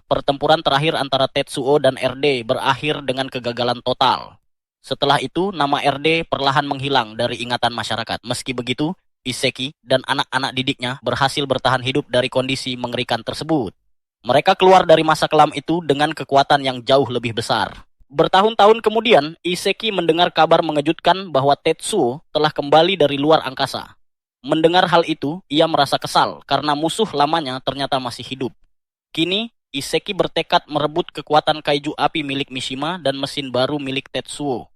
pertempuran terakhir antara Tetsuo dan RD berakhir dengan kegagalan total. Setelah itu, nama RD perlahan menghilang dari ingatan masyarakat. Meski begitu, Iseki dan anak-anak didiknya berhasil bertahan hidup dari kondisi mengerikan tersebut. Mereka keluar dari masa kelam itu dengan kekuatan yang jauh lebih besar. Bertahun-tahun kemudian, Iseki mendengar kabar mengejutkan bahwa Tetsuo telah kembali dari luar angkasa. Mendengar hal itu, ia merasa kesal karena musuh lamanya ternyata masih hidup. Kini, Iseki bertekad merebut kekuatan kaiju api milik Mishima dan mesin baru milik Tetsuo.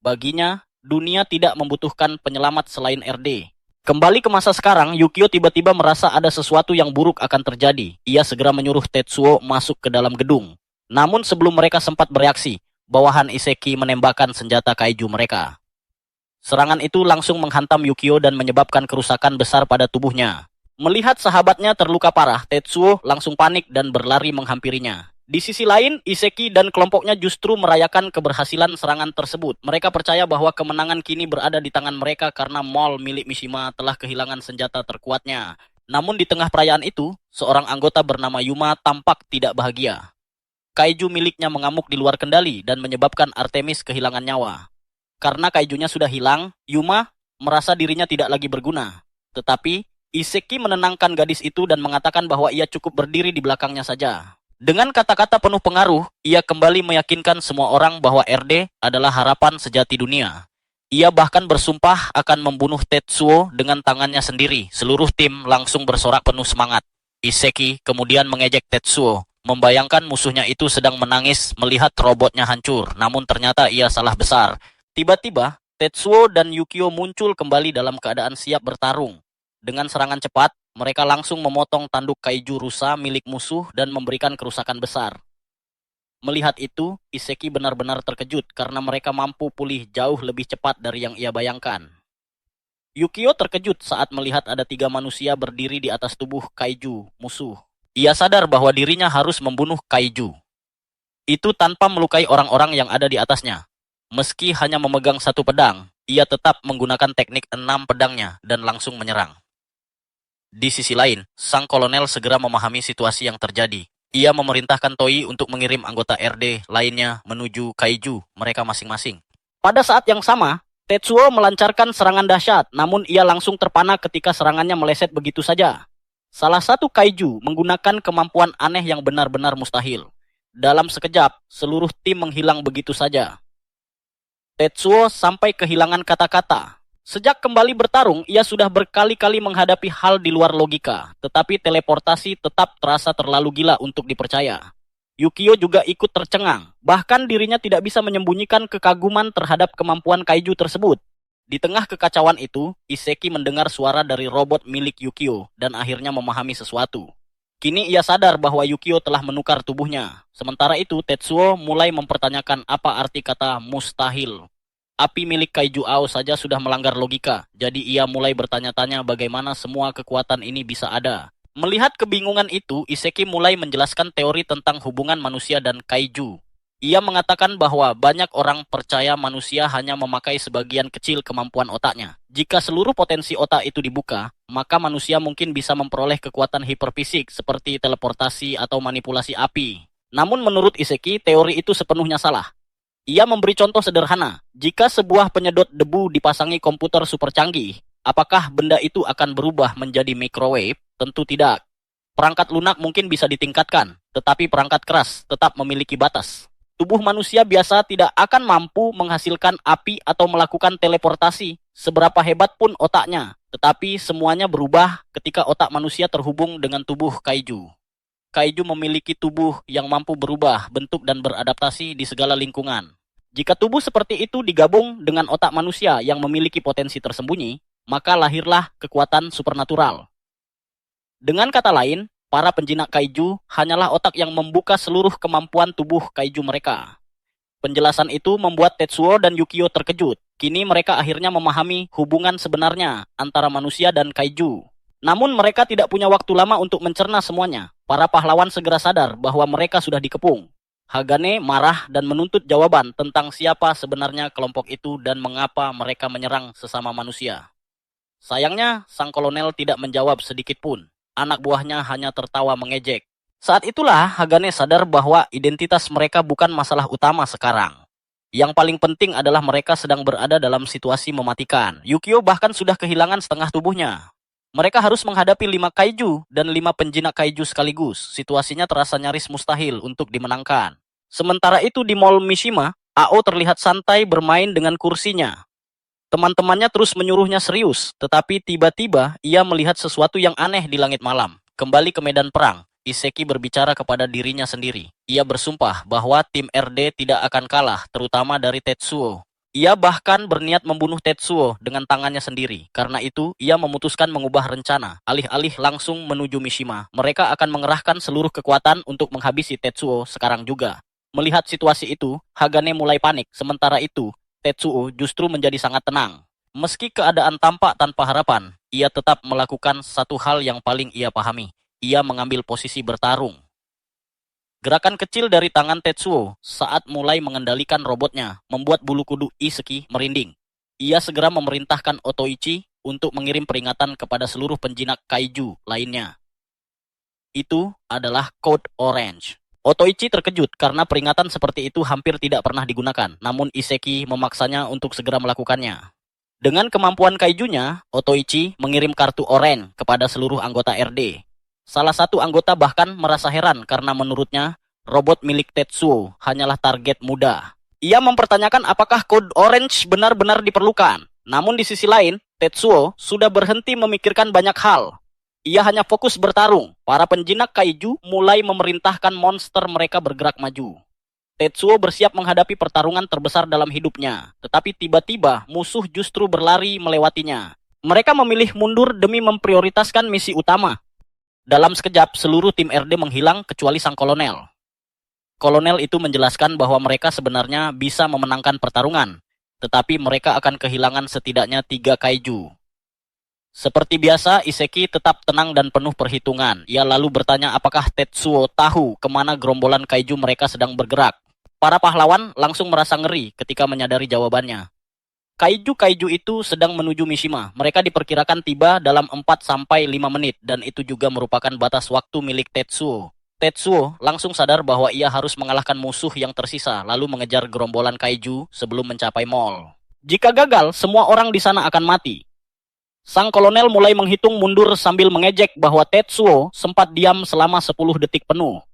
Baginya, dunia tidak membutuhkan penyelamat selain RD. Kembali ke masa sekarang, Yukio tiba-tiba merasa ada sesuatu yang buruk akan terjadi. Ia segera menyuruh Tetsuo masuk ke dalam gedung. Namun sebelum mereka sempat bereaksi, bawahan Iseki menembakkan senjata kaiju mereka. Serangan itu langsung menghantam Yukio dan menyebabkan kerusakan besar pada tubuhnya. Melihat sahabatnya terluka parah, Tetsuo langsung panik dan berlari menghampirinya. Di sisi lain, Iseki dan kelompoknya justru merayakan keberhasilan serangan tersebut. Mereka percaya bahwa kemenangan kini berada di tangan mereka karena mall milik Mishima telah kehilangan senjata terkuatnya. Namun di tengah perayaan itu, seorang anggota bernama Yuma tampak tidak bahagia. Kaiju miliknya mengamuk di luar kendali dan menyebabkan Artemis kehilangan nyawa. Karena kaijunya sudah hilang, Yuma merasa dirinya tidak lagi berguna. Tetapi, Iseki menenangkan gadis itu dan mengatakan bahwa ia cukup berdiri di belakangnya saja. Dengan kata-kata penuh pengaruh, ia kembali meyakinkan semua orang bahwa RD adalah harapan sejati dunia. Ia bahkan bersumpah akan membunuh Tetsuo dengan tangannya sendiri. Seluruh tim langsung bersorak penuh semangat. Iseki kemudian mengejek Tetsuo, membayangkan musuhnya itu sedang menangis melihat robotnya hancur. Namun ternyata ia salah besar. Tiba-tiba, Tetsuo dan Yukio muncul kembali dalam keadaan siap bertarung. Dengan serangan cepat, mereka langsung memotong tanduk kaiju rusa milik musuh dan memberikan kerusakan besar. Melihat itu, Iseki benar-benar terkejut karena mereka mampu pulih jauh lebih cepat dari yang ia bayangkan. Yukio terkejut saat melihat ada 3 manusia berdiri di atas tubuh kaiju musuh. Ia sadar bahwa dirinya harus membunuh kaiju. Itu tanpa melukai orang-orang yang ada di atasnya. Meski hanya memegang 1 pedang, ia tetap menggunakan teknik 6 pedangnya dan langsung menyerang. Di sisi lain, sang kolonel segera memahami situasi yang terjadi. Ia memerintahkan Toi untuk mengirim anggota RD lainnya menuju kaiju mereka masing-masing. Pada saat yang sama, Tetsuo melancarkan serangan dahsyat, namun ia langsung terpana ketika serangannya meleset begitu saja. Salah satu kaiju menggunakan kemampuan aneh yang benar-benar mustahil. Dalam sekejap, seluruh tim menghilang begitu saja. Tetsuo sampai kehilangan kata-kata. Sejak kembali bertarung, ia sudah berkali-kali menghadapi hal di luar logika, tetapi teleportasi tetap terasa terlalu gila untuk dipercaya. Yukio juga ikut tercengang, bahkan dirinya tidak bisa menyembunyikan kekaguman terhadap kemampuan kaiju tersebut. Di tengah kekacauan itu, Iseki mendengar suara dari robot milik Yukio dan akhirnya memahami sesuatu. Kini ia sadar bahwa Yukio telah menukar tubuhnya. Sementara itu, Tetsuo mulai mempertanyakan apa arti kata mustahil. Api milik kaiju Ao saja sudah melanggar logika, jadi ia mulai bertanya-tanya bagaimana semua kekuatan ini bisa ada. Melihat kebingungan itu, Iseki mulai menjelaskan teori tentang hubungan manusia dan kaiju. Ia mengatakan bahwa banyak orang percaya manusia hanya memakai sebagian kecil kemampuan otaknya. Jika seluruh potensi otak itu dibuka, maka manusia mungkin bisa memperoleh kekuatan hiperfisik seperti teleportasi atau manipulasi api. Namun menurut Iseki, teori itu sepenuhnya salah. Ia memberi contoh sederhana. Jika sebuah penyedot debu dipasangi komputer super canggih, apakah benda itu akan berubah menjadi microwave? Tentu tidak. Perangkat lunak mungkin bisa ditingkatkan, tetapi perangkat keras tetap memiliki batas. Tubuh manusia biasa tidak akan mampu menghasilkan api atau melakukan teleportasi, seberapa hebat pun otaknya. Tetapi semuanya berubah ketika otak manusia terhubung dengan tubuh kaiju. Kaiju memiliki tubuh yang mampu berubah bentuk dan beradaptasi di segala lingkungan. Jika tubuh seperti itu digabung dengan otak manusia yang memiliki potensi tersembunyi, maka lahirlah kekuatan supernatural. Dengan kata lain, para penjinak kaiju hanyalah otak yang membuka seluruh kemampuan tubuh kaiju mereka. Penjelasan itu membuat Tetsuo dan Yukio terkejut. Kini mereka akhirnya memahami hubungan sebenarnya antara manusia dan kaiju. Namun mereka tidak punya waktu lama untuk mencerna semuanya. Para pahlawan segera sadar bahwa mereka sudah dikepung. Hagane marah dan menuntut jawaban tentang siapa sebenarnya kelompok itu dan mengapa mereka menyerang sesama manusia. Sayangnya, sang kolonel tidak menjawab sedikit pun. Anak buahnya hanya tertawa mengejek. Saat itulah Hagane sadar bahwa identitas mereka bukan masalah utama sekarang. Yang paling penting adalah mereka sedang berada dalam situasi mematikan. Yukio bahkan sudah kehilangan setengah tubuhnya. Mereka harus menghadapi 5 kaiju dan 5 penjinak kaiju sekaligus. Situasinya terasa nyaris mustahil untuk dimenangkan. Sementara itu di Mall Mishima, Ao terlihat santai bermain dengan kursinya. Teman-temannya terus menyuruhnya serius, tetapi tiba-tiba ia melihat sesuatu yang aneh di langit malam. Kembali ke medan perang, Iseki berbicara kepada dirinya sendiri. Ia bersumpah bahwa tim RD tidak akan kalah, terutama dari Tetsuo. Ia bahkan berniat membunuh Tetsuo dengan tangannya sendiri. Karena itu, ia memutuskan mengubah rencana. Alih-alih langsung menuju Mishima, mereka akan mengerahkan seluruh kekuatan untuk menghabisi Tetsuo sekarang juga. Melihat situasi itu, Hagane mulai panik. Sementara itu, Tetsuo justru menjadi sangat tenang. Meski keadaan tampak tanpa harapan, ia tetap melakukan satu hal yang paling ia pahami. Ia mengambil posisi bertarung. Gerakan kecil dari tangan Tetsuo saat mulai mengendalikan robotnya membuat bulu kuduk Iseki merinding. Ia segera memerintahkan Otoichi untuk mengirim peringatan kepada seluruh penjinak kaiju lainnya. Itu adalah Code Orange. Otoichi terkejut karena peringatan seperti itu hampir tidak pernah digunakan, namun Iseki memaksanya untuk segera melakukannya. Dengan kemampuan kaijunya, Otoichi mengirim kartu oranye kepada seluruh anggota RD. Salah satu anggota bahkan merasa heran karena menurutnya, robot milik Tetsuo hanyalah target mudah. Ia mempertanyakan apakah kode orange benar-benar diperlukan. Namun di sisi lain, Tetsuo sudah berhenti memikirkan banyak hal. Ia hanya fokus bertarung. Para penjinak kaiju mulai memerintahkan monster mereka bergerak maju. Tetsuo bersiap menghadapi pertarungan terbesar dalam hidupnya. Tetapi tiba-tiba musuh justru berlari melewatinya. Mereka memilih mundur demi memprioritaskan misi utama. Dalam sekejap, seluruh tim RD menghilang kecuali sang kolonel. Kolonel itu menjelaskan bahwa mereka sebenarnya bisa memenangkan pertarungan. Tetapi mereka akan kehilangan setidaknya 3 kaiju. Seperti biasa, Iseki tetap tenang dan penuh perhitungan. Ia lalu bertanya apakah Tetsuo tahu kemana gerombolan kaiju mereka sedang bergerak. Para pahlawan langsung merasa ngeri ketika menyadari jawabannya. Kaiju-kaiju itu sedang menuju Mishima. Mereka diperkirakan tiba dalam 4-5 menit dan itu juga merupakan batas waktu milik Tetsuo. Tetsuo langsung sadar bahwa ia harus mengalahkan musuh yang tersisa lalu mengejar gerombolan kaiju sebelum mencapai mall. Jika gagal, semua orang di sana akan mati. Sang kolonel mulai menghitung mundur sambil mengejek bahwa Tetsuo sempat diam selama 10 detik penuh.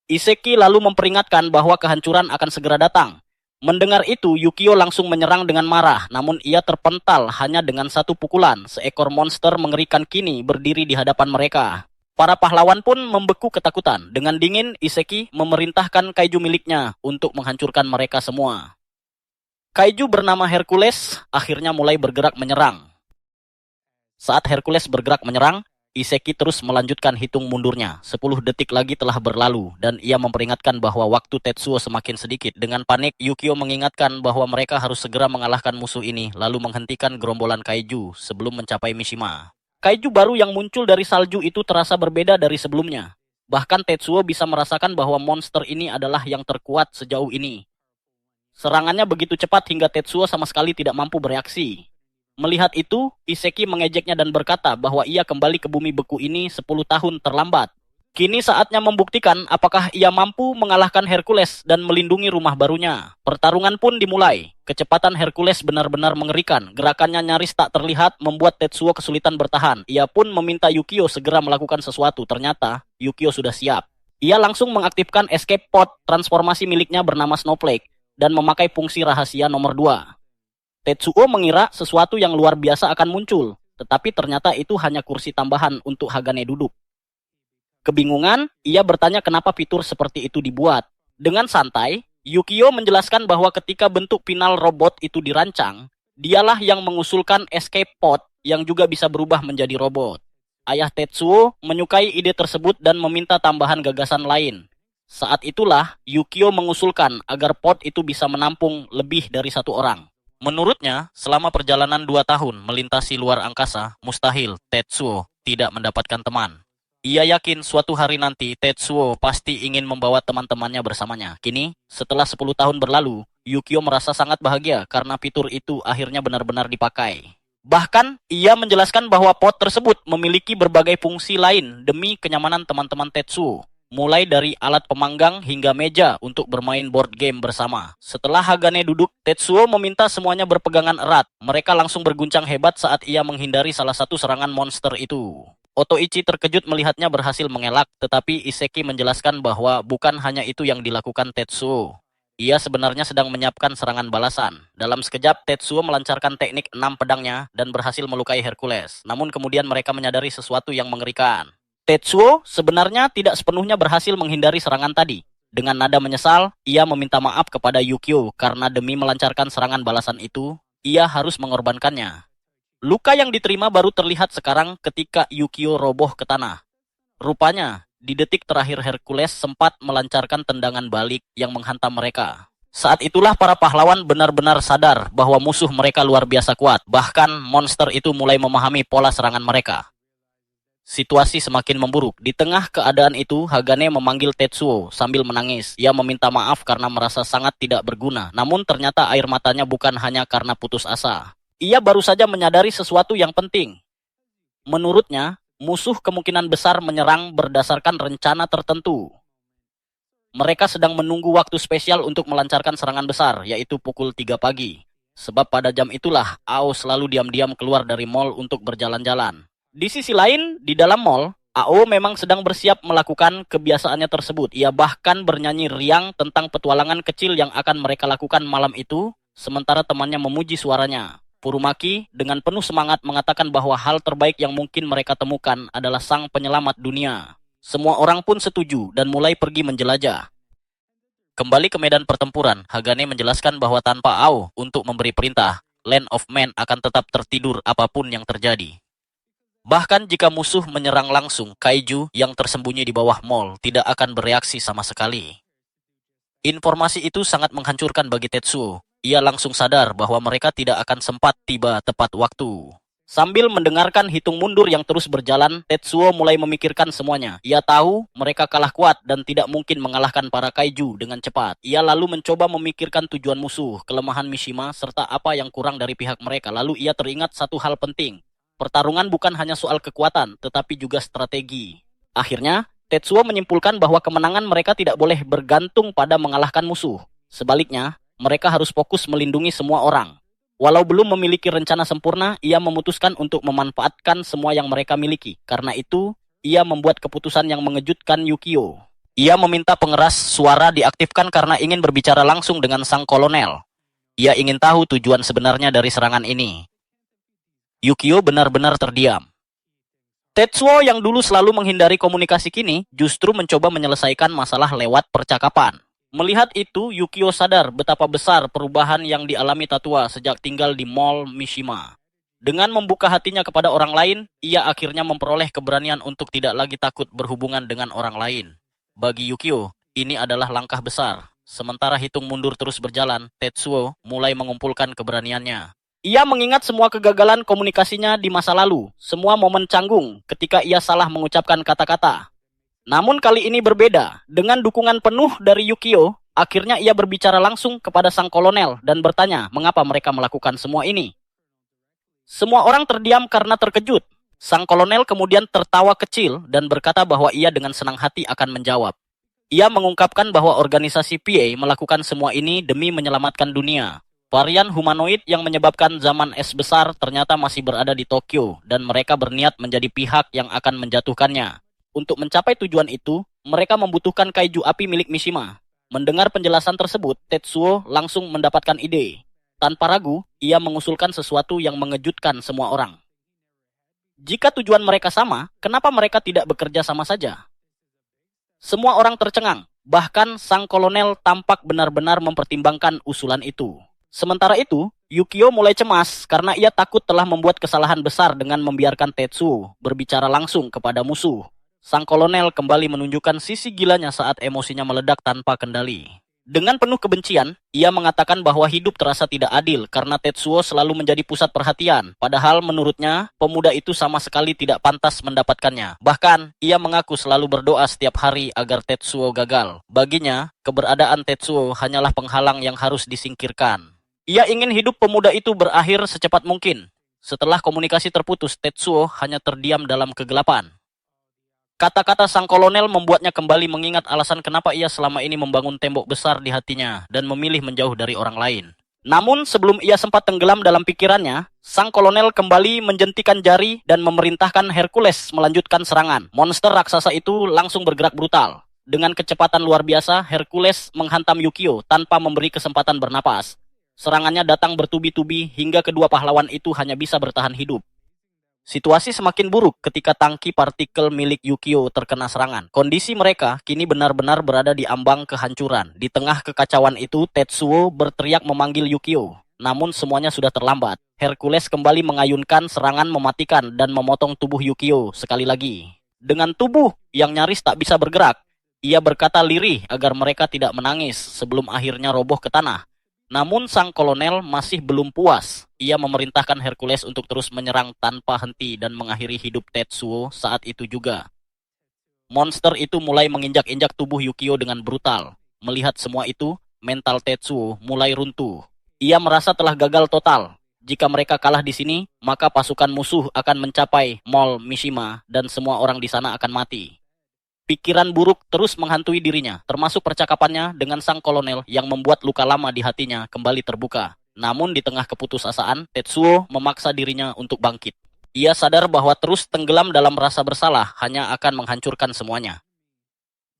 Iseki lalu memperingatkan bahwa kehancuran akan segera datang. Mendengar itu, Yukio langsung menyerang dengan marah, namun ia terpental hanya dengan satu pukulan. Seekor monster mengerikan kini berdiri di hadapan mereka. Para pahlawan pun membeku ketakutan. Dengan dingin, Iseki memerintahkan kaiju miliknya untuk menghancurkan mereka semua. Kaiju bernama Hercules akhirnya mulai bergerak menyerang. Saat Hercules bergerak menyerang, Iseki terus melanjutkan hitung mundurnya. 10 detik lagi telah berlalu, dan ia memperingatkan bahwa waktu Tetsuo semakin sedikit. Dengan panik, Yukio mengingatkan bahwa mereka harus segera mengalahkan musuh ini, lalu menghentikan gerombolan kaiju sebelum mencapai Mishima. Kaiju baru yang muncul dari salju itu terasa berbeda dari sebelumnya. Bahkan Tetsuo bisa merasakan bahwa monster ini adalah yang terkuat sejauh ini. Serangannya begitu cepat hingga Tetsuo sama sekali tidak mampu bereaksi. Melihat itu, Iseki mengejeknya dan berkata bahwa ia kembali ke bumi beku ini 10 tahun terlambat. Kini saatnya membuktikan apakah ia mampu mengalahkan Hercules dan melindungi rumah barunya. Pertarungan pun dimulai. Kecepatan Hercules benar-benar mengerikan. Gerakannya nyaris tak terlihat membuat Tetsuo kesulitan bertahan. Ia pun meminta Yukio segera melakukan sesuatu. Ternyata, Yukio sudah siap. Ia langsung mengaktifkan escape pod transformasi miliknya bernama Snowflake dan memakai fungsi rahasia nomor 2. Tetsuo mengira sesuatu yang luar biasa akan muncul, tetapi ternyata itu hanya kursi tambahan untuk Hagane duduk. Kebingungan, ia bertanya kenapa fitur seperti itu dibuat. Dengan santai, Yukio menjelaskan bahwa ketika bentuk final robot itu dirancang, dialah yang mengusulkan escape pod yang juga bisa berubah menjadi robot. Ayah Tetsuo menyukai ide tersebut dan meminta tambahan gagasan lain. Saat itulah, Yukio mengusulkan agar pod itu bisa menampung lebih dari 1 orang. Menurutnya, selama perjalanan 2 tahun melintasi luar angkasa, mustahil Tetsuo tidak mendapatkan teman. Ia yakin suatu hari nanti Tetsuo pasti ingin membawa teman-temannya bersamanya. Kini, setelah 10 tahun berlalu, Yukio merasa sangat bahagia karena fitur itu akhirnya benar-benar dipakai. Bahkan, ia menjelaskan bahwa pod tersebut memiliki berbagai fungsi lain demi kenyamanan teman-teman Tetsuo. Mulai dari alat pemanggang hingga meja untuk bermain board game bersama. Setelah Hagane duduk, Tetsuo meminta semuanya berpegangan erat. Mereka langsung berguncang hebat saat ia menghindari salah satu serangan monster itu. Otoichi terkejut melihatnya berhasil mengelak, tetapi Iseki menjelaskan bahwa bukan hanya itu yang dilakukan Tetsuo. Ia sebenarnya sedang menyiapkan serangan balasan. Dalam sekejap, Tetsuo melancarkan teknik 6 pedangnya dan berhasil melukai Hercules. Namun kemudian mereka menyadari sesuatu yang mengerikan. Tetsuo sebenarnya tidak sepenuhnya berhasil menghindari serangan tadi. Dengan nada menyesal, ia meminta maaf kepada Yukio karena demi melancarkan serangan balasan itu, ia harus mengorbankannya. Luka yang diterima baru terlihat sekarang ketika Yukio roboh ke tanah. Rupanya, di detik terakhir Hercules sempat melancarkan tendangan balik yang menghantam mereka. Saat itulah para pahlawan benar-benar sadar bahwa musuh mereka luar biasa kuat. Bahkan monster itu mulai memahami pola serangan mereka. Situasi semakin memburuk. Di tengah keadaan itu, Hagane memanggil Tetsuo sambil menangis. Ia meminta maaf karena merasa sangat tidak berguna. Namun ternyata air matanya bukan hanya karena putus asa. Ia baru saja menyadari sesuatu yang penting. Menurutnya, musuh kemungkinan besar menyerang berdasarkan rencana tertentu. Mereka sedang menunggu waktu spesial untuk melancarkan serangan besar, yaitu pukul 3 pagi. Sebab pada jam itulah, Ao selalu diam-diam keluar dari mall untuk berjalan-jalan. Di sisi lain, di dalam mall, Ao memang sedang bersiap melakukan kebiasaannya tersebut. Ia bahkan bernyanyi riang tentang petualangan kecil yang akan mereka lakukan malam itu, sementara temannya memuji suaranya. Furumaki dengan penuh semangat mengatakan bahwa hal terbaik yang mungkin mereka temukan adalah sang penyelamat dunia. Semua orang pun setuju dan mulai pergi menjelajah. Kembali ke medan pertempuran, Hagane menjelaskan bahwa tanpa Ao untuk memberi perintah, Land of Men akan tetap tertidur apapun yang terjadi. Bahkan jika musuh menyerang langsung, kaiju yang tersembunyi di bawah mall tidak akan bereaksi sama sekali. Informasi itu sangat menghancurkan bagi Tetsuo. Ia langsung sadar bahwa mereka tidak akan sempat tiba tepat waktu. Sambil mendengarkan hitung mundur yang terus berjalan, Tetsuo mulai memikirkan semuanya. Ia tahu mereka kalah kuat dan tidak mungkin mengalahkan para kaiju dengan cepat. Ia lalu mencoba memikirkan tujuan musuh, kelemahan Mishima, serta apa yang kurang dari pihak mereka. Lalu ia teringat satu hal penting. Pertarungan bukan hanya soal kekuatan, tetapi juga strategi. Akhirnya, Tetsuo menyimpulkan bahwa kemenangan mereka tidak boleh bergantung pada mengalahkan musuh. Sebaliknya, mereka harus fokus melindungi semua orang. Walau belum memiliki rencana sempurna, ia memutuskan untuk memanfaatkan semua yang mereka miliki. Karena itu, ia membuat keputusan yang mengejutkan Yukio. Ia meminta pengeras suara diaktifkan karena ingin berbicara langsung dengan sang kolonel. Ia ingin tahu tujuan sebenarnya dari serangan ini. Yukio benar-benar terdiam. Tetsuo yang dulu selalu menghindari komunikasi kini justru mencoba menyelesaikan masalah lewat percakapan. Melihat itu, Yukio sadar betapa besar perubahan yang dialami Tatua sejak tinggal di Mall Mishima. Dengan membuka hatinya kepada orang lain, ia akhirnya memperoleh keberanian untuk tidak lagi takut berhubungan dengan orang lain. Bagi Yukio, ini adalah langkah besar. Sementara hitung mundur terus berjalan, Tetsuo mulai mengumpulkan keberaniannya. Ia mengingat semua kegagalan komunikasinya di masa lalu, semua momen canggung ketika ia salah mengucapkan kata-kata. Namun kali ini berbeda. Dengan dukungan penuh dari Yukio, akhirnya ia berbicara langsung kepada sang kolonel dan bertanya mengapa mereka melakukan semua ini. Semua orang terdiam karena terkejut. Sang kolonel kemudian tertawa kecil dan berkata bahwa ia dengan senang hati akan menjawab. Ia mengungkapkan bahwa organisasi PA melakukan semua ini demi menyelamatkan dunia. Varian humanoid yang menyebabkan zaman es besar ternyata masih berada di Tokyo dan mereka berniat menjadi pihak yang akan menjatuhkannya. Untuk mencapai tujuan itu, mereka membutuhkan kaiju api milik Mishima. Mendengar penjelasan tersebut, Tetsuo langsung mendapatkan ide. Tanpa ragu, ia mengusulkan sesuatu yang mengejutkan semua orang. Jika tujuan mereka sama, kenapa mereka tidak bekerja sama saja? Semua orang tercengang, bahkan sang kolonel tampak benar-benar mempertimbangkan usulan itu. Sementara itu, Yukio mulai cemas karena ia takut telah membuat kesalahan besar dengan membiarkan Tetsuo berbicara langsung kepada musuh. Sang kolonel kembali menunjukkan sisi gilanya saat emosinya meledak tanpa kendali. Dengan penuh kebencian, ia mengatakan bahwa hidup terasa tidak adil karena Tetsuo selalu menjadi pusat perhatian. Padahal menurutnya, pemuda itu sama sekali tidak pantas mendapatkannya. Bahkan, ia mengaku selalu berdoa setiap hari agar Tetsuo gagal. Baginya, keberadaan Tetsuo hanyalah penghalang yang harus disingkirkan. Ia ingin hidup pemuda itu berakhir secepat mungkin. Setelah komunikasi terputus, Tetsuo hanya terdiam dalam kegelapan. Kata-kata sang kolonel membuatnya kembali mengingat alasan kenapa ia selama ini membangun tembok besar di hatinya dan memilih menjauh dari orang lain. Namun sebelum ia sempat tenggelam dalam pikirannya, sang kolonel kembali menjentikan jari dan memerintahkan Hercules melanjutkan serangan. Monster raksasa itu langsung bergerak brutal. Dengan kecepatan luar biasa, Hercules menghantam Yukio tanpa memberi kesempatan bernapas. Serangannya datang bertubi-tubi hingga kedua pahlawan itu hanya bisa bertahan hidup. Situasi semakin buruk ketika tangki partikel milik Yukio terkena serangan. Kondisi mereka kini benar-benar berada di ambang kehancuran. Di tengah kekacauan itu, Tetsuo berteriak memanggil Yukio. Namun semuanya sudah terlambat. Hercules kembali mengayunkan serangan mematikan dan memotong tubuh Yukio sekali lagi. Dengan tubuh yang nyaris tak bisa bergerak, ia berkata lirih agar mereka tidak menangis sebelum akhirnya roboh ke tanah. Namun sang kolonel masih belum puas. Ia memerintahkan Hercules untuk terus menyerang tanpa henti dan mengakhiri hidup Tetsuo saat itu juga. Monster itu mulai menginjak-injak tubuh Yukio dengan brutal. Melihat semua itu, mental Tetsuo mulai runtuh. Ia merasa telah gagal total. Jika mereka kalah di sini, maka pasukan musuh akan mencapai Mall Mishima dan semua orang di sana akan mati. Pikiran buruk terus menghantui dirinya, termasuk percakapannya dengan sang kolonel yang membuat luka lama di hatinya kembali terbuka. Namun di tengah keputusasaan, Tetsuo memaksa dirinya untuk bangkit. Ia sadar bahwa terus tenggelam dalam rasa bersalah hanya akan menghancurkan semuanya.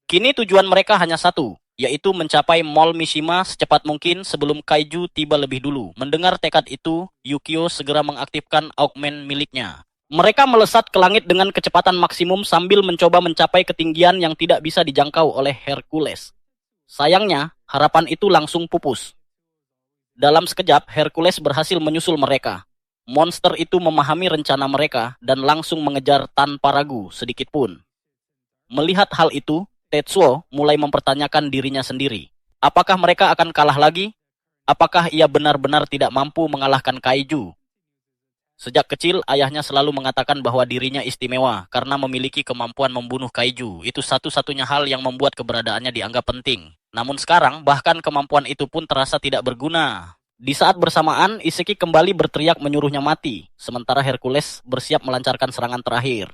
Kini tujuan mereka hanya satu, yaitu mencapai Mall Mishima secepat mungkin sebelum kaiju tiba lebih dulu. Mendengar tekad itu, Yukio segera mengaktifkan augment miliknya. Mereka melesat ke langit dengan kecepatan maksimum sambil mencoba mencapai ketinggian yang tidak bisa dijangkau oleh Hercules. Sayangnya, harapan itu langsung pupus. Dalam sekejap, Hercules berhasil menyusul mereka. Monster itu memahami rencana mereka dan langsung mengejar tanpa ragu sedikit pun. Melihat hal itu, Tetsuo mulai mempertanyakan dirinya sendiri. Apakah mereka akan kalah lagi? Apakah ia benar-benar tidak mampu mengalahkan kaiju? Sejak kecil, ayahnya selalu mengatakan bahwa dirinya istimewa karena memiliki kemampuan membunuh kaiju. Itu satu-satunya hal yang membuat keberadaannya dianggap penting. Namun sekarang, bahkan kemampuan itu pun terasa tidak berguna. Di saat bersamaan, Iseki kembali berteriak menyuruhnya mati, sementara Hercules bersiap melancarkan serangan terakhir.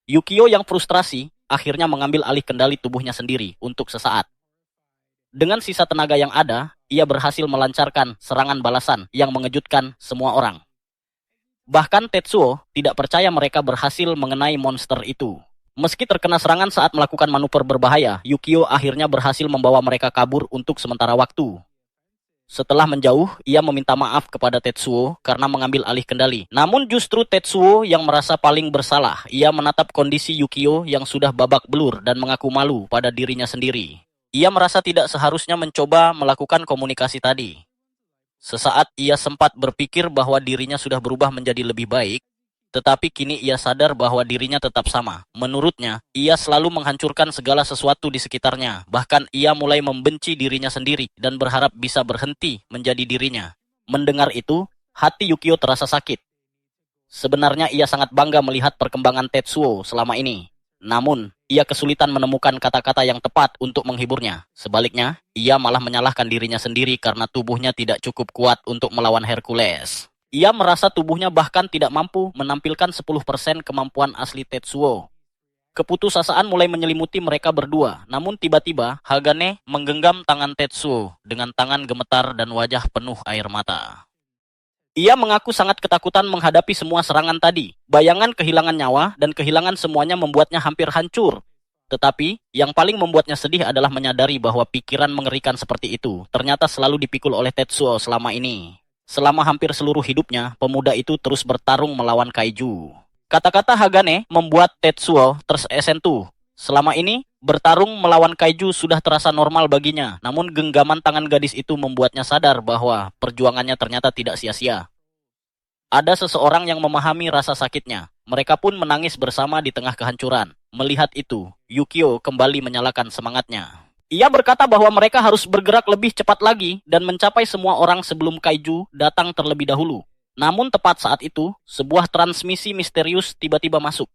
Yukio yang frustrasi, akhirnya mengambil alih kendali tubuhnya sendiri untuk sesaat. Dengan sisa tenaga yang ada, ia berhasil melancarkan serangan balasan yang mengejutkan semua orang. Bahkan Tetsuo tidak percaya mereka berhasil mengenai monster itu. Meski terkena serangan saat melakukan manuver berbahaya, Yukio akhirnya berhasil membawa mereka kabur untuk sementara waktu. Setelah menjauh, ia meminta maaf kepada Tetsuo karena mengambil alih kendali. Namun justru Tetsuo yang merasa paling bersalah. Ia menatap kondisi Yukio yang sudah babak belur dan mengaku malu pada dirinya sendiri. Ia merasa tidak seharusnya mencoba melakukan komunikasi tadi. Sesaat ia sempat berpikir bahwa dirinya sudah berubah menjadi lebih baik, tetapi kini ia sadar bahwa dirinya tetap sama. Menurutnya, ia selalu menghancurkan segala sesuatu di sekitarnya. Bahkan ia mulai membenci dirinya sendiri dan berharap bisa berhenti menjadi dirinya. Mendengar itu, hati Yukio terasa sakit. Sebenarnya ia sangat bangga melihat perkembangan Tetsuo selama ini. Namun, ia kesulitan menemukan kata-kata yang tepat untuk menghiburnya. Sebaliknya, ia malah menyalahkan dirinya sendiri karena tubuhnya tidak cukup kuat untuk melawan Hercules. Ia merasa tubuhnya bahkan tidak mampu menampilkan 10% kemampuan asli Tetsuo. Keputusasaan mulai menyelimuti mereka berdua, namun tiba-tiba Hagane menggenggam tangan Tetsuo dengan tangan gemetar dan wajah penuh air mata. Ia mengaku sangat ketakutan menghadapi semua serangan tadi. Bayangan kehilangan nyawa dan kehilangan semuanya membuatnya hampir hancur. Tetapi, yang paling membuatnya sedih adalah menyadari bahwa pikiran mengerikan seperti itu ternyata selalu dipikul oleh Tetsuo selama ini. Selama hampir seluruh hidupnya, pemuda itu terus bertarung melawan kaiju. Kata-kata Hagane membuat Tetsuo tersentuh. Selama ini, bertarung melawan kaiju sudah terasa normal baginya, namun genggaman tangan gadis itu membuatnya sadar bahwa perjuangannya ternyata tidak sia-sia. Ada seseorang yang memahami rasa sakitnya. Mereka pun menangis bersama di tengah kehancuran. Melihat itu, Yukio kembali menyalakan semangatnya. Ia berkata bahwa mereka harus bergerak lebih cepat lagi dan mencapai semua orang sebelum kaiju datang terlebih dahulu. Namun tepat saat itu, sebuah transmisi misterius tiba-tiba masuk.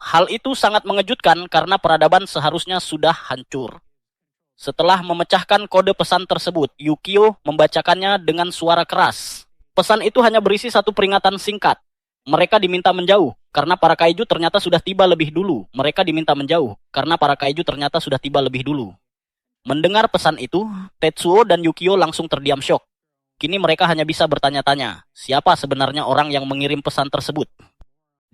Hal itu sangat mengejutkan karena peradaban seharusnya sudah hancur. Setelah memecahkan kode pesan tersebut, Yukio membacakannya dengan suara keras. Pesan itu hanya berisi satu peringatan singkat. Mereka diminta menjauh, karena para kaiju ternyata sudah tiba lebih dulu. Mereka diminta menjauh, karena para kaiju ternyata sudah tiba lebih dulu. Mendengar pesan itu, Tetsuo dan Yukio langsung terdiam syok. Kini mereka hanya bisa bertanya-tanya, siapa sebenarnya orang yang mengirim pesan tersebut?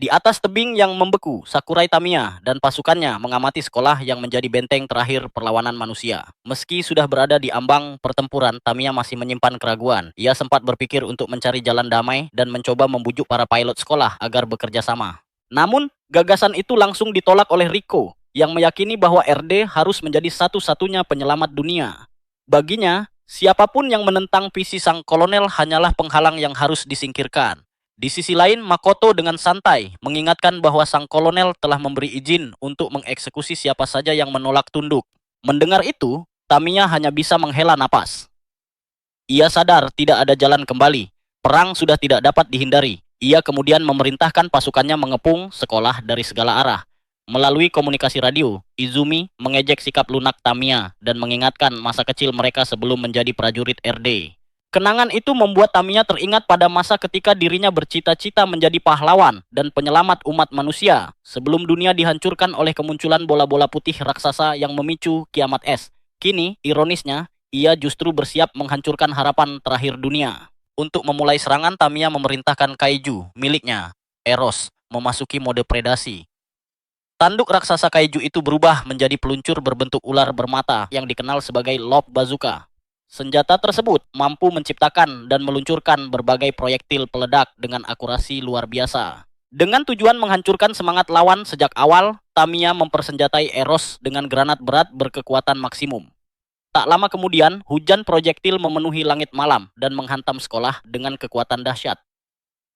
Di atas tebing yang membeku, Sakurai Tamiya dan pasukannya mengamati sekolah yang menjadi benteng terakhir perlawanan manusia. Meski sudah berada di ambang pertempuran, Tamiya masih menyimpan keraguan. Ia sempat berpikir untuk mencari jalan damai dan mencoba membujuk para pilot sekolah agar bekerja sama. Namun, gagasan itu langsung ditolak oleh Riko, yang meyakini bahwa RD harus menjadi satu-satunya penyelamat dunia. Baginya, siapapun yang menentang visi sang kolonel hanyalah penghalang yang harus disingkirkan. Di sisi lain, Makoto dengan santai mengingatkan bahwa sang kolonel telah memberi izin untuk mengeksekusi siapa saja yang menolak tunduk. Mendengar itu, Tamiya hanya bisa menghela napas. Ia sadar tidak ada jalan kembali. Perang sudah tidak dapat dihindari. Ia kemudian memerintahkan pasukannya mengepung sekolah dari segala arah. Melalui komunikasi radio, Izumi mengejek sikap lunak Tamiya dan mengingatkan masa kecil mereka sebelum menjadi prajurit RD. Kenangan itu membuat Tamiya teringat pada masa ketika dirinya bercita-cita menjadi pahlawan dan penyelamat umat manusia sebelum dunia dihancurkan oleh kemunculan bola-bola putih raksasa yang memicu kiamat es. Kini, ironisnya, ia justru bersiap menghancurkan harapan terakhir dunia. Untuk memulai serangan, Tamiya memerintahkan kaiju miliknya, Eros, memasuki mode predasi. Tanduk raksasa kaiju itu berubah menjadi peluncur berbentuk ular bermata yang dikenal sebagai Love Bazooka. Senjata tersebut mampu menciptakan dan meluncurkan berbagai proyektil peledak dengan akurasi luar biasa. Dengan tujuan menghancurkan semangat lawan sejak awal, Tamiya mempersenjatai Eros dengan granat berat berkekuatan maksimum. Tak lama kemudian, hujan proyektil memenuhi langit malam dan menghantam sekolah dengan kekuatan dahsyat.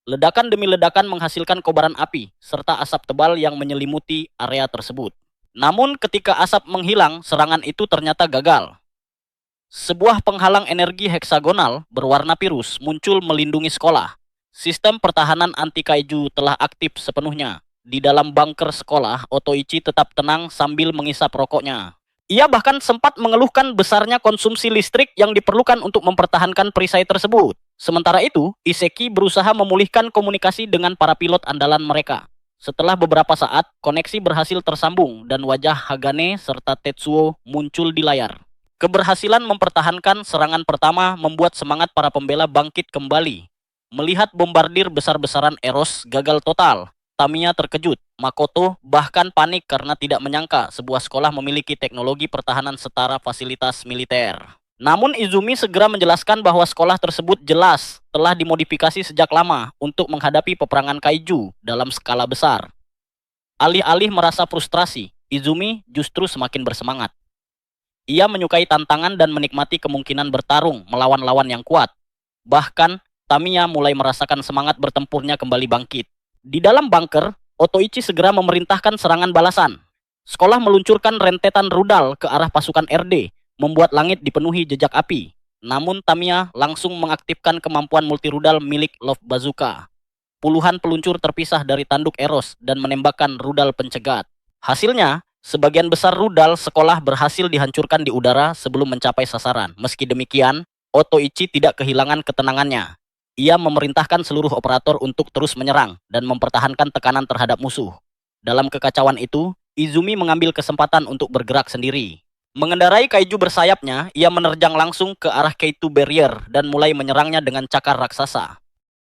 Ledakan demi ledakan menghasilkan kobaran api, serta asap tebal yang menyelimuti area tersebut. Namun ketika asap menghilang, serangan itu ternyata gagal. Sebuah penghalang energi heksagonal berwarna virus muncul melindungi sekolah. Sistem pertahanan anti-kaiju telah aktif sepenuhnya. Di dalam bunker sekolah, Otoichi tetap tenang sambil mengisap rokoknya. Ia bahkan sempat mengeluhkan besarnya konsumsi listrik yang diperlukan untuk mempertahankan perisai tersebut. Sementara itu, Iseki berusaha memulihkan komunikasi dengan para pilot andalan mereka. Setelah beberapa saat, koneksi berhasil tersambung dan wajah Hagane serta Tetsuo muncul di layar. Keberhasilan mempertahankan serangan pertama membuat semangat para pembela bangkit kembali. Melihat bombardir besar-besaran Eros gagal total, Tamiya terkejut. Makoto bahkan panik karena tidak menyangka sebuah sekolah memiliki teknologi pertahanan setara fasilitas militer. Namun Izumi segera menjelaskan bahwa sekolah tersebut jelas telah dimodifikasi sejak lama untuk menghadapi peperangan kaiju dalam skala besar. Alih-alih merasa frustrasi, Izumi justru semakin bersemangat. Ia menyukai tantangan dan menikmati kemungkinan bertarung melawan lawan yang kuat. Bahkan, Tamiya mulai merasakan semangat bertempurnya kembali bangkit. Di dalam bunker, Otoichi segera memerintahkan serangan balasan. Sekolah meluncurkan rentetan rudal ke arah pasukan RD, membuat langit dipenuhi jejak api. Namun Tamiya langsung mengaktifkan kemampuan multirudal milik Love Bazooka. Puluhan peluncur terpisah dari tanduk Eros dan menembakkan rudal pencegat. Hasilnya, sebagian besar rudal sekolah berhasil dihancurkan di udara sebelum mencapai sasaran. Meski demikian, Otoichi tidak kehilangan ketenangannya. Ia memerintahkan seluruh operator untuk terus menyerang dan mempertahankan tekanan terhadap musuh. Dalam kekacauan itu, Izumi mengambil kesempatan untuk bergerak sendiri. Mengendarai kaiju bersayapnya, ia menerjang langsung ke arah K2 Barrier dan mulai menyerangnya dengan cakar raksasa.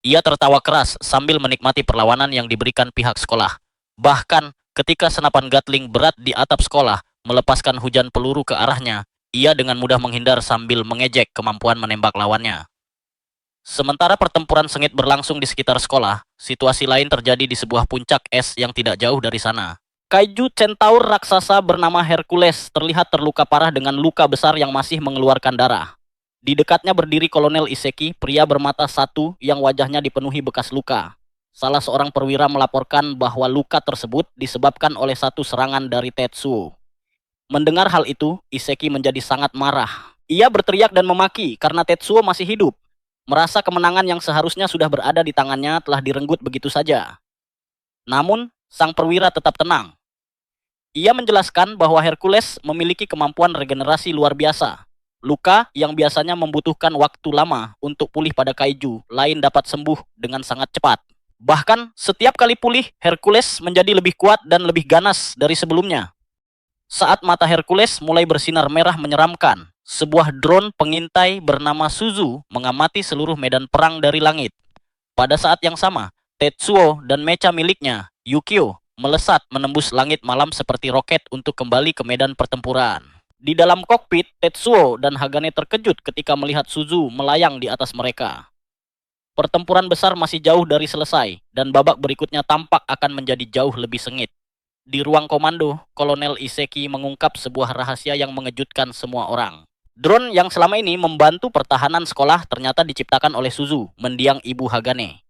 Ia tertawa keras sambil menikmati perlawanan yang diberikan pihak sekolah. Bahkan, ketika senapan Gatling berat di atap sekolah melepaskan hujan peluru ke arahnya, ia dengan mudah menghindar sambil mengejek kemampuan menembak lawannya. Sementara pertempuran sengit berlangsung di sekitar sekolah, situasi lain terjadi di sebuah puncak es yang tidak jauh dari sana. Kaiju centaur raksasa bernama Hercules terlihat terluka parah dengan luka besar yang masih mengeluarkan darah. Di dekatnya berdiri Kolonel Iseki, pria bermata satu yang wajahnya dipenuhi bekas luka. Salah seorang perwira melaporkan bahwa luka tersebut disebabkan oleh satu serangan dari Tetsuo. Mendengar hal itu, Iseki menjadi sangat marah. Ia berteriak dan memaki karena Tetsuo masih hidup. Merasa kemenangan yang seharusnya sudah berada di tangannya telah direnggut begitu saja. Namun, sang perwira tetap tenang. Ia menjelaskan bahwa Hercules memiliki kemampuan regenerasi luar biasa. Luka yang biasanya membutuhkan waktu lama untuk pulih pada kaiju, lain dapat sembuh dengan sangat cepat. Bahkan, setiap kali pulih, Hercules menjadi lebih kuat dan lebih ganas dari sebelumnya. Saat mata Hercules mulai bersinar merah menyeramkan, sebuah drone pengintai bernama Suzu mengamati seluruh medan perang dari langit. Pada saat yang sama, Tetsuo dan mecha miliknya, Yukio, melesat menembus langit malam seperti roket untuk kembali ke medan pertempuran. Di dalam kokpit, Tetsuo dan Hagane terkejut ketika melihat Suzu melayang di atas mereka. Pertempuran besar masih jauh dari selesai, dan babak berikutnya tampak akan menjadi jauh lebih sengit. Di ruang komando, Kolonel Iseki mengungkap sebuah rahasia yang mengejutkan semua orang. Drone yang selama ini membantu pertahanan sekolah ternyata diciptakan oleh Suzu, mendiang ibu Hagane.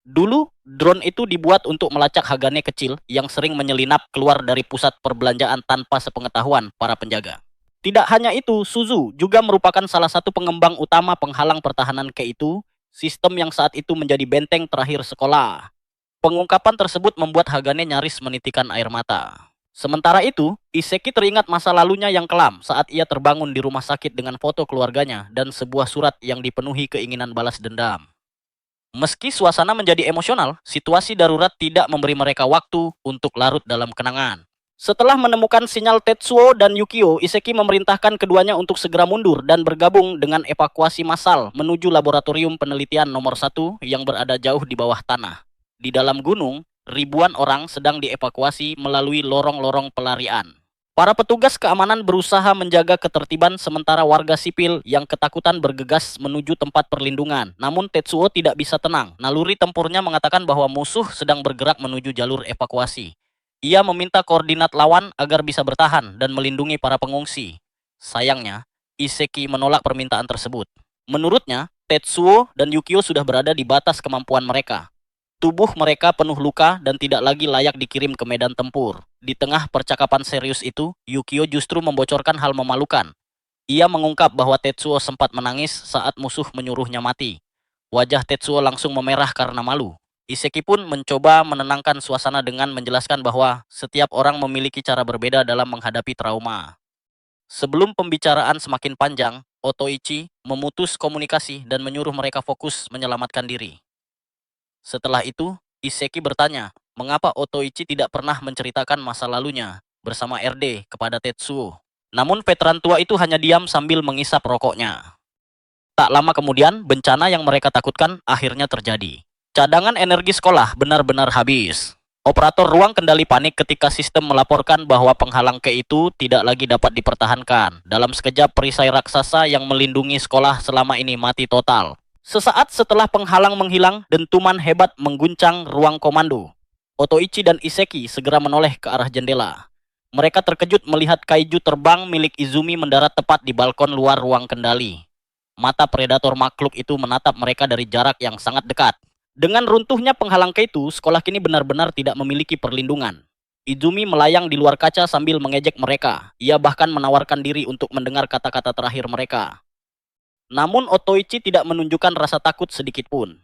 Dulu, drone itu dibuat untuk melacak Hagane kecil yang sering menyelinap keluar dari pusat perbelanjaan tanpa sepengetahuan para penjaga. Tidak hanya itu, Suzu juga merupakan salah satu pengembang utama penghalang pertahanan K2, sistem yang saat itu menjadi benteng terakhir sekolah. Pengungkapan tersebut membuat Hagane nyaris menitikan air mata. Sementara itu, Iseki teringat masa lalunya yang kelam saat ia terbangun di rumah sakit dengan foto keluarganya dan sebuah surat yang dipenuhi keinginan balas dendam. Meski suasana menjadi emosional, situasi darurat tidak memberi mereka waktu untuk larut dalam kenangan. Setelah menemukan sinyal Tetsuo dan Yukio, Iseki memerintahkan keduanya untuk segera mundur dan bergabung dengan evakuasi massal menuju laboratorium penelitian nomor 1 yang berada jauh di bawah tanah. Di dalam gunung, ribuan orang sedang dievakuasi melalui lorong-lorong pelarian. Para petugas keamanan berusaha menjaga ketertiban sementara warga sipil yang ketakutan bergegas menuju tempat perlindungan. Namun Tetsuo tidak bisa tenang. Naluri tempurnya mengatakan bahwa musuh sedang bergerak menuju jalur evakuasi. Ia meminta koordinat lawan agar bisa bertahan dan melindungi para pengungsi. Sayangnya, Iseki menolak permintaan tersebut. Menurutnya, Tetsuo dan Yukio sudah berada di batas kemampuan mereka. Tubuh mereka penuh luka dan tidak lagi layak dikirim ke medan tempur. Di tengah percakapan serius itu, Yukio justru membocorkan hal memalukan. Ia mengungkap bahwa Tetsuo sempat menangis saat musuh menyuruhnya mati. Wajah Tetsuo langsung memerah karena malu. Iseki pun mencoba menenangkan suasana dengan menjelaskan bahwa setiap orang memiliki cara berbeda dalam menghadapi trauma. Sebelum pembicaraan semakin panjang, Otoichi memutus komunikasi dan menyuruh mereka fokus menyelamatkan diri. Setelah itu, Iseki bertanya, mengapa Otoichi tidak pernah menceritakan masa lalunya bersama RD kepada Tetsuo. Namun veteran tua itu hanya diam sambil mengisap rokoknya. Tak lama kemudian, bencana yang mereka takutkan akhirnya terjadi. Cadangan energi sekolah benar-benar habis. Operator ruang kendali panik ketika sistem melaporkan bahwa penghalang K2 tidak lagi dapat dipertahankan. Dalam sekejap, perisai raksasa yang melindungi sekolah selama ini mati total. Sesaat setelah penghalang menghilang, dentuman hebat mengguncang ruang komando. Otoichi dan Iseki segera menoleh ke arah jendela. Mereka terkejut melihat kaiju terbang milik Izumi mendarat tepat di balkon luar ruang kendali. Mata predator makhluk itu menatap mereka dari jarak yang sangat dekat. Dengan runtuhnya penghalang K2, sekolah kini benar-benar tidak memiliki perlindungan. Izumi melayang di luar kaca sambil mengejek mereka. Ia bahkan menawarkan diri untuk mendengar kata-kata terakhir mereka. Namun Otoichi tidak menunjukkan rasa takut sedikit pun.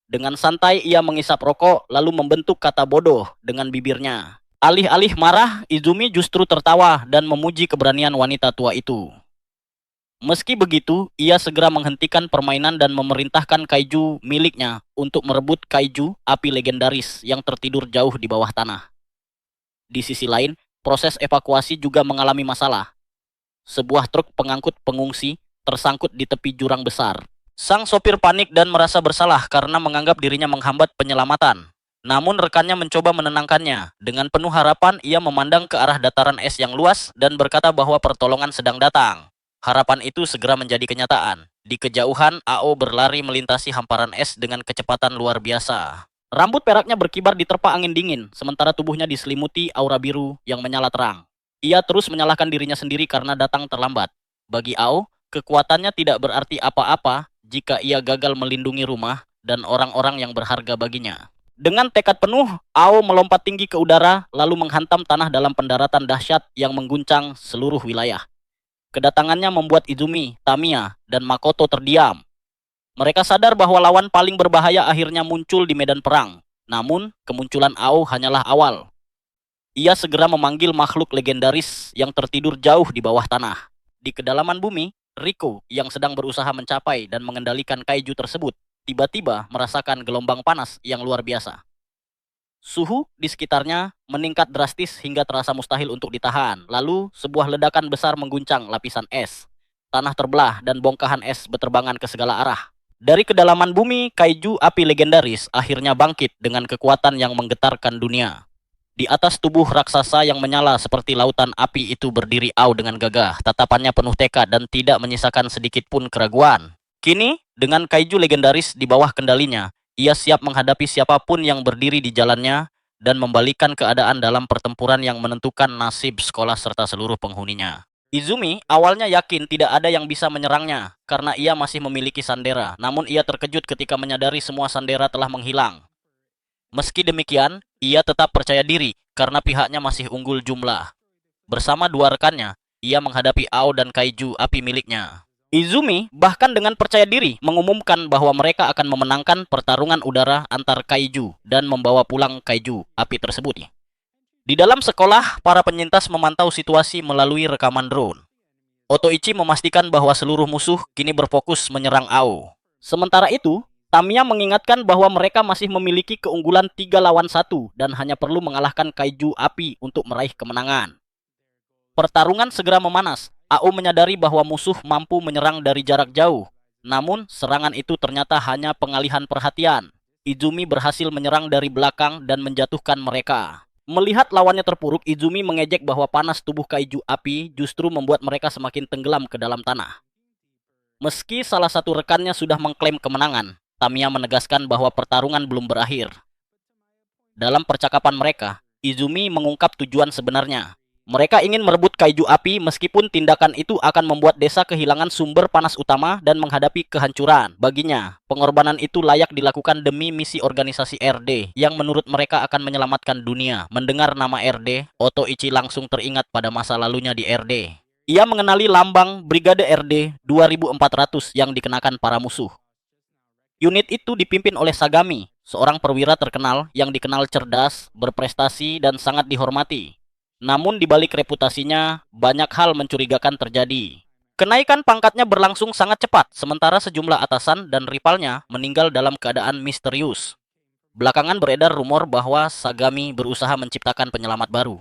Dengan santai ia mengisap rokok lalu membentuk kata bodoh dengan bibirnya. Alih-alih marah, Izumi justru tertawa dan memuji keberanian wanita tua itu. Meski begitu, ia segera menghentikan permainan dan memerintahkan kaiju miliknya untuk merebut kaiju api legendaris yang tertidur jauh di bawah tanah. Di sisi lain, proses evakuasi juga mengalami masalah. sebuah truk pengangkut pengungsi tersangkut di tepi jurang besar. Sang sopir panik dan merasa bersalah karena menganggap dirinya menghambat penyelamatan. Namun rekannya mencoba menenangkannya. Dengan penuh harapan, ia memandang ke arah dataran es yang luas dan berkata bahwa pertolongan sedang datang. Harapan itu segera menjadi kenyataan. Di kejauhan, Ao berlari melintasi hamparan es dengan kecepatan luar biasa. Rambut peraknya berkibar diterpa angin dingin, sementara tubuhnya diselimuti aura biru yang menyala terang. Ia terus menyalahkan dirinya sendiri karena datang terlambat. Bagi Ao, kekuatannya tidak berarti apa-apa jika ia gagal melindungi rumah dan orang-orang yang berharga baginya. Dengan tekad penuh, Ao melompat tinggi ke udara lalu menghantam tanah dalam pendaratan dahsyat yang mengguncang seluruh wilayah. Kedatangannya membuat Izumi, Tamiya, dan Makoto terdiam. Mereka sadar bahwa lawan paling berbahaya akhirnya muncul di medan perang. Namun, kemunculan Ao hanyalah awal. Ia segera memanggil makhluk legendaris yang tertidur jauh di bawah tanah. Di kedalaman bumi, Riko yang sedang berusaha mencapai dan mengendalikan kaiju tersebut tiba-tiba merasakan gelombang panas yang luar biasa. Suhu di sekitarnya meningkat drastis hingga terasa mustahil untuk ditahan. Lalu, sebuah ledakan besar mengguncang lapisan es. Tanah terbelah dan bongkahan es berterbangan ke segala arah. Dari kedalaman bumi, kaiju api legendaris akhirnya bangkit dengan kekuatan yang menggetarkan dunia. Di atas tubuh raksasa yang menyala seperti lautan api itu berdiri Ao dengan gagah. Tatapannya penuh tekad dan tidak menyisakan sedikit pun keraguan. Kini, dengan kaiju legendaris di bawah kendalinya, ia siap menghadapi siapapun yang berdiri di jalannya dan membalikan keadaan dalam pertempuran yang menentukan nasib sekolah serta seluruh penghuninya. Izumi awalnya yakin tidak ada yang bisa menyerangnya karena ia masih memiliki sandera, namun ia terkejut ketika menyadari semua sandera telah menghilang. Meski demikian, ia tetap percaya diri karena pihaknya masih unggul jumlah. Bersama dua rekannya, ia menghadapi Ao dan kaiju api miliknya. Izumi bahkan dengan percaya diri mengumumkan bahwa mereka akan memenangkan pertarungan udara antar kaiju dan membawa pulang kaiju api tersebut. Di dalam sekolah, para penyintas memantau situasi melalui rekaman drone. Otoichi memastikan bahwa seluruh musuh kini berfokus menyerang Ao. Sementara itu, Tamiya mengingatkan bahwa mereka masih memiliki keunggulan 3 lawan 1 dan hanya perlu mengalahkan kaiju api untuk meraih kemenangan. Pertarungan segera memanas. Ao menyadari bahwa musuh mampu menyerang dari jarak jauh. Namun, serangan itu ternyata hanya pengalihan perhatian. Izumi berhasil menyerang dari belakang dan menjatuhkan mereka. Melihat lawannya terpuruk, Izumi mengejek bahwa panas tubuh kaiju api justru membuat mereka semakin tenggelam ke dalam tanah. Meski salah satu rekannya sudah mengklaim kemenangan, Tamiya menegaskan bahwa pertarungan belum berakhir. Dalam percakapan mereka, Izumi mengungkap tujuan sebenarnya. Mereka ingin merebut kaiju api meskipun tindakan itu akan membuat desa kehilangan sumber panas utama dan menghadapi kehancuran. Baginya, pengorbanan itu layak dilakukan demi misi organisasi RD yang menurut mereka akan menyelamatkan dunia. Mendengar nama RD, Otoichi langsung teringat pada masa lalunya di RD. Ia mengenali lambang Brigade RD 2400 yang dikenakan para musuh. Unit itu dipimpin oleh Sagami, seorang perwira terkenal yang dikenal cerdas, berprestasi, dan sangat dihormati. Namun di balik reputasinya, banyak hal mencurigakan terjadi. Kenaikan pangkatnya berlangsung sangat cepat, sementara sejumlah atasan dan rivalnya meninggal dalam keadaan misterius. Belakangan beredar rumor bahwa Sagami berusaha menciptakan penyelamat baru.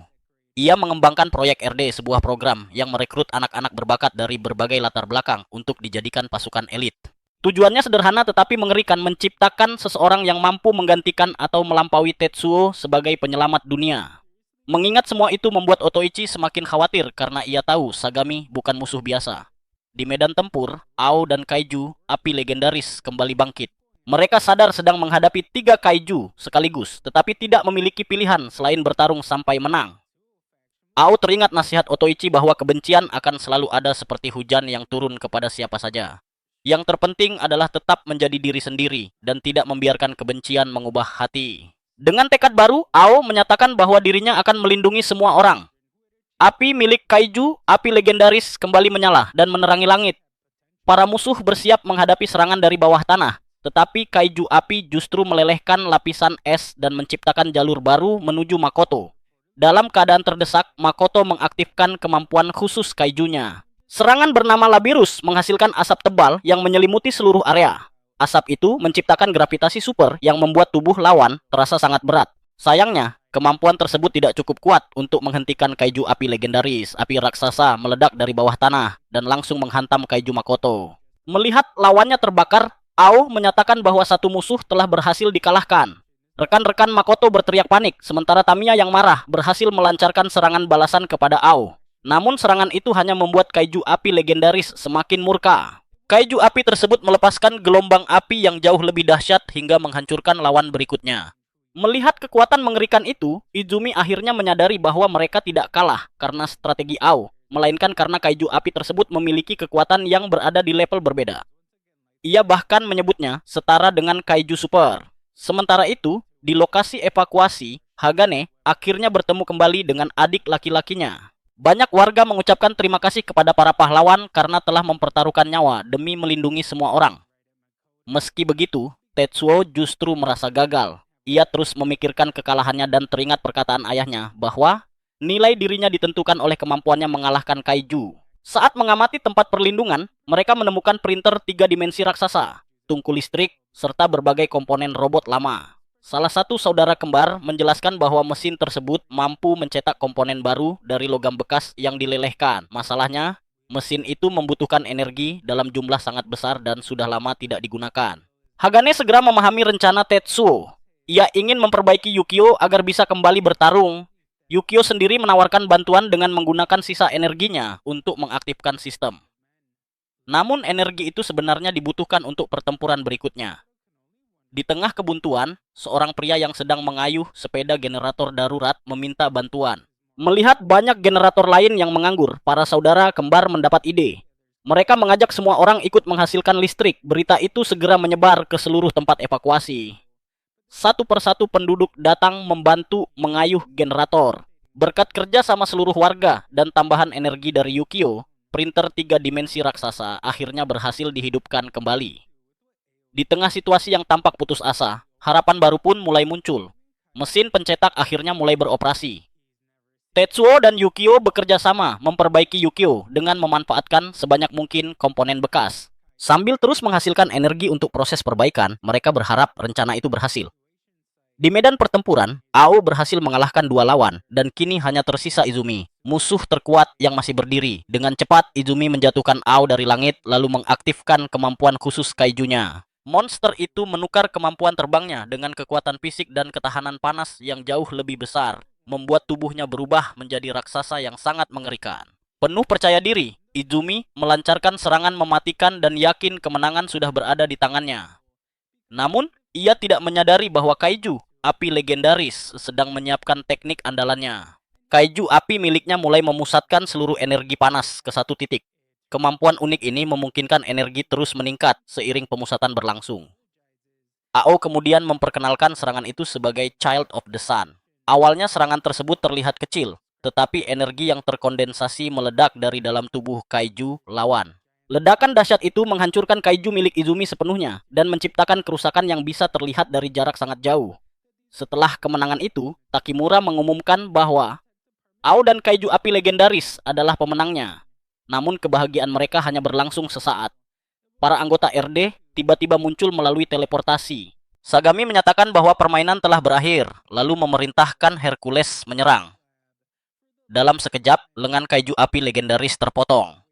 Ia mengembangkan proyek RD, sebuah program yang merekrut anak-anak berbakat dari berbagai latar belakang untuk dijadikan pasukan elit. Tujuannya sederhana tetapi mengerikan, menciptakan seseorang yang mampu menggantikan atau melampaui Tetsuo sebagai penyelamat dunia. Mengingat semua itu membuat Otoichi semakin khawatir karena ia tahu Sagami bukan musuh biasa. Di medan tempur, Ao dan kaiju api legendaris kembali bangkit. Mereka sadar sedang menghadapi 3 kaiju sekaligus, tetapi tidak memiliki pilihan selain bertarung sampai menang. Ao teringat nasihat Otoichi bahwa kebencian akan selalu ada seperti hujan yang turun kepada siapa saja. Yang terpenting adalah tetap menjadi diri sendiri dan tidak membiarkan kebencian mengubah hati. Dengan tekad baru, Ao menyatakan bahwa dirinya akan melindungi semua orang. Api milik kaiju, api legendaris kembali menyala dan menerangi langit. Para musuh bersiap menghadapi serangan dari bawah tanah, tetapi kaiju api justru melelehkan lapisan es dan menciptakan jalur baru menuju Makoto. Dalam keadaan terdesak, Makoto mengaktifkan kemampuan khusus kaijunya. Serangan bernama Labirus menghasilkan asap tebal yang menyelimuti seluruh area. Asap itu menciptakan gravitasi super yang membuat tubuh lawan terasa sangat berat. Sayangnya, Kemampuan tersebut tidak cukup kuat untuk menghentikan kaiju api legendaris. Api raksasa meledak dari bawah tanah dan langsung menghantam kaiju Makoto. Melihat lawannya terbakar, Ao menyatakan bahwa satu musuh telah berhasil dikalahkan. Rekan-rekan Makoto berteriak panik, sementara Tamiya yang marah berhasil melancarkan serangan balasan kepada Ao. Namun serangan itu hanya membuat kaiju api legendaris semakin murka. Kaiju api tersebut melepaskan gelombang api yang jauh lebih dahsyat hingga menghancurkan lawan berikutnya. Melihat kekuatan mengerikan itu, Izumi akhirnya menyadari bahwa mereka tidak kalah karena strategi Ao, melainkan karena kaiju api tersebut memiliki kekuatan yang berada di level berbeda. Ia bahkan menyebutnya setara dengan kaiju super. Sementara itu, di lokasi evakuasi, Hagane akhirnya bertemu kembali dengan adik laki-lakinya. Banyak warga mengucapkan terima kasih kepada para pahlawan karena telah mempertaruhkan nyawa demi melindungi semua orang. Meski begitu, Tetsuo justru merasa gagal. Ia terus memikirkan kekalahannya dan teringat perkataan ayahnya bahwa nilai dirinya ditentukan oleh kemampuannya mengalahkan kaiju. Saat mengamati tempat perlindungan, mereka menemukan printer 3 dimensi raksasa, tungku listrik, serta berbagai komponen robot lama. Salah satu saudara kembar menjelaskan bahwa mesin tersebut mampu mencetak komponen baru dari logam bekas yang dilelehkan. Masalahnya, mesin itu membutuhkan energi dalam jumlah sangat besar dan sudah lama tidak digunakan. Hagane segera memahami rencana Tetsuo. Ia ingin memperbaiki Yukio agar bisa kembali bertarung. Yukio sendiri menawarkan bantuan dengan menggunakan sisa energinya untuk mengaktifkan sistem. Namun energi itu sebenarnya dibutuhkan untuk pertempuran berikutnya. Di tengah kebuntuan, seorang pria yang sedang mengayuh sepeda generator darurat meminta bantuan. Melihat banyak generator lain yang menganggur, para saudara kembar mendapat ide. Mereka mengajak semua orang ikut menghasilkan listrik. Berita itu segera menyebar ke seluruh tempat evakuasi. Satu persatu penduduk datang membantu mengayuh generator. Berkat kerja sama seluruh warga dan tambahan energi dari Yukio, printer 3 dimensi raksasa akhirnya berhasil dihidupkan kembali. Di tengah situasi yang tampak putus asa, harapan baru pun mulai muncul. Mesin pencetak akhirnya mulai beroperasi. Tetsuo dan Yukio bekerja sama memperbaiki Yukio dengan memanfaatkan sebanyak mungkin komponen bekas. Sambil terus menghasilkan energi untuk proses perbaikan, mereka berharap rencana itu berhasil. Di medan pertempuran, Ao berhasil mengalahkan 2 lawan, dan kini hanya tersisa Izumi, musuh terkuat yang masih berdiri. Dengan cepat, Izumi menjatuhkan Ao dari langit, lalu mengaktifkan kemampuan khusus kaijunya. Monster itu menukar kemampuan terbangnya dengan kekuatan fisik dan ketahanan panas yang jauh lebih besar, membuat tubuhnya berubah menjadi raksasa yang sangat mengerikan. Penuh percaya diri, Izumi melancarkan serangan mematikan dan yakin kemenangan sudah berada di tangannya. Namun, ia tidak menyadari bahwa kaiju api legendaris sedang menyiapkan teknik andalannya. Kaiju api miliknya mulai memusatkan seluruh energi panas ke satu titik. Kemampuan unik ini memungkinkan energi terus meningkat seiring pemusatan berlangsung. Ao kemudian memperkenalkan serangan itu sebagai Child of the Sun. Awalnya serangan tersebut terlihat kecil, tetapi energi yang terkondensasi meledak dari dalam tubuh kaiju lawan. Ledakan dahsyat itu menghancurkan kaiju milik Izumi sepenuhnya dan menciptakan kerusakan yang bisa terlihat dari jarak sangat jauh. Setelah kemenangan itu, Takimura mengumumkan bahwa Ao dan kaiju api legendaris adalah pemenangnya. Namun kebahagiaan mereka hanya berlangsung sesaat. Para anggota RD tiba-tiba muncul melalui teleportasi. Sagami menyatakan bahwa permainan telah berakhir, lalu memerintahkan Hercules menyerang. Dalam sekejap, lengan kaiju api legendaris terpotong.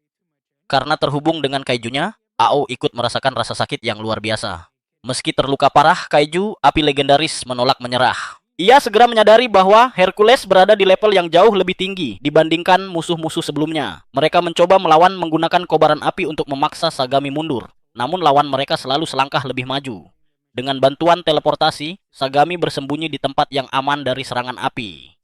Karena terhubung dengan kaijunya, Ao ikut merasakan rasa sakit yang luar biasa. Meski terluka parah, kaiju api legendaris menolak menyerah. Ia segera menyadari bahwa Hercules berada di level yang jauh lebih tinggi dibandingkan musuh-musuh sebelumnya. Mereka mencoba melawan menggunakan kobaran api untuk memaksa Sagami mundur. Namun lawan mereka selalu selangkah lebih maju. Dengan bantuan teleportasi, Sagami bersembunyi di tempat yang aman dari serangan api.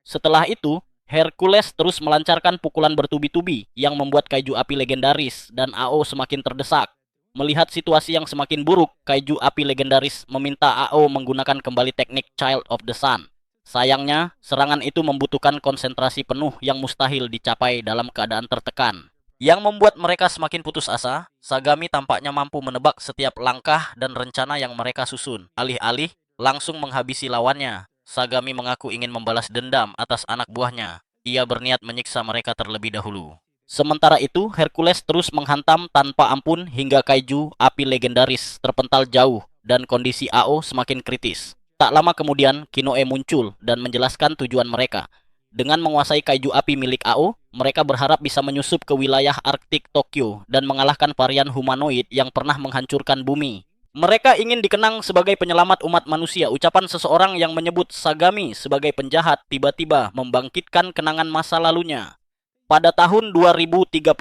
Setelah itu, Hercules terus melancarkan pukulan bertubi-tubi yang membuat kaiju api legendaris dan Ao semakin terdesak. Melihat situasi yang semakin buruk, kaiju api legendaris meminta Ao menggunakan kembali teknik Child of the Sun. Sayangnya, serangan itu membutuhkan konsentrasi penuh yang mustahil dicapai dalam keadaan tertekan. Yang membuat mereka semakin putus asa, Sagami tampaknya mampu menebak setiap langkah dan rencana yang mereka susun. Alih-alih langsung menghabisi lawannya, Sagami mengaku ingin membalas dendam atas anak buahnya. Ia berniat menyiksa mereka terlebih dahulu. Sementara itu, Hercules terus menghantam tanpa ampun hingga kaiju api legendaris terpental jauh dan kondisi Ao semakin kritis. Tak lama kemudian, Kinoe muncul dan menjelaskan tujuan mereka. Dengan menguasai kaiju api milik AO, mereka berharap bisa menyusup ke wilayah Arktik Tokyo dan mengalahkan varian humanoid yang pernah menghancurkan bumi. Mereka ingin dikenang sebagai penyelamat umat manusia. Ucapan seseorang yang menyebut Sagami sebagai penjahat tiba-tiba membangkitkan kenangan masa lalunya. Pada tahun 2031,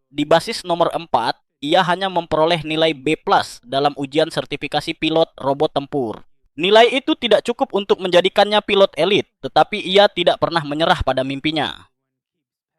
di basis nomor 4, ia hanya memperoleh nilai B+ dalam ujian sertifikasi pilot robot tempur. Nilai itu tidak cukup untuk menjadikannya pilot elit, tetapi ia tidak pernah menyerah pada mimpinya.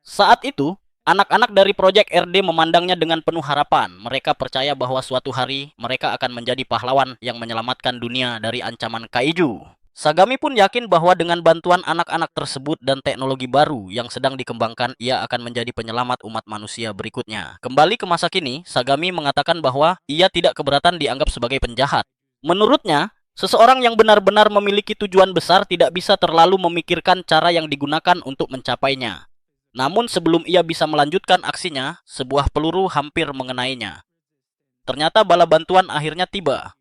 Saat itu, anak-anak dari Project RD memandangnya dengan penuh harapan. Mereka percaya bahwa suatu hari mereka akan menjadi pahlawan yang menyelamatkan dunia dari ancaman kaiju. Sagami pun yakin bahwa dengan bantuan anak-anak tersebut dan teknologi baru yang sedang dikembangkan, ia akan menjadi penyelamat umat manusia berikutnya. Kembali ke masa kini, Sagami mengatakan bahwa ia tidak keberatan dianggap sebagai penjahat. Menurutnya, seseorang yang benar-benar memiliki tujuan besar tidak bisa terlalu memikirkan cara yang digunakan untuk mencapainya. Namun sebelum ia bisa melanjutkan aksinya, sebuah peluru hampir mengenainya. Ternyata bala bantuan akhirnya tiba.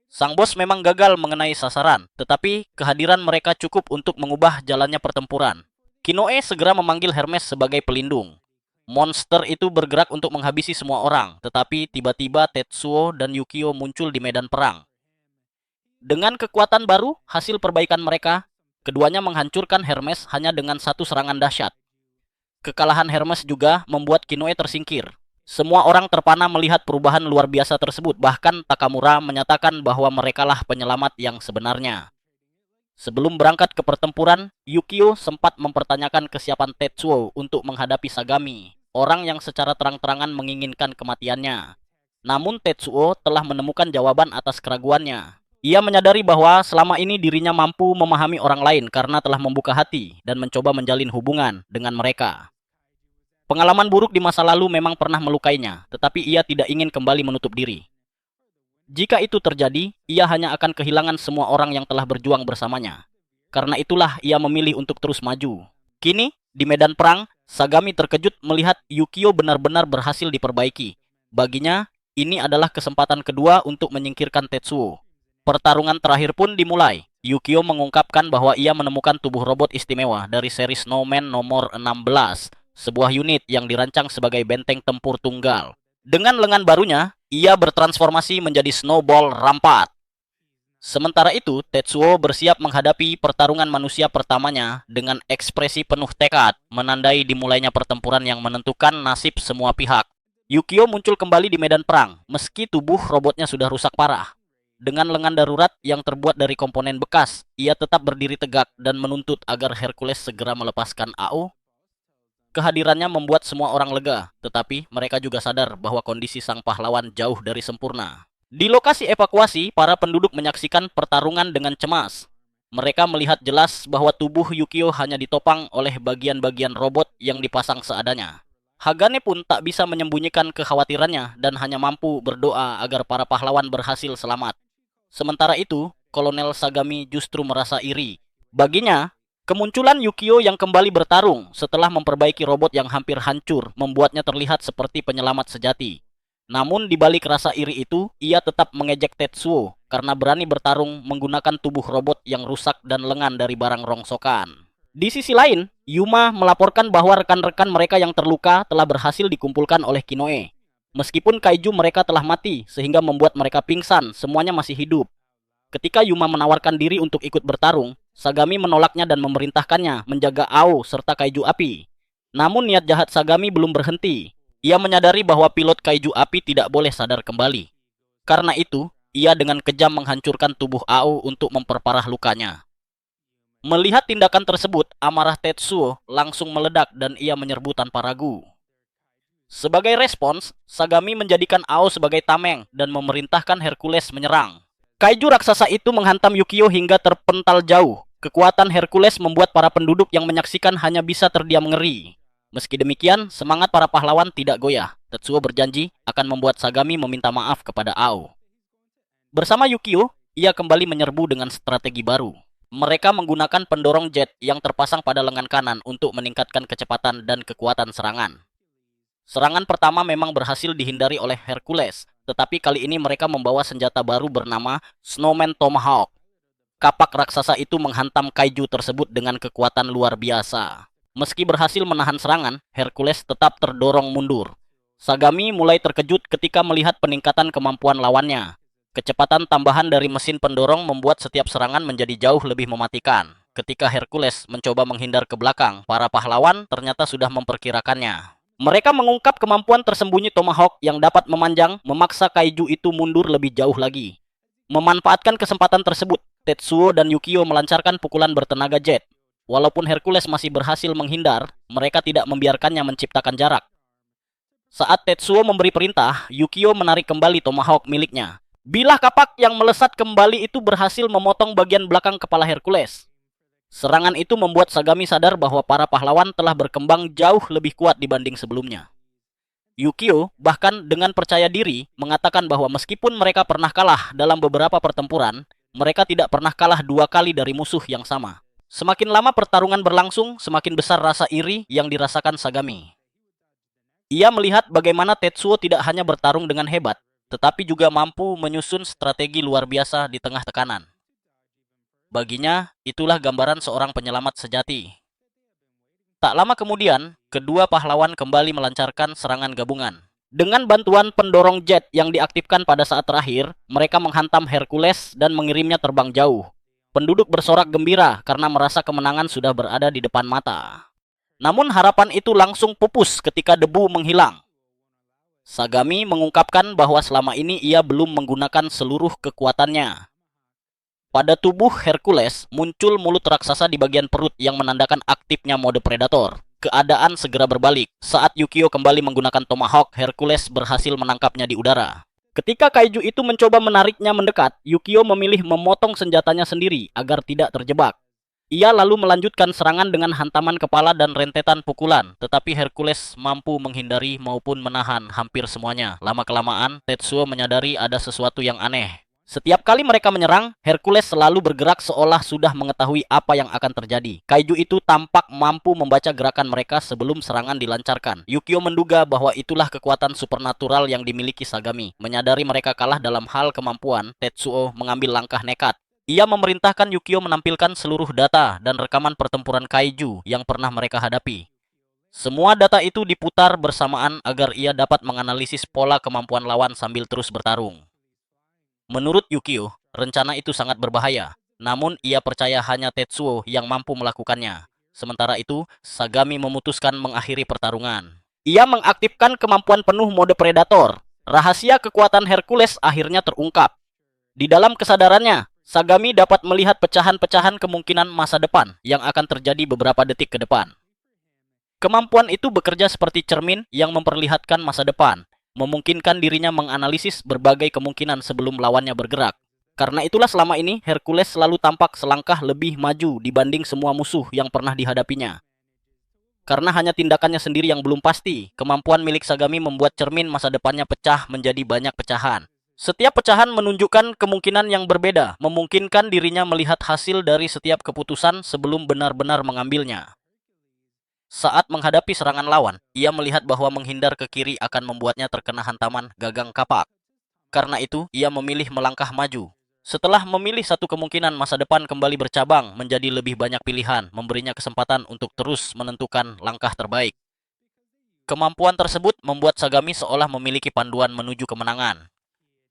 Sang bos memang gagal mengenai sasaran, tetapi kehadiran mereka cukup untuk mengubah jalannya pertempuran. Kinoe segera memanggil Hermes sebagai pelindung. Monster itu bergerak untuk menghabisi semua orang, tetapi tiba-tiba Tetsuo dan Yukio muncul di medan perang. Dengan kekuatan baru, hasil perbaikan mereka, keduanya menghancurkan Hermes hanya dengan satu serangan dahsyat. Kekalahan Hermes juga membuat Kinoe tersingkir. Semua orang terpana melihat perubahan luar biasa tersebut, bahkan Takamura menyatakan bahwa merekalah penyelamat yang sebenarnya. Sebelum berangkat ke pertempuran, Yukio sempat mempertanyakan kesiapan Tetsuo untuk menghadapi Sagami, orang yang secara terang-terangan menginginkan kematiannya. Namun Tetsuo telah menemukan jawaban atas keraguannya. Ia menyadari bahwa selama ini dirinya mampu memahami orang lain karena telah membuka hati dan mencoba menjalin hubungan dengan mereka. Pengalaman buruk di masa lalu memang pernah melukainya, tetapi ia tidak ingin kembali menutup diri. Jika itu terjadi, ia hanya akan kehilangan semua orang yang telah berjuang bersamanya. Karena itulah ia memilih untuk terus maju. Kini, di medan perang, Sagami terkejut melihat Yukio benar-benar berhasil diperbaiki. Baginya, ini adalah kesempatan kedua untuk menyingkirkan Tetsuo. Pertarungan terakhir pun dimulai. Yukio mengungkapkan bahwa ia menemukan tubuh robot istimewa dari seri Snowman nomor 16, sebuah unit yang dirancang sebagai benteng tempur tunggal. Dengan lengan barunya, ia bertransformasi menjadi Snowball Rampat. Sementara itu, Tetsuo bersiap menghadapi pertarungan manusia pertamanya dengan ekspresi penuh tekad, menandai dimulainya pertempuran yang menentukan nasib semua pihak. Yukio muncul kembali di medan perang, meski tubuh robotnya sudah rusak parah. Dengan lengan darurat yang terbuat dari komponen bekas, ia tetap berdiri tegak dan menuntut agar Hercules segera melepaskan AO. Kehadirannya membuat semua orang lega, tetapi mereka juga sadar bahwa kondisi sang pahlawan jauh dari sempurna. Di lokasi evakuasi, para penduduk menyaksikan pertarungan dengan cemas. Mereka melihat jelas bahwa tubuh Yukio hanya ditopang oleh bagian-bagian robot yang dipasang seadanya. Hagane pun tak bisa menyembunyikan kekhawatirannya dan hanya mampu berdoa agar para pahlawan berhasil selamat. Sementara itu, Kolonel Sagami justru merasa iri. Baginya, kemunculan Yukio yang kembali bertarung setelah memperbaiki robot yang hampir hancur membuatnya terlihat seperti penyelamat sejati. Namun di balik rasa iri itu, ia tetap mengejek Tetsuo karena berani bertarung menggunakan tubuh robot yang rusak dan lengan dari barang rongsokan. Di sisi lain, Yuma melaporkan bahwa rekan-rekan mereka yang terluka telah berhasil dikumpulkan oleh Kinoe. Meskipun kaiju mereka telah mati sehingga membuat mereka pingsan, semuanya masih hidup. Ketika Yuma menawarkan diri untuk ikut bertarung, Sagami menolaknya dan memerintahkannya menjaga AO serta kaiju api. Namun niat jahat Sagami belum berhenti. Ia menyadari bahwa pilot kaiju api tidak boleh sadar kembali. Karena itu, ia dengan kejam menghancurkan tubuh AO untuk memperparah lukanya. Melihat tindakan tersebut, amarah Tetsuo langsung meledak dan ia menyerbu tanpa ragu. Sebagai respons, Sagami menjadikan AO sebagai tameng dan memerintahkan Hercules menyerang. Kaiju raksasa itu menghantam Yukio hingga terpental jauh. Kekuatan Hercules membuat para penduduk yang menyaksikan hanya bisa terdiam ngeri. Meski demikian, semangat para pahlawan tidak goyah. Tetsuo berjanji akan membuat Sagami meminta maaf kepada AO. Bersama Yukio, ia kembali menyerbu dengan strategi baru. Mereka menggunakan pendorong jet yang terpasang pada lengan kanan untuk meningkatkan kecepatan dan kekuatan serangan. Serangan pertama memang berhasil dihindari oleh Hercules, tetapi kali ini mereka membawa senjata baru bernama Snowman Tomahawk. Kapak raksasa itu menghantam kaiju tersebut dengan kekuatan luar biasa. Meski berhasil menahan serangan, Hercules tetap terdorong mundur. Sagami mulai terkejut ketika melihat peningkatan kemampuan lawannya. Kecepatan tambahan dari mesin pendorong membuat setiap serangan menjadi jauh lebih mematikan. Ketika Hercules mencoba menghindar ke belakang, para pahlawan ternyata sudah memperkirakannya. Mereka mengungkap kemampuan tersembunyi Tomahawk yang dapat memanjang, memaksa kaiju itu mundur lebih jauh lagi. Memanfaatkan kesempatan tersebut, Tetsuo dan Yukio melancarkan pukulan bertenaga jet. Walaupun Hercules masih berhasil menghindar, mereka tidak membiarkannya menciptakan jarak. Saat Tetsuo memberi perintah, Yukio menarik kembali Tomahawk miliknya. Bilah kapak yang melesat kembali itu berhasil memotong bagian belakang kepala Hercules. Serangan itu membuat Sagami sadar bahwa para pahlawan telah berkembang jauh lebih kuat dibanding sebelumnya. Yukio bahkan dengan percaya diri mengatakan bahwa meskipun mereka pernah kalah dalam beberapa pertempuran, mereka tidak pernah kalah 2 kali dari musuh yang sama. Semakin lama pertarungan berlangsung, semakin besar rasa iri yang dirasakan Sagami. Ia melihat bagaimana Tetsuo tidak hanya bertarung dengan hebat, tetapi juga mampu menyusun strategi luar biasa di tengah tekanan. Baginya, itulah gambaran seorang penyelamat sejati. Tak lama kemudian, kedua pahlawan kembali melancarkan serangan gabungan. Dengan bantuan pendorong jet yang diaktifkan pada saat terakhir, mereka menghantam Hercules dan mengirimnya terbang jauh. Penduduk bersorak gembira karena merasa kemenangan sudah berada di depan mata. Namun harapan itu langsung pupus ketika debu menghilang. Sagami mengungkapkan bahwa selama ini ia belum menggunakan seluruh kekuatannya. Pada tubuh Hercules muncul mulut raksasa di bagian perut yang menandakan aktifnya mode predator. Keadaan segera berbalik. Saat Yukio kembali menggunakan Tomahawk, Hercules berhasil menangkapnya di udara. Ketika kaiju itu mencoba menariknya mendekat, Yukio memilih memotong senjatanya sendiri agar tidak terjebak. Ia lalu melanjutkan serangan dengan hantaman kepala dan rentetan pukulan, tetapi Hercules mampu menghindari maupun menahan hampir semuanya. Lama-kelamaan, Tetsuo menyadari ada sesuatu yang aneh. Setiap kali mereka menyerang, Hercules selalu bergerak seolah sudah mengetahui apa yang akan terjadi. Kaiju itu tampak mampu membaca gerakan mereka sebelum serangan dilancarkan. Yukio menduga bahwa itulah kekuatan supernatural yang dimiliki Sagami. Menyadari mereka kalah dalam hal kemampuan, Tetsuo mengambil langkah nekat. Ia memerintahkan Yukio menampilkan seluruh data dan rekaman pertempuran kaiju yang pernah mereka hadapi. Semua data itu diputar bersamaan agar ia dapat menganalisis pola kemampuan lawan sambil terus bertarung. Menurut Yukio, rencana itu sangat berbahaya. Namun ia percaya hanya Tetsuo yang mampu melakukannya. Sementara itu, Sagami memutuskan mengakhiri pertarungan. Ia mengaktifkan kemampuan penuh mode predator. Rahasia kekuatan Hercules akhirnya terungkap. Di dalam kesadarannya, Sagami dapat melihat pecahan-pecahan kemungkinan masa depan yang akan terjadi beberapa detik ke depan. Kemampuan itu bekerja seperti cermin yang memperlihatkan masa depan, memungkinkan dirinya menganalisis berbagai kemungkinan sebelum lawannya bergerak. Karena itulah selama ini Hercules selalu tampak selangkah lebih maju dibanding semua musuh yang pernah dihadapinya. Karena hanya tindakannya sendiri yang belum pasti, kemampuan milik Sagami membuat cermin masa depannya pecah menjadi banyak pecahan. Setiap pecahan menunjukkan kemungkinan yang berbeda, memungkinkan dirinya melihat hasil dari setiap keputusan sebelum benar-benar mengambilnya. Saat menghadapi serangan lawan, ia melihat bahwa menghindar ke kiri akan membuatnya terkena hantaman gagang kapak. Karena itu, ia memilih melangkah maju. Setelah memilih satu kemungkinan, masa depan kembali bercabang menjadi lebih banyak pilihan, memberinya kesempatan untuk terus menentukan langkah terbaik. Kemampuan tersebut membuat Sagami seolah memiliki panduan menuju kemenangan.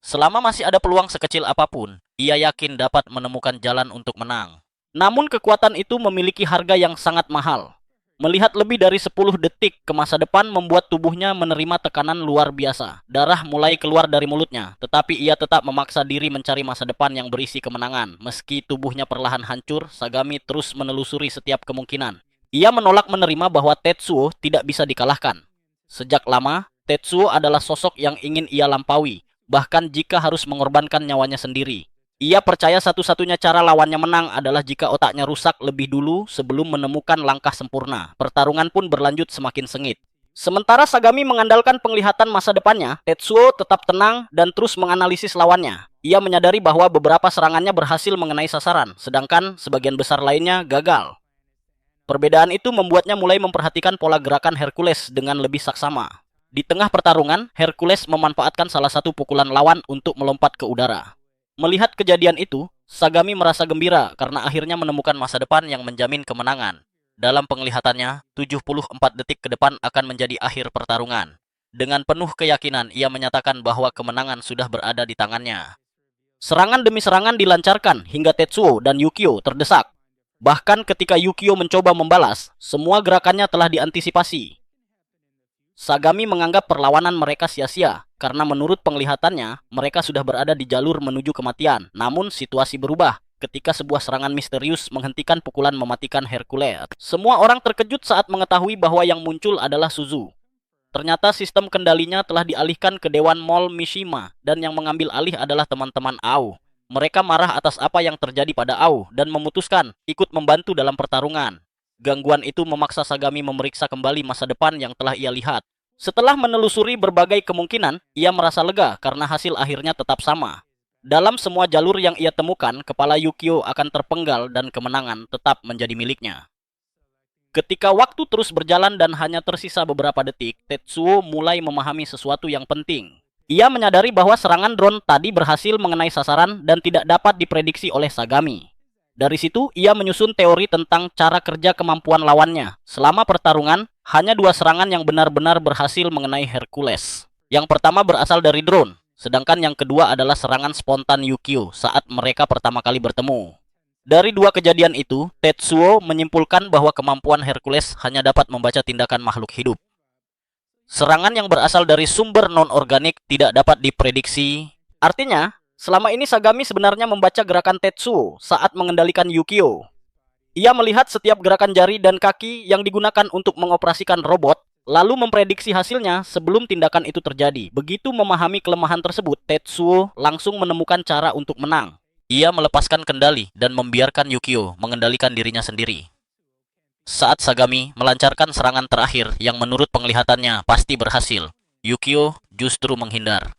Selama masih ada peluang sekecil apapun, ia yakin dapat menemukan jalan untuk menang. Namun kekuatan itu memiliki harga yang sangat mahal. Melihat lebih dari 10 detik ke masa depan membuat tubuhnya menerima tekanan luar biasa. Darah mulai keluar dari mulutnya, tetapi ia tetap memaksa diri mencari masa depan yang berisi kemenangan. Meski tubuhnya perlahan hancur, Sagami terus menelusuri setiap kemungkinan. Ia menolak menerima bahwa Tetsuo tidak bisa dikalahkan. Sejak lama, Tetsuo adalah sosok yang ingin ia lampaui, bahkan jika harus mengorbankan nyawanya sendiri. Ia percaya satu-satunya cara lawannya menang adalah jika otaknya rusak lebih dulu sebelum menemukan langkah sempurna. Pertarungan pun berlanjut semakin sengit. Sementara Sagami mengandalkan penglihatan masa depannya, Tetsuo tetap tenang dan terus menganalisis lawannya. Ia menyadari bahwa beberapa serangannya berhasil mengenai sasaran, sedangkan sebagian besar lainnya gagal. Perbedaan itu membuatnya mulai memperhatikan pola gerakan Hercules dengan lebih saksama. Di tengah pertarungan, Hercules memanfaatkan salah satu pukulan lawan untuk melompat ke udara. Melihat kejadian itu, Sagami merasa gembira karena akhirnya menemukan masa depan yang menjamin kemenangan. Dalam penglihatannya, 74 detik ke depan akan menjadi akhir pertarungan. Dengan penuh keyakinan, ia menyatakan bahwa kemenangan sudah berada di tangannya. Serangan demi serangan dilancarkan hingga Tetsuo dan Yukio terdesak. Bahkan ketika Yukio mencoba membalas, semua gerakannya telah diantisipasi. Sagami menganggap perlawanan mereka sia-sia, karena menurut penglihatannya, mereka sudah berada di jalur menuju kematian. Namun situasi berubah ketika sebuah serangan misterius menghentikan pukulan mematikan Hercules. Semua orang terkejut saat mengetahui bahwa yang muncul adalah Suzu. Ternyata sistem kendalinya telah dialihkan ke Dewan Mall Mishima, dan yang mengambil alih adalah teman-teman Ao. Mereka marah atas apa yang terjadi pada Ao, dan memutuskan ikut membantu dalam pertarungan. Gangguan itu memaksa Sagami memeriksa kembali masa depan yang telah ia lihat. Setelah menelusuri berbagai kemungkinan, ia merasa lega karena hasil akhirnya tetap sama. Dalam semua jalur yang ia temukan, kepala Yukio akan terpenggal dan kemenangan tetap menjadi miliknya. Ketika waktu terus berjalan dan hanya tersisa beberapa detik, Tetsuo mulai memahami sesuatu yang penting. Ia menyadari bahwa serangan drone tadi berhasil mengenai sasaran dan tidak dapat diprediksi oleh Sagami. Dari situ, ia menyusun teori tentang cara kerja kemampuan lawannya. Selama pertarungan, hanya 2 serangan yang benar-benar berhasil mengenai Hercules. Yang pertama berasal dari drone, sedangkan yang kedua adalah serangan spontan Yukio saat mereka pertama kali bertemu. Dari 2 kejadian itu, Tetsuo menyimpulkan bahwa kemampuan Hercules hanya dapat membaca tindakan makhluk hidup. Serangan yang berasal dari sumber non-organik tidak dapat diprediksi. Artinya, selama ini Sagami sebenarnya membaca gerakan Tetsuo saat mengendalikan Yukio. Ia melihat setiap gerakan jari dan kaki yang digunakan untuk mengoperasikan robot, lalu memprediksi hasilnya sebelum tindakan itu terjadi. Begitu memahami kelemahan tersebut, Tetsuo langsung menemukan cara untuk menang. Ia melepaskan kendali dan membiarkan Yukio mengendalikan dirinya sendiri. Saat Sagami melancarkan serangan terakhir yang menurut penglihatannya pasti berhasil, Yukio justru menghindar.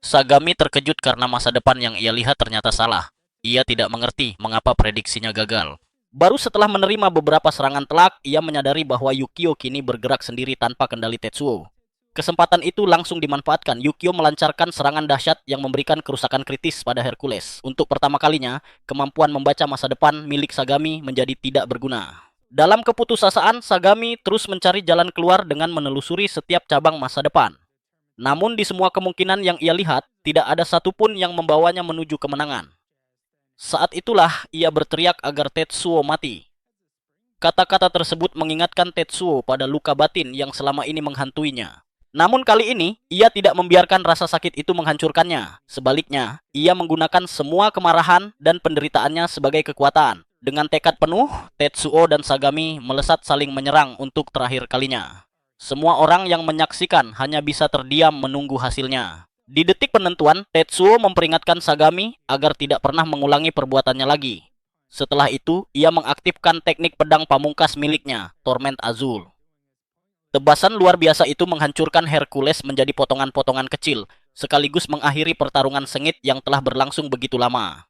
Sagami terkejut karena masa depan yang ia lihat ternyata salah. Ia tidak mengerti mengapa prediksinya gagal. Baru setelah menerima beberapa serangan telak, ia menyadari bahwa Yukio kini bergerak sendiri tanpa kendali Tetsuo. Kesempatan itu langsung dimanfaatkan. Yukio melancarkan serangan dahsyat yang memberikan kerusakan kritis pada Hercules. Untuk pertama kalinya, kemampuan membaca masa depan milik Sagami menjadi tidak berguna. Dalam keputusasaan, Sagami terus mencari jalan keluar dengan menelusuri setiap cabang masa depan. Namun di semua kemungkinan yang ia lihat, tidak ada satupun yang membawanya menuju kemenangan. Saat itulah ia berteriak agar Tetsuo mati. Kata-kata tersebut mengingatkan Tetsuo pada luka batin yang selama ini menghantuinya. Namun kali ini, ia tidak membiarkan rasa sakit itu menghancurkannya. Sebaliknya, ia menggunakan semua kemarahan dan penderitaannya sebagai kekuatan. Dengan tekad penuh, Tetsuo dan Sagami melesat saling menyerang untuk terakhir kalinya. Semua orang yang menyaksikan hanya bisa terdiam menunggu hasilnya. Di detik penentuan, Tetsuo memperingatkan Sagami agar tidak pernah mengulangi perbuatannya lagi. Setelah itu, ia mengaktifkan teknik pedang pamungkas miliknya, Torment Azul. Tebasan luar biasa itu menghancurkan Hercules menjadi potongan-potongan kecil, sekaligus mengakhiri pertarungan sengit yang telah berlangsung begitu lama.